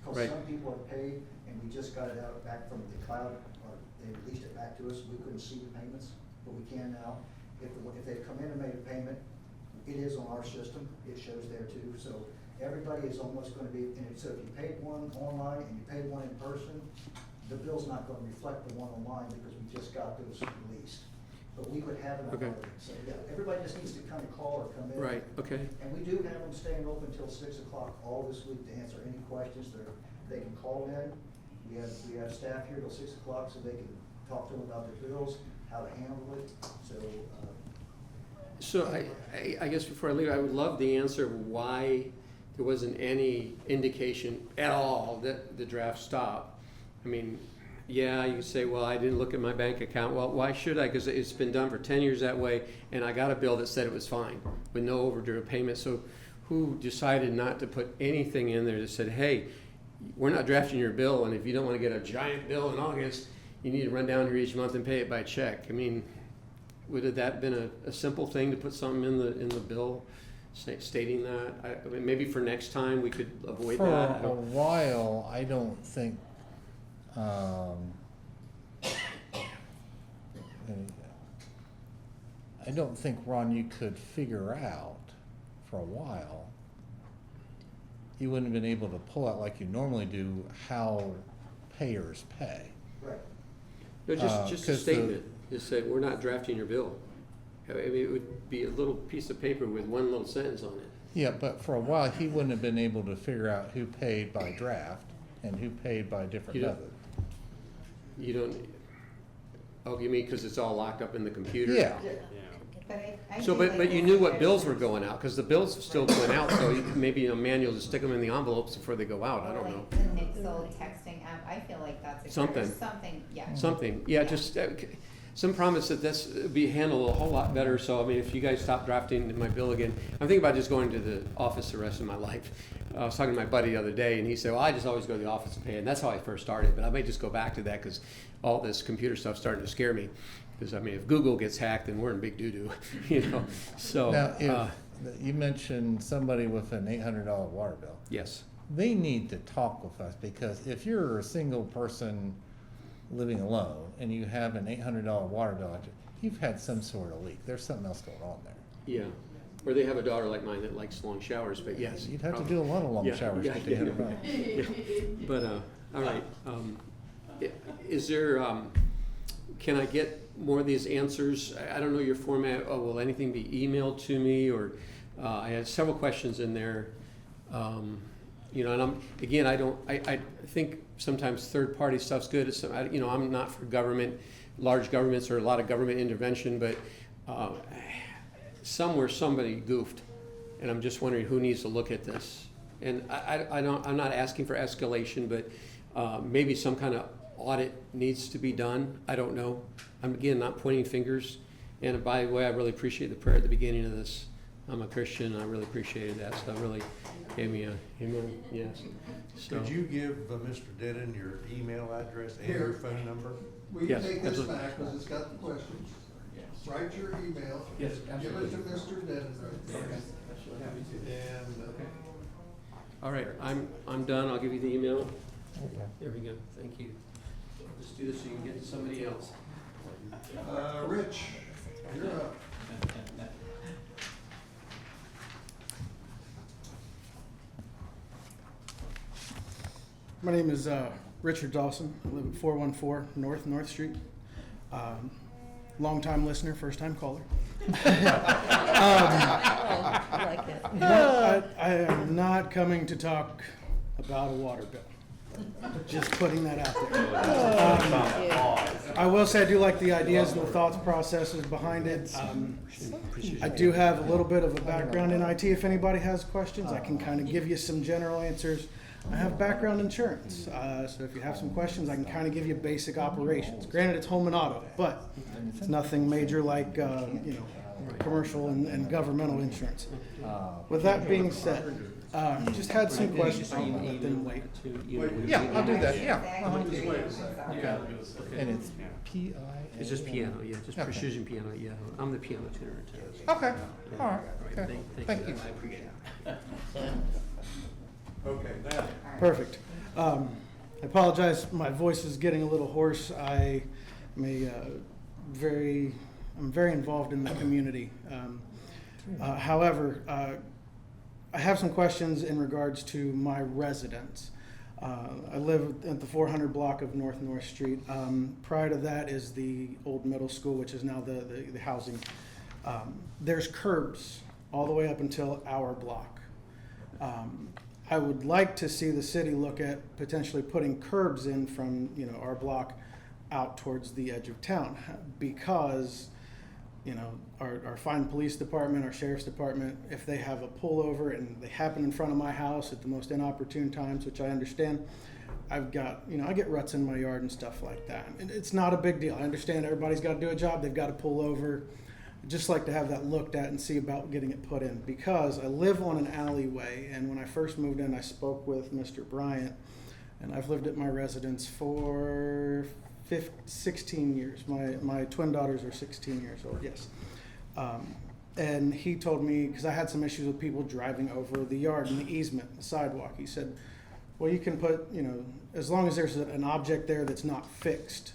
Because
Right.
some people have paid, and we just got it out back from the cloud, or they released it back to us, we couldn't see the payments, but we can now. If they've come in and made a payment, it is on our system, it shows there too, so everybody is almost gonna be, and so if you paid one online and you paid one in person, the bill's not gonna reflect the one online because we just got those released. But we would have it on
Okay.
our, so, yeah, everybody just needs to kind of call or come in.
Right, okay.
And we do have them staying open until 6 o'clock all this week to answer any questions. They can call in. We have staff here till 6 o'clock so they can talk to them about their bills, how to handle it.
So I guess before I leave, I would love the answer of why there wasn't any indication at all that the draft stopped. I mean, yeah, you say, well, I didn't look at my bank account. Well, why should I? Because it's been done for 10 years that way, and I got a bill that said it was fine with no overdue payment. So who decided not to put anything in there that said, hey, we're not drafting your bill, and if you don't want to get a giant bill in August, you need to run down here each month and pay it by check? I mean, would have that been a simple thing to put something in the bill stating that? I mean, maybe for next time we could avoid
For
that.
a while, I don't think, I don't think, Ron, you could figure out for a while, you wouldn't have been able to pull out like you normally do how payers pay.
Right.
No, just a
'cause
statement, just say, we're not drafting your bill. I mean, it would be a little piece of paper with one little sentence on it.
Yeah, but for a while, he wouldn't have been able to figure out who paid by draft and who paid by different
You don't-
method.
You don't, oh, you mean because it's all locked up in the computer?
Yeah.
But I
So,
do
but
like
you
that
knew what
there's-
bills were going out, because the bills still went out, so maybe a manual to stick them in the envelopes before they go out, I
Or
don't know.
like the Nixle texting app, I feel like that's a
Something.
something, yeah.
Something, yeah, just, some promise that this would be handled a whole lot better, so, I mean, if you guys stop drafting my bill again, I'm thinking about just going to the office the rest of my life. I was talking to my buddy the other day, and he said, well, I just always go to the office and pay, and that's how I first started, but I may just go back to that, because all this computer stuff's starting to scare me. Because, I mean, if Google gets hacked, then we're in big doo-doo, you know, so.
Now, if, you mentioned somebody with an $800 water bill.
Yes.
They need to talk with us, because if you're a single person living alone and you have an $800 water bill, you've had some sort of leak. There's something else going on there.
Yeah, or they have a daughter like mine that likes long showers, but yes.
You'd have to
probably.
do a lot of long
Yeah,
showers
yeah,
to
yeah,
get it right.
yeah. But, all right, is there, can I get more of these answers? I don't know your format. Oh, will anything be emailed to me? Or I had several questions in there. You know, and I think sometimes third-party stuff's good. You know, I'm not for large governments or a lot of government intervention, but somewhere somebody goofed, and I'm just wondering who needs to look at this. And I'm not asking for escalation, but maybe some kind of audit needs to be done. I don't know. I'm, again, not pointing fingers. And by the way, I really appreciate the prayer at the beginning of this. I'm a Christian. I really appreciated that. So it really gave me a amen. Yes. So,
Could you give Mr. Denon your email address and your phone number?
We
Yes,
can take this
absolutely.
back because it's got the questions. Write your email.
Yes,
Give it to Mr. Denon right there. And,
all right, I'm done. I'll give you the email. There we go. Thank you. I'll just do this so you can get to somebody else.
Rich, you're up.
My name is Richard Dawson. I live at 414 North Street. Long-time listener, first-time caller.
I like it.
I am not coming to talk about a water bill. Just putting that out there. I will say I do like the ideas and the thoughts processes behind it. I do have a little bit of a background in IT. If anybody has questions, I can kind of give you some general answers. I have background insurance, so if you have some questions, I can kind of give you basic operations. Granted, it's home and auto, but it's nothing major like commercial and governmental insurance. With that being said, Just had some questions. I'll let them wait.
Yeah, I'll do that, yeah. uh-huh.
Just wait a second.
Okay. And it's P-I-A.
It's just piano, yeah, just
Okay.
precision piano, yeah. I'm the piano tuner in town.
Okay, all right, okay.
Thank you.
you.
I appreciate it.
Okay, now,
Perfect. I apologize, my voice is getting a little hoarse. I'm very involved in the community. However, I have some questions in regards to my residence. I live at the 400 block of North Street. Prior to that is the old middle school, which is now the housing. There's curbs all the way up until our block. I would like to see the city look at potentially putting curbs in from, our block out towards the edge of town, because, our fine police department, our sheriff's department, if they have a pullover and they happen in front of my house at the most inopportune times, which I understand, I get ruts in my yard and stuff like that. And it's not a big deal. I understand everybody's got to do a job. They've got to pull over. I'd just like to have that looked at and see about getting it put in, because I live on an alleyway, and when I first moved in, I spoke with Mr. Bryant, and I've lived at my residence for 16 years. My twin daughters are 16 years old, yes. And he told me, because I had some issues with people driving over the yard and the easement, the sidewalk, he said, well, you can put, as long as there's an object there that's not fixed,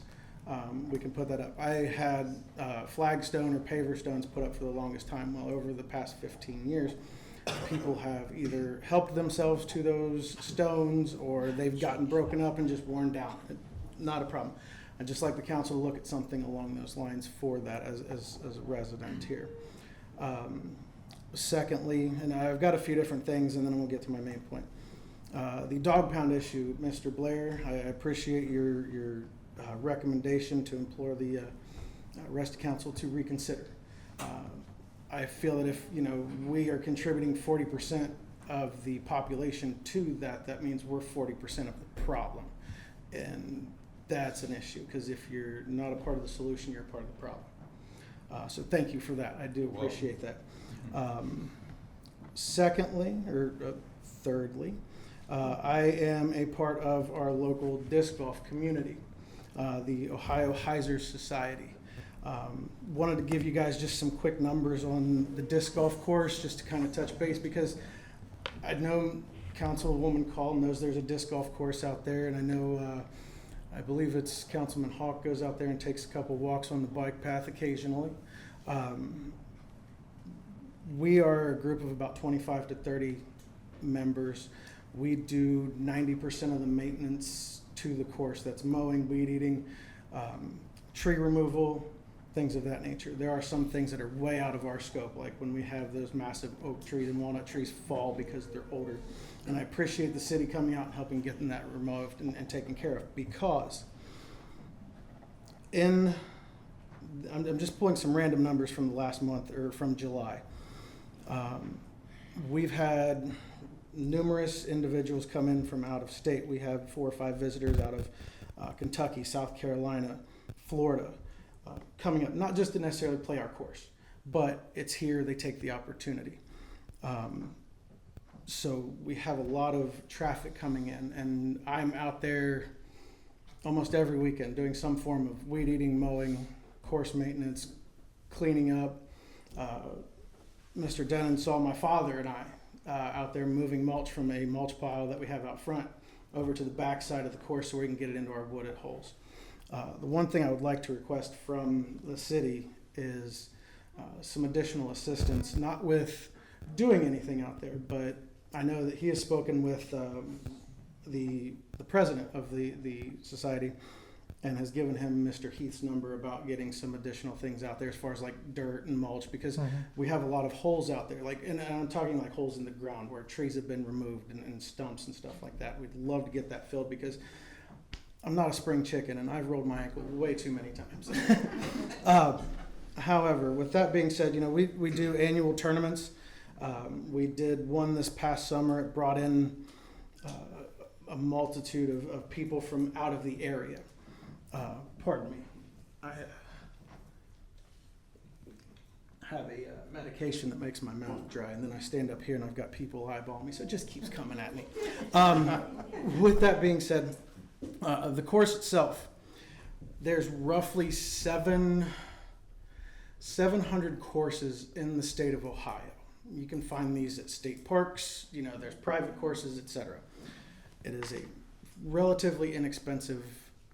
we can put that up. I had flagstone or paver stones put up for the longest time. Well, over the past 15 years, people have either helped themselves to those stones, or they've gotten broken up and just worn down. Not a problem. I'd just like the council to look at something along those lines for that as a resident here. Secondly, and I've got a few different things, and then we'll get to my main point. The dog pound issue, Mr. Blair, I appreciate your recommendation to implore the rest council to reconsider. I feel that if we are contributing 40% of the population to that means we're 40% of the problem, and that's an issue, because if you're not a part of the solution, you're a part of the problem. So thank you for that. I do appreciate that. Thirdly, I am a part of our local disc golf community, the Ohio Heiser Society. Wanted to give you guys just some quick numbers on the disc golf course, just to kind of touch base, because I know Councilwoman Call knows there's a disc golf course out there, and I know I believe it's Councilman Hawk goes out there and takes a couple walks on the bike path occasionally. We are a group of about 25 to 30 members. We do 90% of the maintenance to the course. That's mowing, weed eating, tree removal, things of that nature. There are some things that are way out of our scope, like when we have those massive oak trees and walnut trees fall because they're older. And I appreciate the city coming out and helping getting that removed and taken care of, because I'm just pulling some random numbers from the last month, or from July. We've had numerous individuals come in from out of state. We have 4 or 5 visitors out of Kentucky, South Carolina, Florida, coming up, not just to necessarily play our course, but it's here, they take the opportunity. So we have a lot of traffic coming in, and I'm out there almost every weekend doing some form of weed eating, mowing, course maintenance, cleaning up. Mr. Denon saw my father and I out there moving mulch from a mulch pile that we have out front over to the back side of the course so we can get it into our wooded holes. The one thing I would like to request from the city is some additional assistance, not with doing anything out there, but I know that he has spoken with the president of the society and has given him Mr. Heath's number about getting some additional things out there as far as like dirt and mulch, because we have a lot of holes out there, like, and I'm talking like holes in the ground where trees have been removed and stumps and stuff like that. We'd love to get that filled, because I'm not a spring chicken and I've rolled my ankle way too many times. However, with that being said, we do annual tournaments. We did one this past summer. It brought in a multitude of people from out of the area. Pardon me. have a medication that makes my mouth dry, and then I stand up here and I've got people eyeballing me, so it just keeps coming at me. With that being said, the course itself, there's roughly 700 courses in the state of Ohio. You can find these at state parks, there's private courses, etc. It is a relatively inexpensive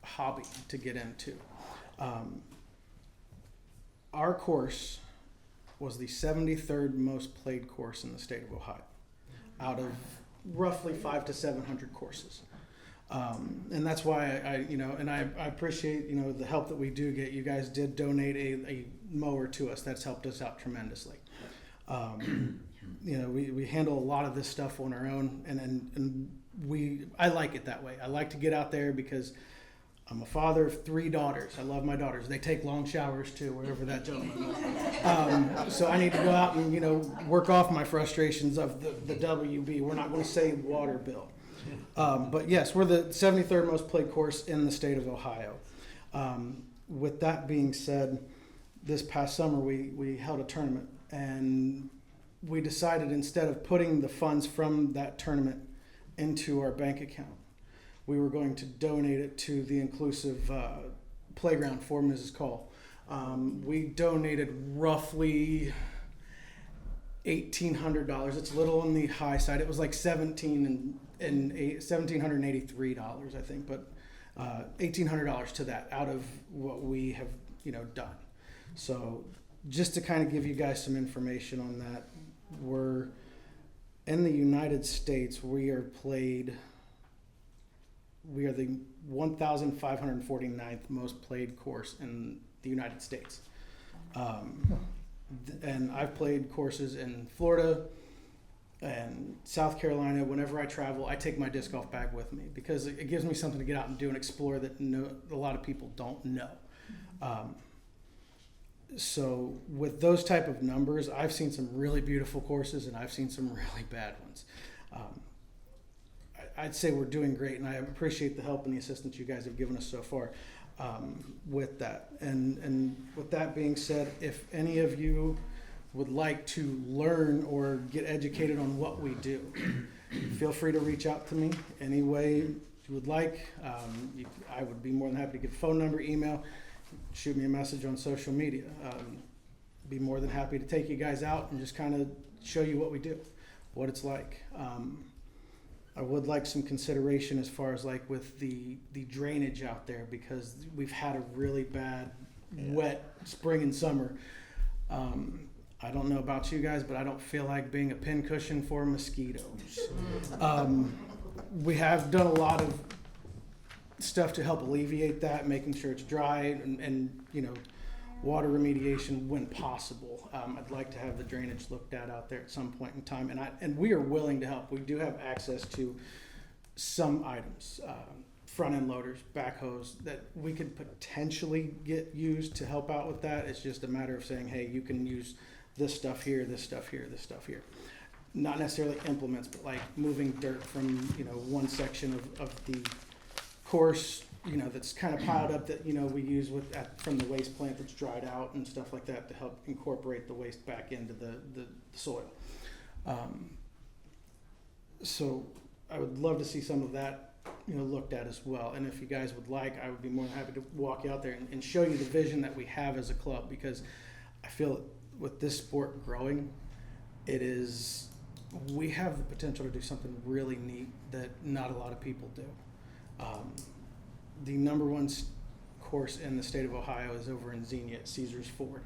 hobby to get into. Our course was the 73rd most played course in the state of Ohio, out of roughly 500 to 700 courses. And that's why I appreciate, the help that we do get. You guys did donate a mower to us. That's helped us out tremendously. We handle a lot of this stuff on our own, and I like it that way. I like to get out there because I'm a father of 3 daughters. I love my daughters. They take long showers too, wherever that gentleman is. So I need to go out and, work off my frustrations of the WB. We're not going to say water bill. But yes, we're the 73rd most played course in the state of Ohio. With that being said, this past summer we held a tournament, and we decided instead of putting the funds from that tournament into our bank account, we were going to donate it to the inclusive playground for Mrs. Call. We donated roughly $1,800. It's a little on the high side. It was like $1,783, I think, but $1,800 to that out of what we have, done. So just to kind of give you guys some information on that, we're in the United States. We are the 1,549th most played course in the United States. And I've played courses in Florida and South Carolina. Whenever I travel, I take my disc golf bag with me because it gives me something to get out and do and explore that a lot of people don't know. So with those type of numbers, I've seen some really beautiful courses and I've seen some really bad ones. I'd say we're doing great, and I appreciate the help and the assistance you guys have given us so far with that. And with that being said, if any of you would like to learn or get educated on what we do, feel free to reach out to me any way you would like. I would be more than happy to give a phone number, email, shoot me a message on social media. Be more than happy to take you guys out and just kind of show you what we do, what it's like. I would like some consideration as far as like with the drainage out there, because we've had a really bad wet spring and summer. I don't know about you guys, but I don't feel like being a pincushion for mosquitoes. We have done a lot of stuff to help alleviate that, making sure it's dry and water remediation when possible. I'd like to have the drainage looked at out there at some point in time, and we are willing to help. We do have access to some items, front end loaders, backhoes that we could potentially get used to help out with that. It's just a matter of saying, hey, you can use this stuff here, this stuff here, this stuff here. Not necessarily implements, but like moving dirt from one section of the course, that's kind of piled up that we use from the waste plant that's dried out and stuff like that to help incorporate the waste back into the soil. So I would love to see some of that looked at as well. And if you guys would like, I would be more than happy to walk you out there and show you the vision that we have as a club, because I feel with this sport growing, we have the potential to do something really neat that not a lot of people do. The number one course in the state of Ohio is over in Xenia at Caesars Ford.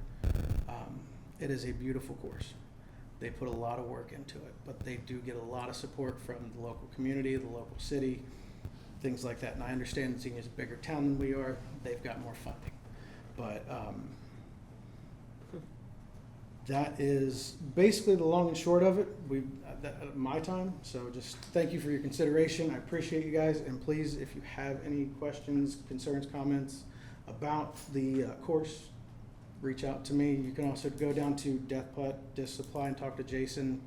It is a beautiful course. They put a lot of work into it, but they do get a lot of support from the local community, the local city, things like that. And I understand Xenia's a bigger town than we are. They've got more funding. But that is basically the long and short of it. My time. So just thank you for your consideration. I appreciate you guys. And please, if you have any questions, concerns, comments about the course, reach out to me. You can also go down to Death Putt Disc Supply and talk to Jason.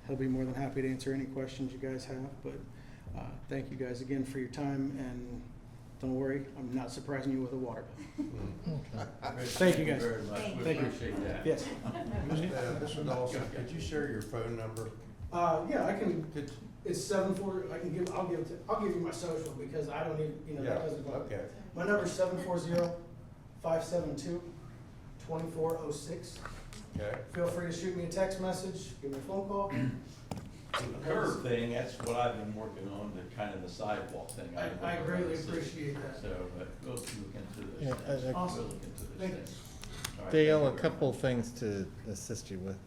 He'll be more than happy to answer any questions you guys have. But thank you guys again for your time, and Don't worry, I'm not surprising you with a water bill.
Mm.
Thank you, guys.
very much.
Thank
We
Thank you.
appreciate that.
Yes.
Mr. Dawson, could you share your phone number?
Yeah, I can,
Could-
it's 74, I'll give you my social because I don't even, you know, that
Yeah,
doesn't bother.
okay.
My number's 740-572-2406.
Okay.
Feel free to shoot me a text message, give me a phone call.
The curb thing, that's what I've been working on, the kind of the sidewalk thing.
I greatly appreciate that.
So, but we'll look into
Yeah,
this. We'll
Awesome.
look into this
Thank you.
thing. All right,
Dale, a
thank you.
couple things to assist you with,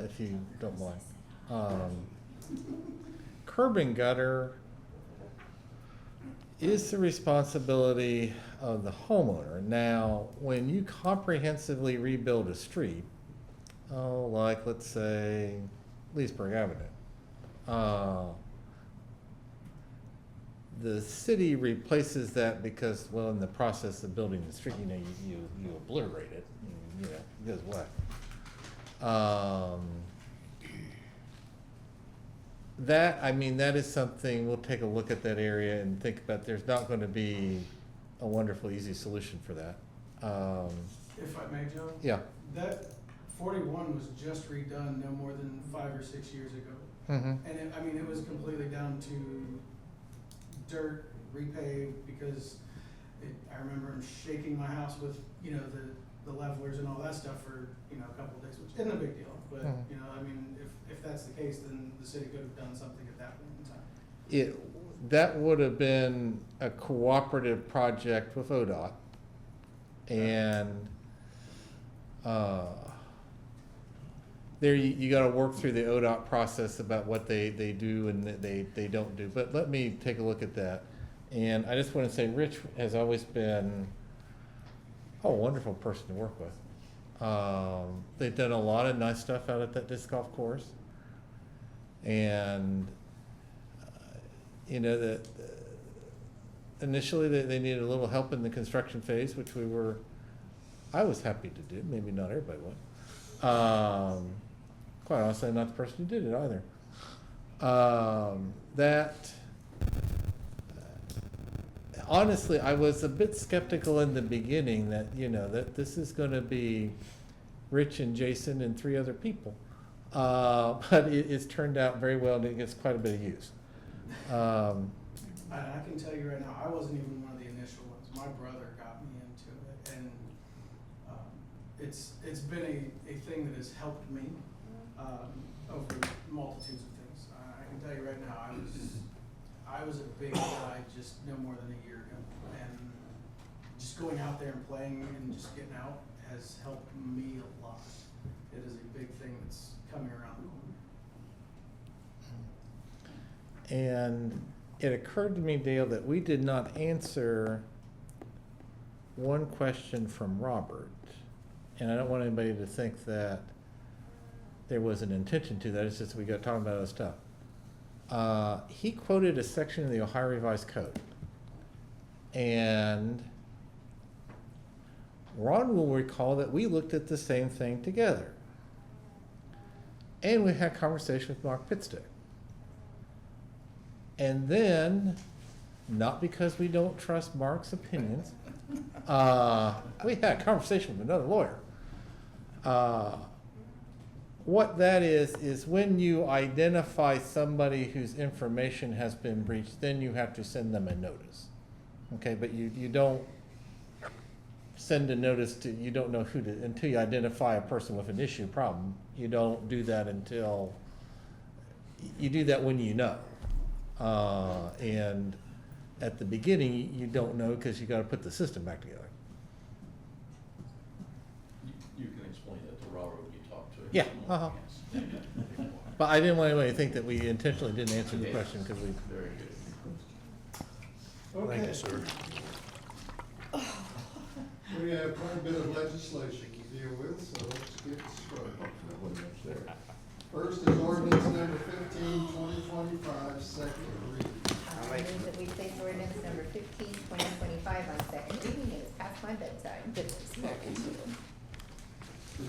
if you don't mind. Curb and gutter is the responsibility of the homeowner. Now, when you comprehensively rebuild a street, like let's say Leesburg Avenue, the city replaces that because, well, in the process of building the street, you know, you obliterate it, you know, it goes away. That, I mean, that is something, we'll take a look at that area and think about, there's not gonna be a wonderful, easy solution for that.
If I may, Joe?
Yeah.
That 41 was just redone no more than 5 or 6 years ago.
Mhm.
And it, I mean, it was completely down to dirt, repaved, because I remember him shaking my house with, you know, the levelers and all that stuff for, you know, a couple of days, which isn't a big deal. But,
Mhm.
you know, I mean, if that's the case, then the city could have done something at that point in time.
That would have been a cooperative project with ODOT. And, there you gotta work through the ODOT process about what they do and that they don't do. But let me take a look at that. And I just wanna say, Rich has always been, a wonderful person to work with. They've done a lot of nice stuff out at that disc golf course. And, you know, that initially they needed a little help in the construction phase, which I was happy to do, maybe not everybody would. Quite honestly, I'm not the person who did it either. Honestly, I was a bit skeptical in the beginning that, you know, that this is gonna be Rich and Jason and 3 other people. But it's turned out very well and it gets quite a bit of use.
I can tell you right now, I wasn't even one of the initial ones. My brother got me into it, and it's been a thing that has helped me over multitudes of things. I can tell you right now, I was a big guy just no more than a year ago, and just going out there and playing and just getting out has helped me a lot. It is a big thing that's coming around the corner.
And it occurred to me, Dale, that we did not answer one question from Robert. And I don't want anybody to think that there was an intention to that, it's just we got talking about other stuff. He quoted a section of the Ohio Revised Code. And Ron will recall that we looked at the same thing together. And we had a conversation with Mark Pitstick. And then, not because we don't trust Mark's opinions, we had a conversation with another lawyer. What that is when you identify somebody whose information has been breached, then you have to send them a notice. Okay, but you don't send a notice to, you don't know until you identify a person with an issue problem. You don't do that until, you do that when you know. And at the beginning, you don't know because you gotta put the system back together.
You can explain that to Robert when you talk to him.
Yeah, But I didn't want anybody to think that we intentionally didn't answer the question because we.
Very good.
Okay.
Thank you, sir.
We have quite a bit of legislation to deal with, so let's get started. First is ordinance number 15/2025, second reading.
I move that we place ordinance number 15/2025 on second reading. It is past my bedtime.
Did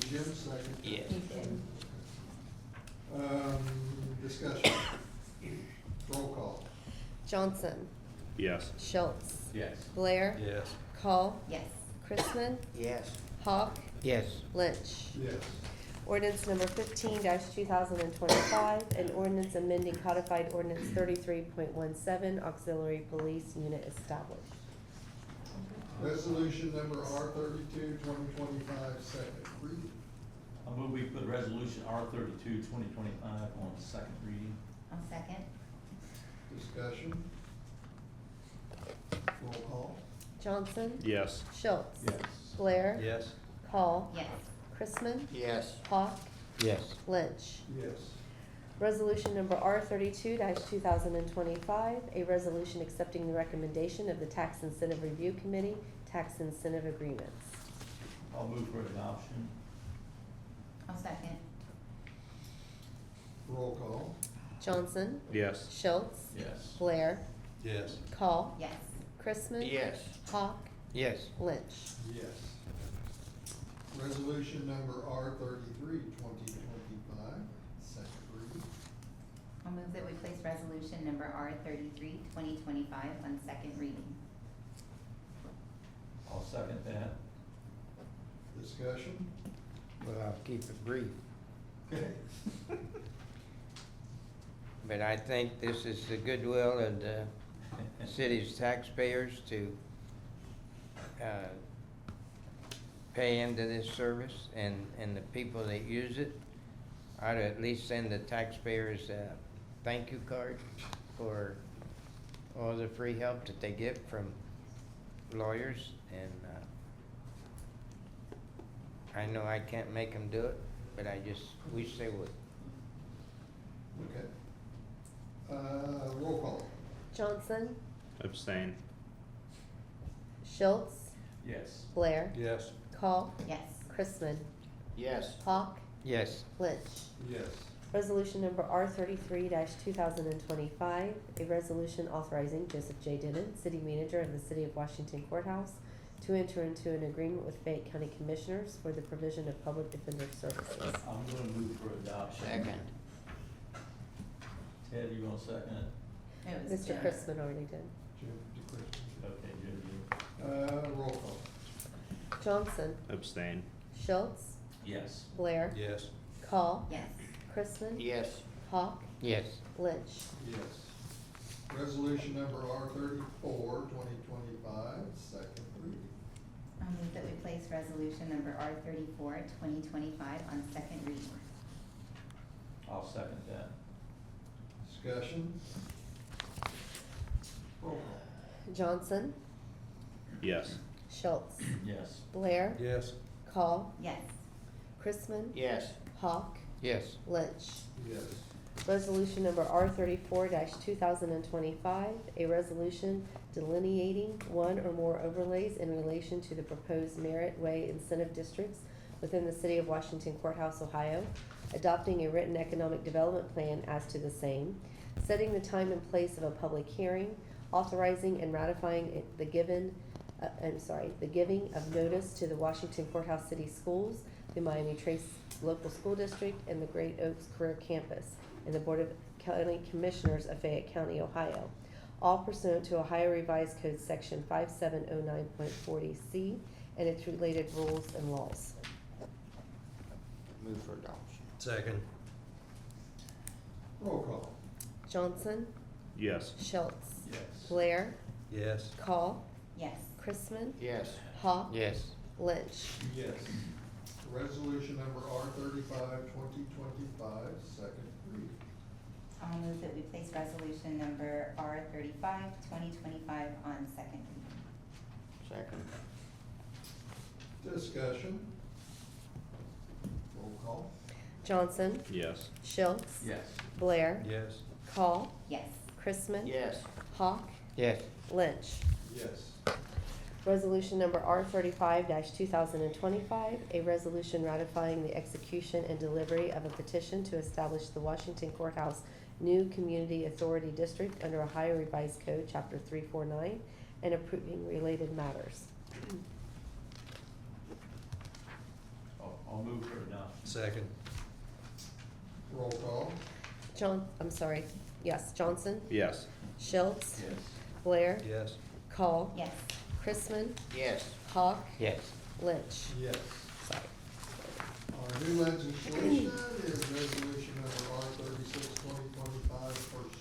Jim second?
Yes.
He did.
Discussion. Roll call.
Johnson,
Yes.
Schultz,
Yes.
Blair,
Yes.
Call,
Yes.
Chrisman,
Yes.
Hawk,
Yes.
Lynch.
Yes.
Ordinance number 15-2025, an ordinance amending codified ordinance 33.17, auxiliary police unit established.
Resolution number R 32/2025, second reading.
I'll move we put resolution R 32/2025 on second reading.
I'll second.
Discussion. Roll call.
Johnson,
Yes.
Schultz,
Yes.
Blair,
Yes.
Call,
Yes.
Chrisman,
Yes.
Hawk,
Yes.
Lynch.
Yes.
Resolution number R 32-2025, a resolution accepting the recommendation of the Tax Incentive Review Committee, tax incentive agreements.
I'll move for adoption.
I'll second.
Roll call.
Johnson,
Yes.
Schultz,
Yes.
Blair,
Yes.
Call,
Yes.
Chrisman,
Yes.
Hawk,
Yes.
Lynch.
Yes. Resolution number R 33/2025, second reading.
I'll move that we place resolution number R 33/2025 on second reading.
I'll second that.
Discussion.
Well, I'll keep it brief.
Okay.
But I think this is the goodwill of the city's taxpayers to pay into this service, and the people that use it ought to at least send the taxpayers a thank you card for all the free help that they get from lawyers, and I know I can't make them do it, but I just wish they would.
Okay. Roll call.
Johnson,
Abstain.
Schultz,
Yes.
Blair,
Yes.
Call,
Yes.
Chrisman,
Yes.
Hawk,
Yes.
Lynch.
Yes.
Resolution number R 33-2025, a resolution authorizing Joseph J. Denon, city manager of the City of Washington Courthouse, to enter into an agreement with Fayette County Commissioners for the provision of public defender services.
I'm gonna move for adoption.
Second.
Ted, you gonna second it?
It was
Mr.
Jen.
Chrisman already did.
Jim, question.
Okay, Jim, you.
Roll call.
Johnson,
Abstain.
Schultz,
Yes.
Blair,
Yes.
Call,
Yes.
Chrisman,
Yes.
Hawk,
Yes.
Lynch.
Yes. Resolution number R 34/2025, second reading.
I'll move that we place resolution number R 34/2025 on second reading.
I'll second that.
Discussion. Roll call.
Johnson,
Yes.
Schultz,
Yes.
Blair,
Yes.
Call,
Yes.
Chrisman,
Yes.
Hawk,
Yes.
Lynch.
Yes.
Resolution number R 34-2025, a resolution delineating one or more overlays in relation to the proposed Merit Way incentive districts within the City of Washington Courthouse, Ohio, adopting a written economic development plan as to the same, setting the time and place of a public hearing, authorizing and ratifying the giving of notice to the Washington Courthouse City Schools, the Miami Trace Local School District, and the Great Oaks Career Campus, and the Board of County Commissioners of Fayette County, Ohio, all pursuant to Ohio Revised Code Section 5709.40C and its related rules and laws.
Move for adoption.
Second.
Roll call.
Johnson,
Yes.
Schultz,
Yes.
Blair,
Yes.
Call,
Yes.
Chrisman,
Yes.
Hawk,
Yes.
Lynch.
Yes. Resolution number R 35/2025, second reading.
I'll move that we place resolution number R 35/2025 on second reading.
Second.
Discussion. Roll call.
Johnson,
Yes.
Schultz,
Yes.
Blair,
Yes.
Call,
Yes.
Chrisman,
Yes.
Hawk,
Yes.
Lynch.
Yes.
Resolution number R 35-2025, a resolution ratifying the execution and delivery of a petition to establish the Washington Courthouse New Community Authority District under Ohio Revised Code, Chapter 349, and approving related matters.
I'll move for adoption.
Second.
Roll call.
Johnson,
Yes.
Schultz,
Yes.
Blair.
Yes.
Call.
Yes.
Chrisman.
Yes.
Hawk.
Yes.
Lynch.
Yes.
Sorry.
Our new legislation is resolution number R 36/2025, first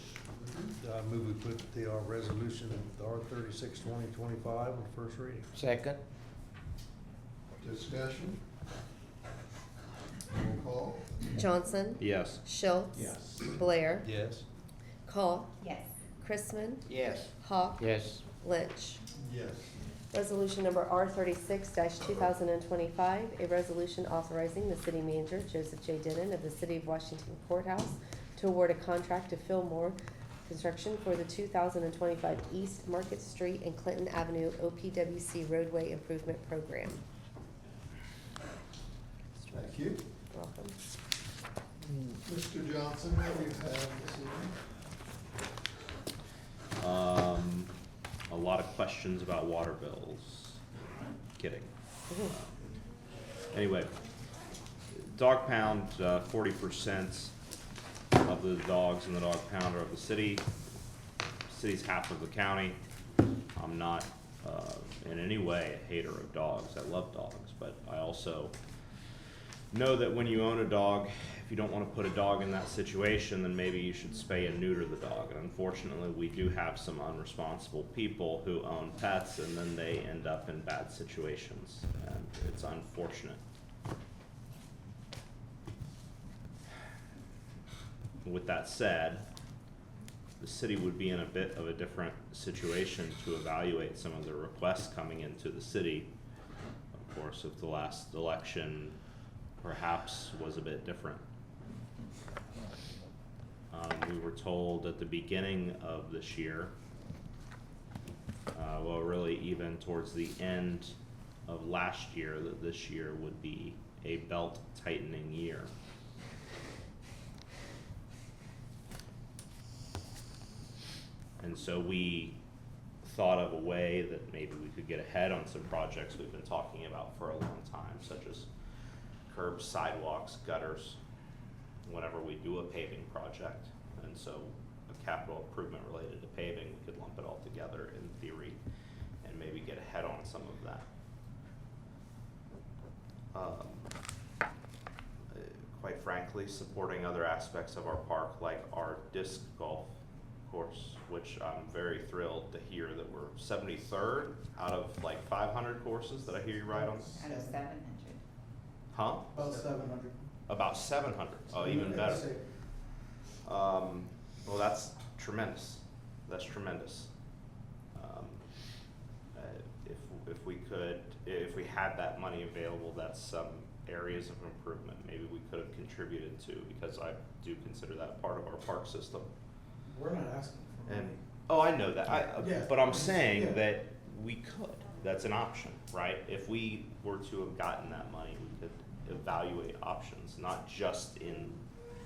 reading.
I move we put the resolution of R 36/2025 on first reading.
Second?
Discussion. Roll call.
Johnson.
Yes.
Schultz.
Yes.
Blair.
Yes.
Call.
Yes.
Chrisman.
Yes.
Hawk.
Yes.
Lynch.
Yes.
Resolution number R 36/2025, a resolution authorizing the city manager, Joseph J. Denon of the City of Washington Courthouse, to award a contract to Fillmore Construction for the 2025 East Market Street and Clinton Avenue OPWC roadway improvement program.
Thank you.
Welcome.
Mr. Johnson, what do you have this evening?
A lot of questions about water bills. Kidding. Anyway, dog pound, 40% of the dogs in the dog pound are of the city. City's half of the county. I'm not in any way a hater of dogs. I love dogs, but I also know that when you own a dog, if you don't want to put a dog in that situation, then maybe you should spay and neuter the dog. And unfortunately, we do have some unresponsible people who own pets and then they end up in bad situations, and it's unfortunate. With that said, the city would be in a bit of a different situation to evaluate some of the requests coming into the city. Of course, if the last election perhaps was a bit different. We were told at the beginning of this year, well, really even towards the end of last year, that this year would be a belt tightening year. And so we thought of a way that maybe we could get ahead on some projects we've been talking about for a long time, such as curbs, sidewalks, gutters, whenever we do a paving project. And so a capital improvement related to paving, we could lump it all together in theory and maybe get ahead on some of that. Quite frankly, supporting other aspects of our park, like our disc golf course, which I'm very thrilled to hear that we're 73rd out of like 500 courses. Did I hear you right on?
Out of 700.
Huh?
About 700.
About 700. Oh, even better. Well, that's tremendous. That's tremendous. If we had that money available, that's some areas of improvement maybe we could have contributed to, because I do consider that part of our park system.
We're not asking for
And,
money.
oh, I know that.
Yeah.
But I'm saying
Yeah.
that we could. That's an option, right? If we were to have gotten that money, we could evaluate options, not just in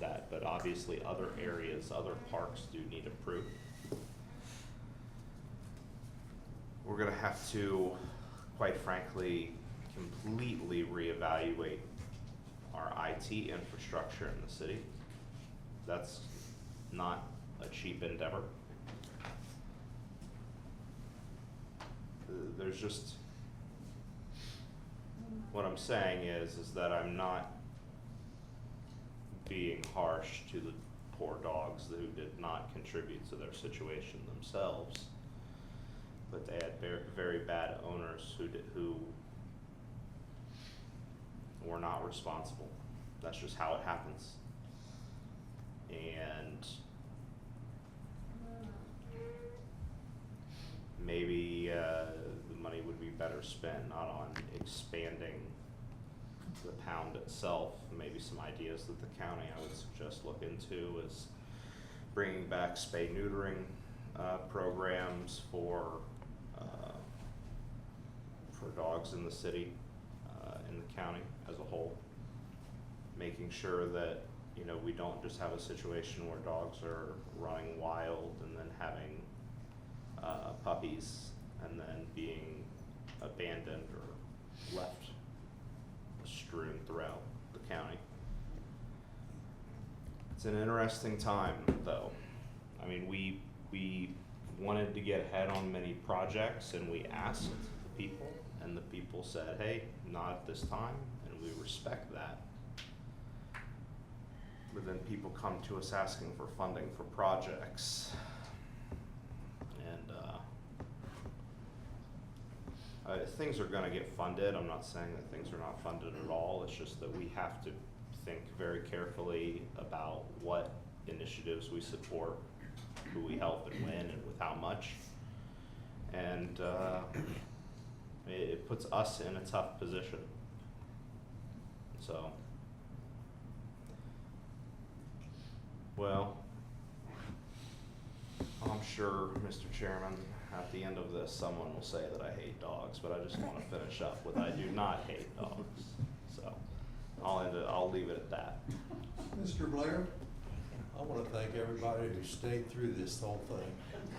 that, but obviously other areas, other parks do need improvement. We're gonna have to, quite frankly, completely reevaluate our IT infrastructure in the city. That's not a cheap endeavor. There's just, what I'm saying is that I'm not being harsh to the poor dogs who did not contribute to their situation themselves, but they had very, very bad owners who were not responsible. That's just how it happens. And maybe the money would be better spent not on expanding the pound itself. Maybe some ideas that the county, I would suggest, look into is bringing back spay neutering programs for dogs in the city, in the county as a whole. Making sure that, you know, we don't just have a situation where dogs are running wild and then having puppies and then being abandoned or left strewn throughout the county. It's an interesting time, though. I mean, we wanted to get ahead on many projects, and we asked the people, and the people said, hey, not at this time, and we respect that. But then people come to us asking for funding for projects. And things are gonna get funded. I'm not saying that things are not funded at all. It's just that we have to think very carefully about what initiatives we support, who we help and when, and with how much. And it puts us in a tough position. So, well, I'm sure, Mr. Chairman, at the end of this, someone will say that I hate dogs, but I just want to finish up with I do not hate dogs. So, I'll leave it at that.
Mr. Blair?
I want to thank everybody who stayed through this whole thing.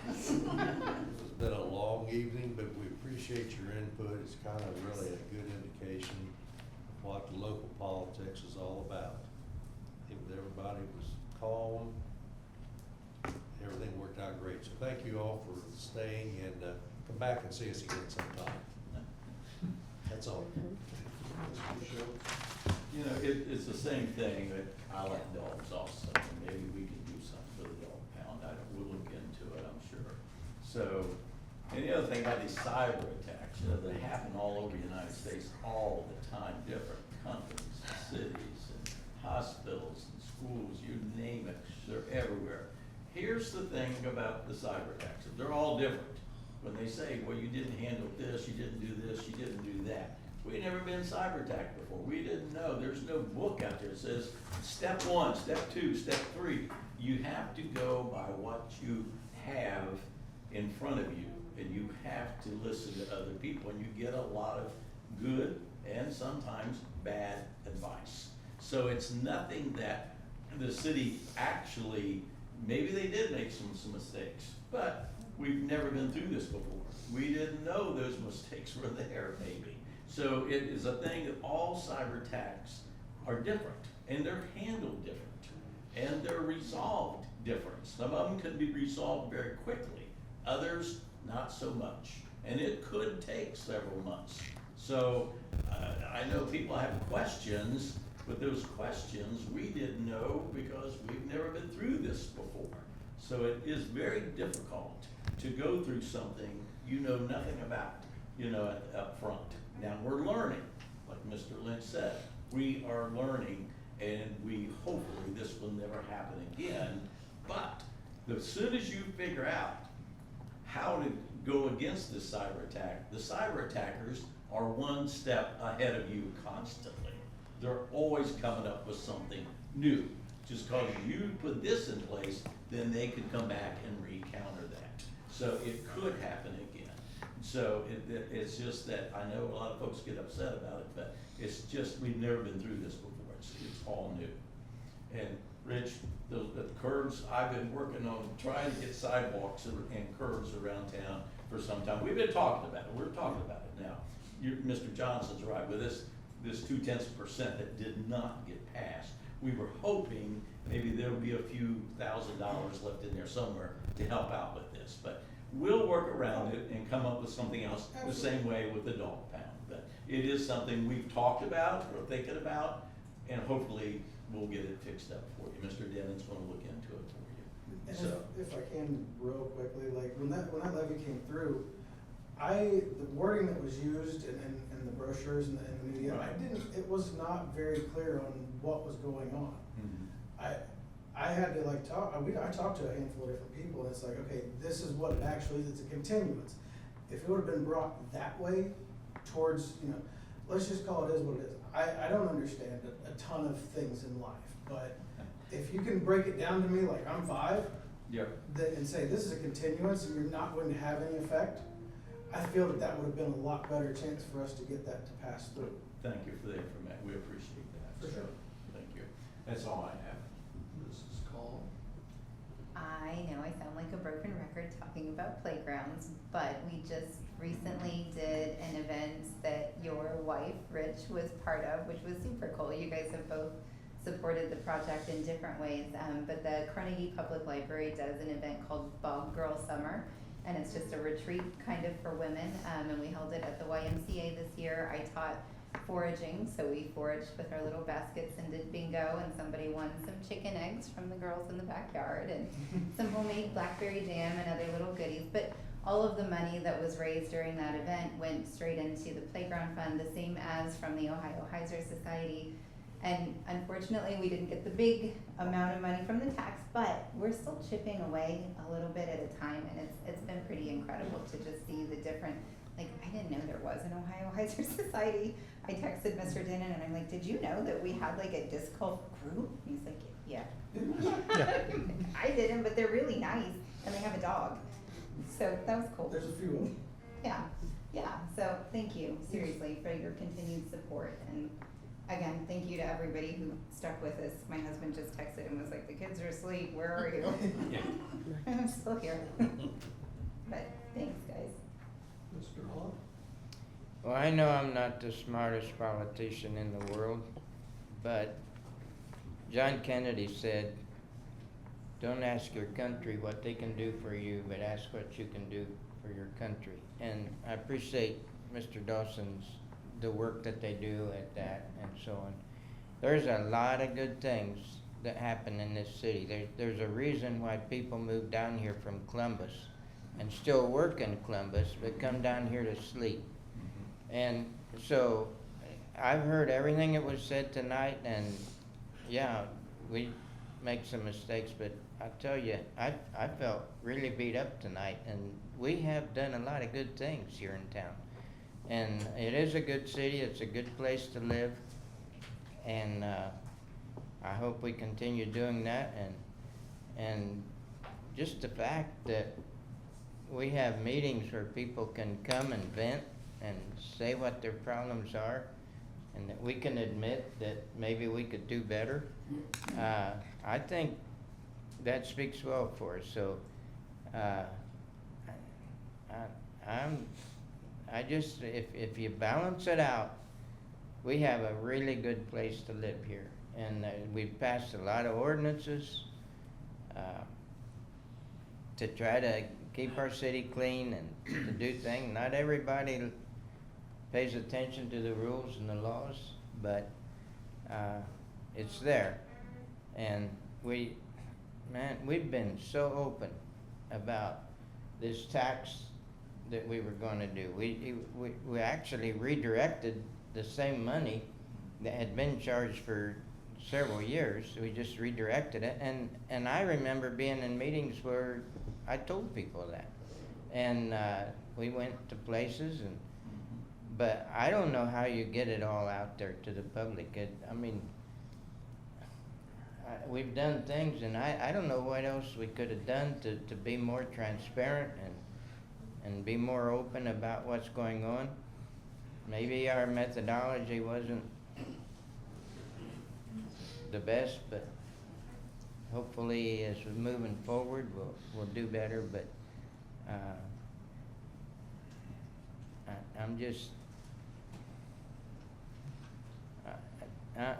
It's been a long evening, but we appreciate your input. It's kind of really a good indication of what the local politics is all about. Everybody was calm. Everything worked out great. So thank you all for staying, and come back and see us again sometime. That's all.
You know, it's the same thing, that I like dogs also, and maybe we can do something for the dog pound. We'll look into it, I'm sure. So, and the other thing about these cyber attacks, you know, they happen all over the United States all the time, different companies, cities, and hospitals, and schools, you name it, they're everywhere. Here's the thing about the cyber attacks, they're all different. When they say, well, you didn't handle this, you didn't do this, you didn't do that. We'd never been cyber attacked before. We didn't know. There's no book out there that says step 1, step 2, step 3. You have to go by what you have in front of you, and you have to listen to other people, and you get a lot of good and sometimes bad advice. So it's nothing that the city actually, maybe they did make some mistakes, but we've never been through this before. We didn't know those mistakes were there, maybe. So it is a thing that all cyber attacks are different, and they're handled different, and they're resolved different. Some of them can be resolved very quickly, others not so much, and it could take several months. So I know people have questions, but those questions we didn't know because we've never been through this before. So it is very difficult to go through something you know nothing about, you know, up front. Now we're learning, like Mr. Lynch said, we are learning, and we hopefully this will never happen again. But as soon as you figure out how to go against this cyber attack, the cyber attackers are one step ahead of you constantly. They're always coming up with something new. Just because you put this in place, then they could come back and re-counter that. So it could happen again. So it's just that I know a lot of folks get upset about it, but it's just, we've never been through this before. It's all new. And Rich, the curbs, I've been working on trying to get sidewalks and curbs around town for some time. We've been talking about it. We're talking about it now. Mr. Johnson's right with this 0.2% that did not get passed. We were hoping maybe there'll be a few $1,000s left in there somewhere to help out with this. But we'll work around it and come up with something else the same way with the dog pound. But it is something we've talked about, we're thinking about, and hopefully we'll get it fixed up for you. Mr. Denon's gonna look into it for you.
And
So,
if I can, real quickly, like when that levy came through, the wording that was used in the brochures and the media,
Right.
it was not very clear on what was going on.
mhm.
I had to like I talked to a handful of different people, and it's like, okay, this is what it actually is. It's a continuance. If it would have been brought that way towards, you know, let's just call it as what it is. I don't understand a ton of things in life, but if you can break it down to me like I'm 5,
Yep.
and say this is a continuance and you're not going to have any effect, I feel that would have been a lot better chance for us to get that to pass through.
Thank you for the information. We appreciate that.
For sure.
Thank you. That's all I have.
Mrs. Call.
I know I sound like a broken record talking about playgrounds, but we just recently did an event that your wife, Rich, was part of, which was super cool. You guys have both supported the project in different ways, but the Carnegie Public Library does an event called Bog Girl Summer, and it's just a retreat kind of for women, and we held it at the YMCA this year. I taught foraging, so we foraged with our little baskets and did bingo, and somebody won some chicken eggs from the girls in the backyard, and some homemade blackberry jam and other little goodies. But all of the money that was raised during that event went straight into the playground fund, the same as from the Ohio Heiser Society. And unfortunately, we didn't get the big amount of money from the tax, but we're still chipping away a little bit at a time, and it's been pretty incredible to just see the different, like, I didn't know there was an Ohio Heiser Society. I texted Mr. Denon and I'm like, did you know that we had like a disc golf group? He's like, yeah. I didn't, but they're really nice, and they have a dog. So that was cool.
There's a few of them.
Yeah, so thank you, seriously, for your continued support. And again, thank you to everybody who stuck with us. My husband just texted and was like, the kids are asleep, where are you? I'm still here. But thanks, guys.
Mr. Hall?
Well, I know I'm not the smartest politician in the world, but John Kennedy said, don't ask your country what they can do for you, but ask what you can do for your country. And I appreciate Mr. Dawson's, the work that they do at that and so on. There's a lot of good things that happen in this city. There's a reason why people move down here from Columbus and still work in Columbus, but come down here to sleep. And so I've heard everything that was said tonight, and yeah, we make some mistakes, but I tell you, I felt really beat up tonight, and we have done a lot of good things here in town. And it is a good city, it's a good place to live, and I hope we continue doing that. And just the fact that we have meetings where people can come and vent and say what their problems are, and that we can admit that maybe we could do better, I think that speaks well for us. So I just, if you balance it out, we have a really good place to live here. And we've passed a lot of ordinances to try to keep our city clean and to do things. Not everybody pays attention to the rules and the laws, but it's there. And we've been so open about this tax that we were going to do. We actually redirected the same money that had been charged for several years. We just redirected it, and I remember being in meetings where I told people that, and we went to places, but I don't know how you get it all out there to the public. I mean, we've done things, and I don't know what else we could have done to be more transparent and be more open about what's going on. Maybe our methodology wasn't the best, but hopefully as we're moving forward, we'll do better. But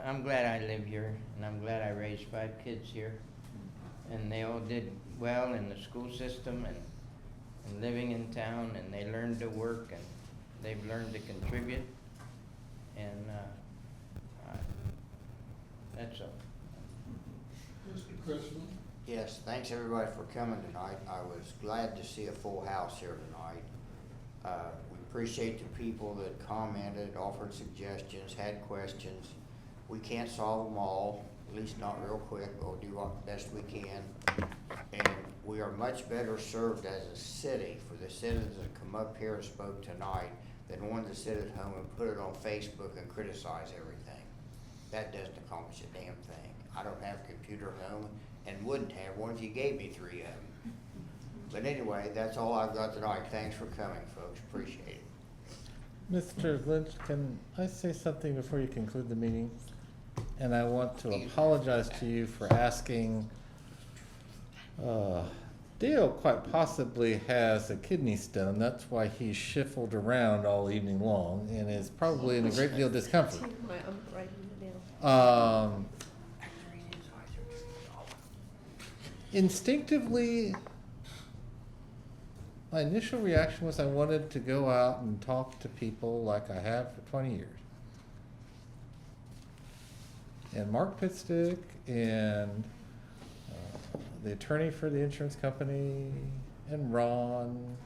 I'm glad I live here, and I'm glad I raised 5 kids here, and they all did well in the school system and living in town, and they learned to work, and they've learned to contribute, and that's all.
Mr. Christmas?
Yes, thanks everybody for coming tonight. I was glad to see a full house here tonight. We appreciate the people that commented, offered suggestions, had questions. We can't solve them all, at least not real quick, but we'll do our best we can. And we are much better served as a city for the citizens that come up here and spoke tonight than one to sit at home and put it on Facebook and criticize everything. That doesn't accomplish a damn thing. I don't have a computer at home and wouldn't have one if you gave me 3 of them. But anyway, that's all I've got tonight. Thanks for coming, folks. Appreciate it.
Mr. Lynch, can I say something before you conclude the meeting? And I want to apologize to you for asking. Dale quite possibly has a kidney stone. That's why he shuffled around all evening long and is probably in a great deal of discomfort.
I'm writing it down.
Instinctively, My initial reaction was I wanted to go out and talk to people like I have for 20 years. And Mark Pitstick and the attorney for the insurance company and Ron,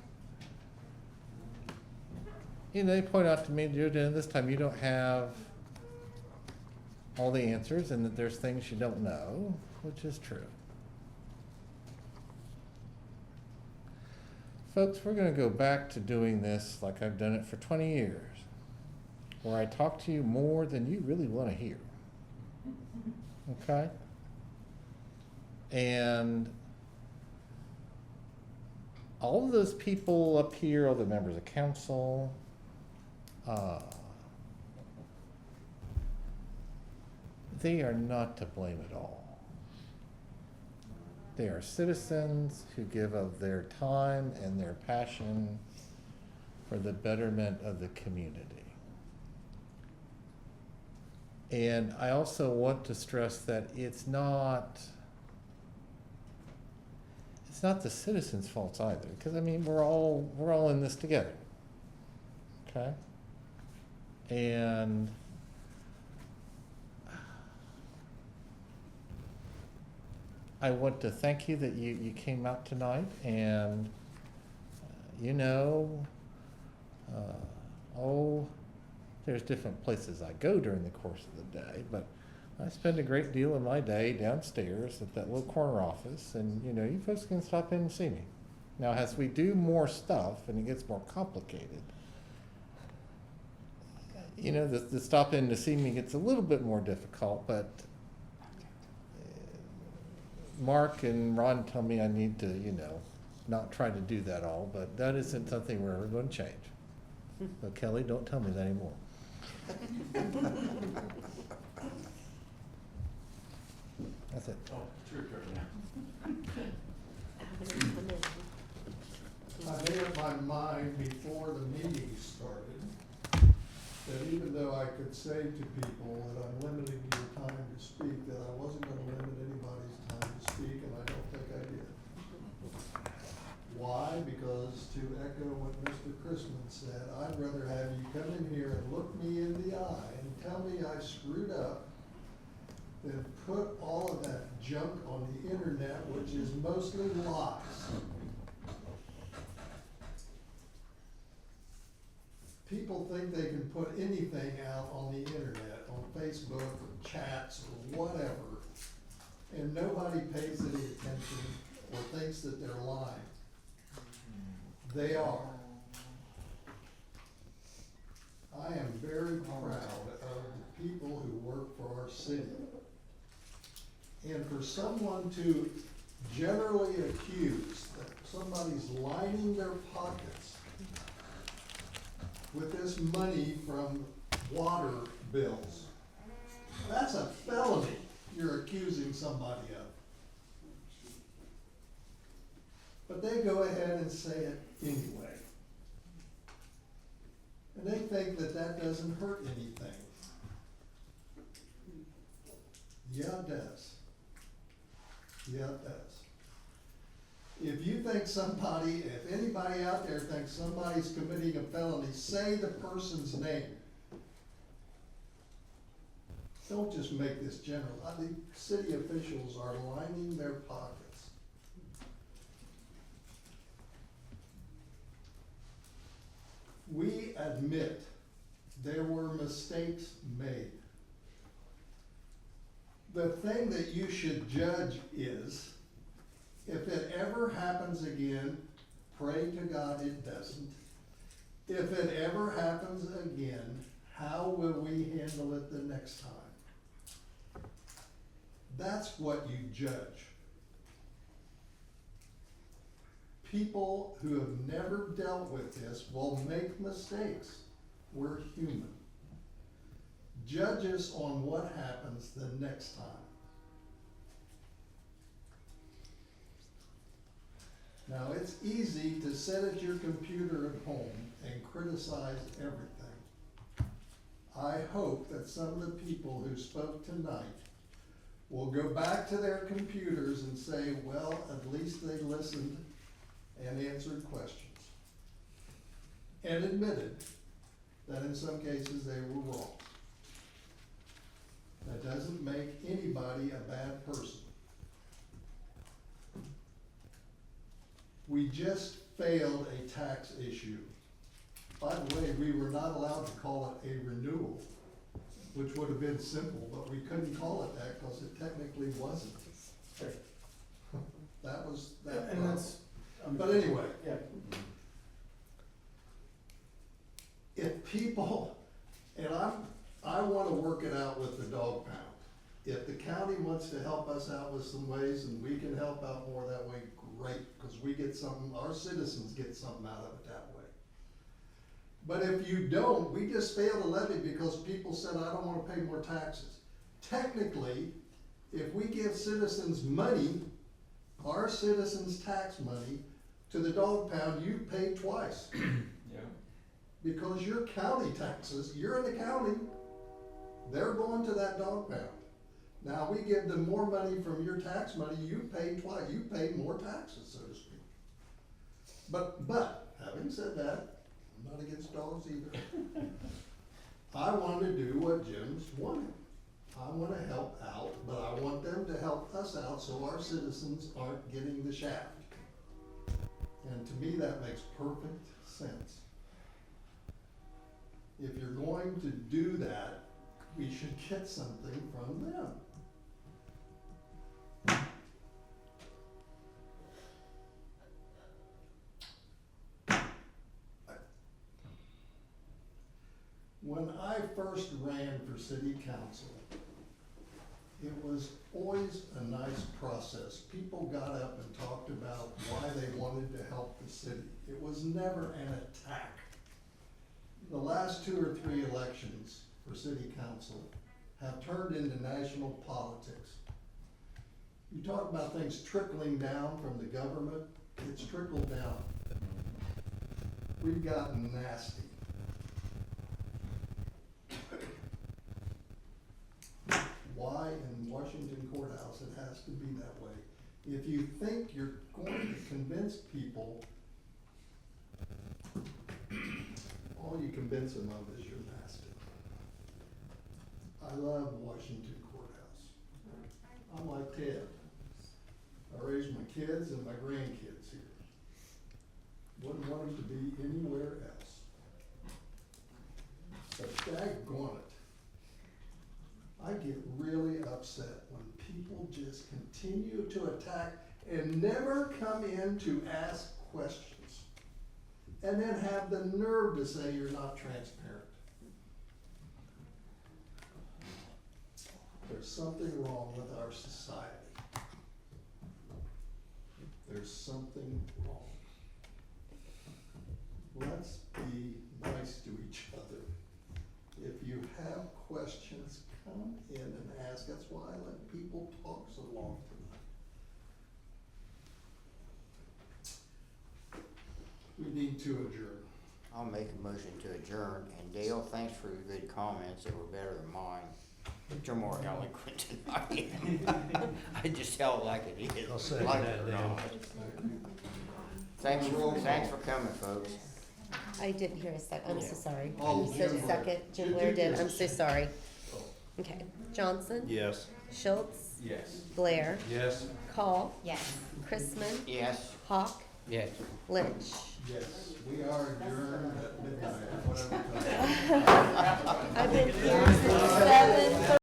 you know, they point out to me, Judah, this time you don't have all the answers and that there's things you don't know, which is true. Folks, we're going to go back to doing this like I've done it for 20 years, where I talk to you more than you really want to hear. Okay? And all of those people up here, all the members of council, they are not to blame at all. They are citizens who give of their time and their passion for the betterment of the community. And I also want to stress that it's not the citizens' faults either, because I mean we're all in this together. Okay? And I want to thank you that you came out tonight, and you know, there's different places I go during the course of the day, but I spend a great deal of my day downstairs at that little corner office, and you know, you folks can stop in and see me. Now, as we do more stuff and it gets more complicated, you know, the stop in to see me gets a little bit more difficult, but Mark and Ron tell me I need to, you know, not try to do that all, but that isn't something we're ever going to change. But Kelly, don't tell me that anymore. That's it.
Oh, it's your turn now. I made up my mind before the meeting started that even though I could say to people that I'm limiting your time to speak, that I wasn't gonna limit anybody's time to speak, and I don't think I did. Why? Because to echo what Mr. Chrisman said, I'd rather have you come in here and look me in the eye and tell me I screwed up than put all of that junk on the internet, which is mostly lies. People think they can put anything out on the internet, on Facebook or chats or whatever, and nobody pays any attention or thinks that they're lying. They are. I am very proud of the people who work for our city. And for someone to generally accuse that somebody's lining their pockets with this money from water bills, that's a felony you're accusing somebody of. But they go ahead and say it anyway. And they think that that doesn't hurt anything. Yeah, it does. Yeah, it does. If you think somebody, if anybody out there thinks somebody's committing a felony, say the person's name. Don't just make this general. I think city officials are lining their pockets. We admit there were mistakes made. The thing that you should judge is, if it ever happens again, pray to God it doesn't. If it ever happens again, how will we handle it the next time? That's what you judge. People who have never dealt with this will make mistakes. We're human. Judge us on what happens the next time. Now, it's easy to sit at your computer at home and criticize everything. I hope that some of the people who spoke tonight will go back to their computers and say, well, at least they listened and answered questions. and admitted that in some cases they were wrong. That doesn't make anybody a bad person. We just failed a tax issue. By the way, we were not allowed to call it a renewal, which would have been simple, but we couldn't call it that because it technically wasn't. That was that
And
problem.
that's,
But anyway,
yeah.
if people, and I wanna work it out with the dog pound. If the county wants to help us out with some ways and we can help out more that way, great, cause we get something, our citizens get something out of it that way. But if you don't, we just failed a levy because people said, I don't wanna pay more taxes. Technically, if we give citizens money, our citizens' tax money, to the dog pound, you pay twice. Because your county taxes, you're in the county, they're going to that dog pound. Now, we give them more money from your tax money, you pay twice, you pay more taxes, so to speak. But, having said that, I'm not against dogs either. I want to do what Jim's wanted. I want to help out, but I want them to help us out so our citizens aren't getting the shaft. And to me, that makes perfect sense. If you're going to do that, we should get something from them. When I first ran for city council, it was always a nice process. People got up and talked about why they wanted to help the city. It was never an attack. The last 2 or 3 elections for city council have turned into national politics. You talk about things trickling down from the government, it's trickled down. We've gotten nasty. Why in Washington courthouse it has to be that way? If you think you're going to convince people, all you convince them of is you're nasty. I love Washington courthouse. I'm like Ted. I raised my kids and my grandkids here. Wouldn't want them to be anywhere else. But daggone it. I get really upset when people just continue to attack and never come in to ask questions. And then have the nerve to say you're not transparent. There's something wrong with our society. There's something wrong. Let's be nice to each other. If you have questions, come in and ask. That's why I let people talk so long tonight. We need to adjourn.
I'll make a motion to adjourn, and Dale, thanks for your good comments, they were better than mine. But you're more eloquent than I am. I just tell it like it is.
I'll second
like
that,
it or
Dale.
not. Thanks for coming, folks.
I didn't hear a second, I'm so
Yeah.
sorry.
Oh,
You said
Jim Blair.
second, Jim
Jim
Blair did,
Blair.
I'm so sorry. Okay, Johnson?
Yes.
Schultz?
Yes.
Blair?
Yes.
Call?
Yes.
Chrisman?
Yes.
Hawk?
Yes.
Lynch?
Yes, we are adjourned at midnight, whatever time.
I've been here since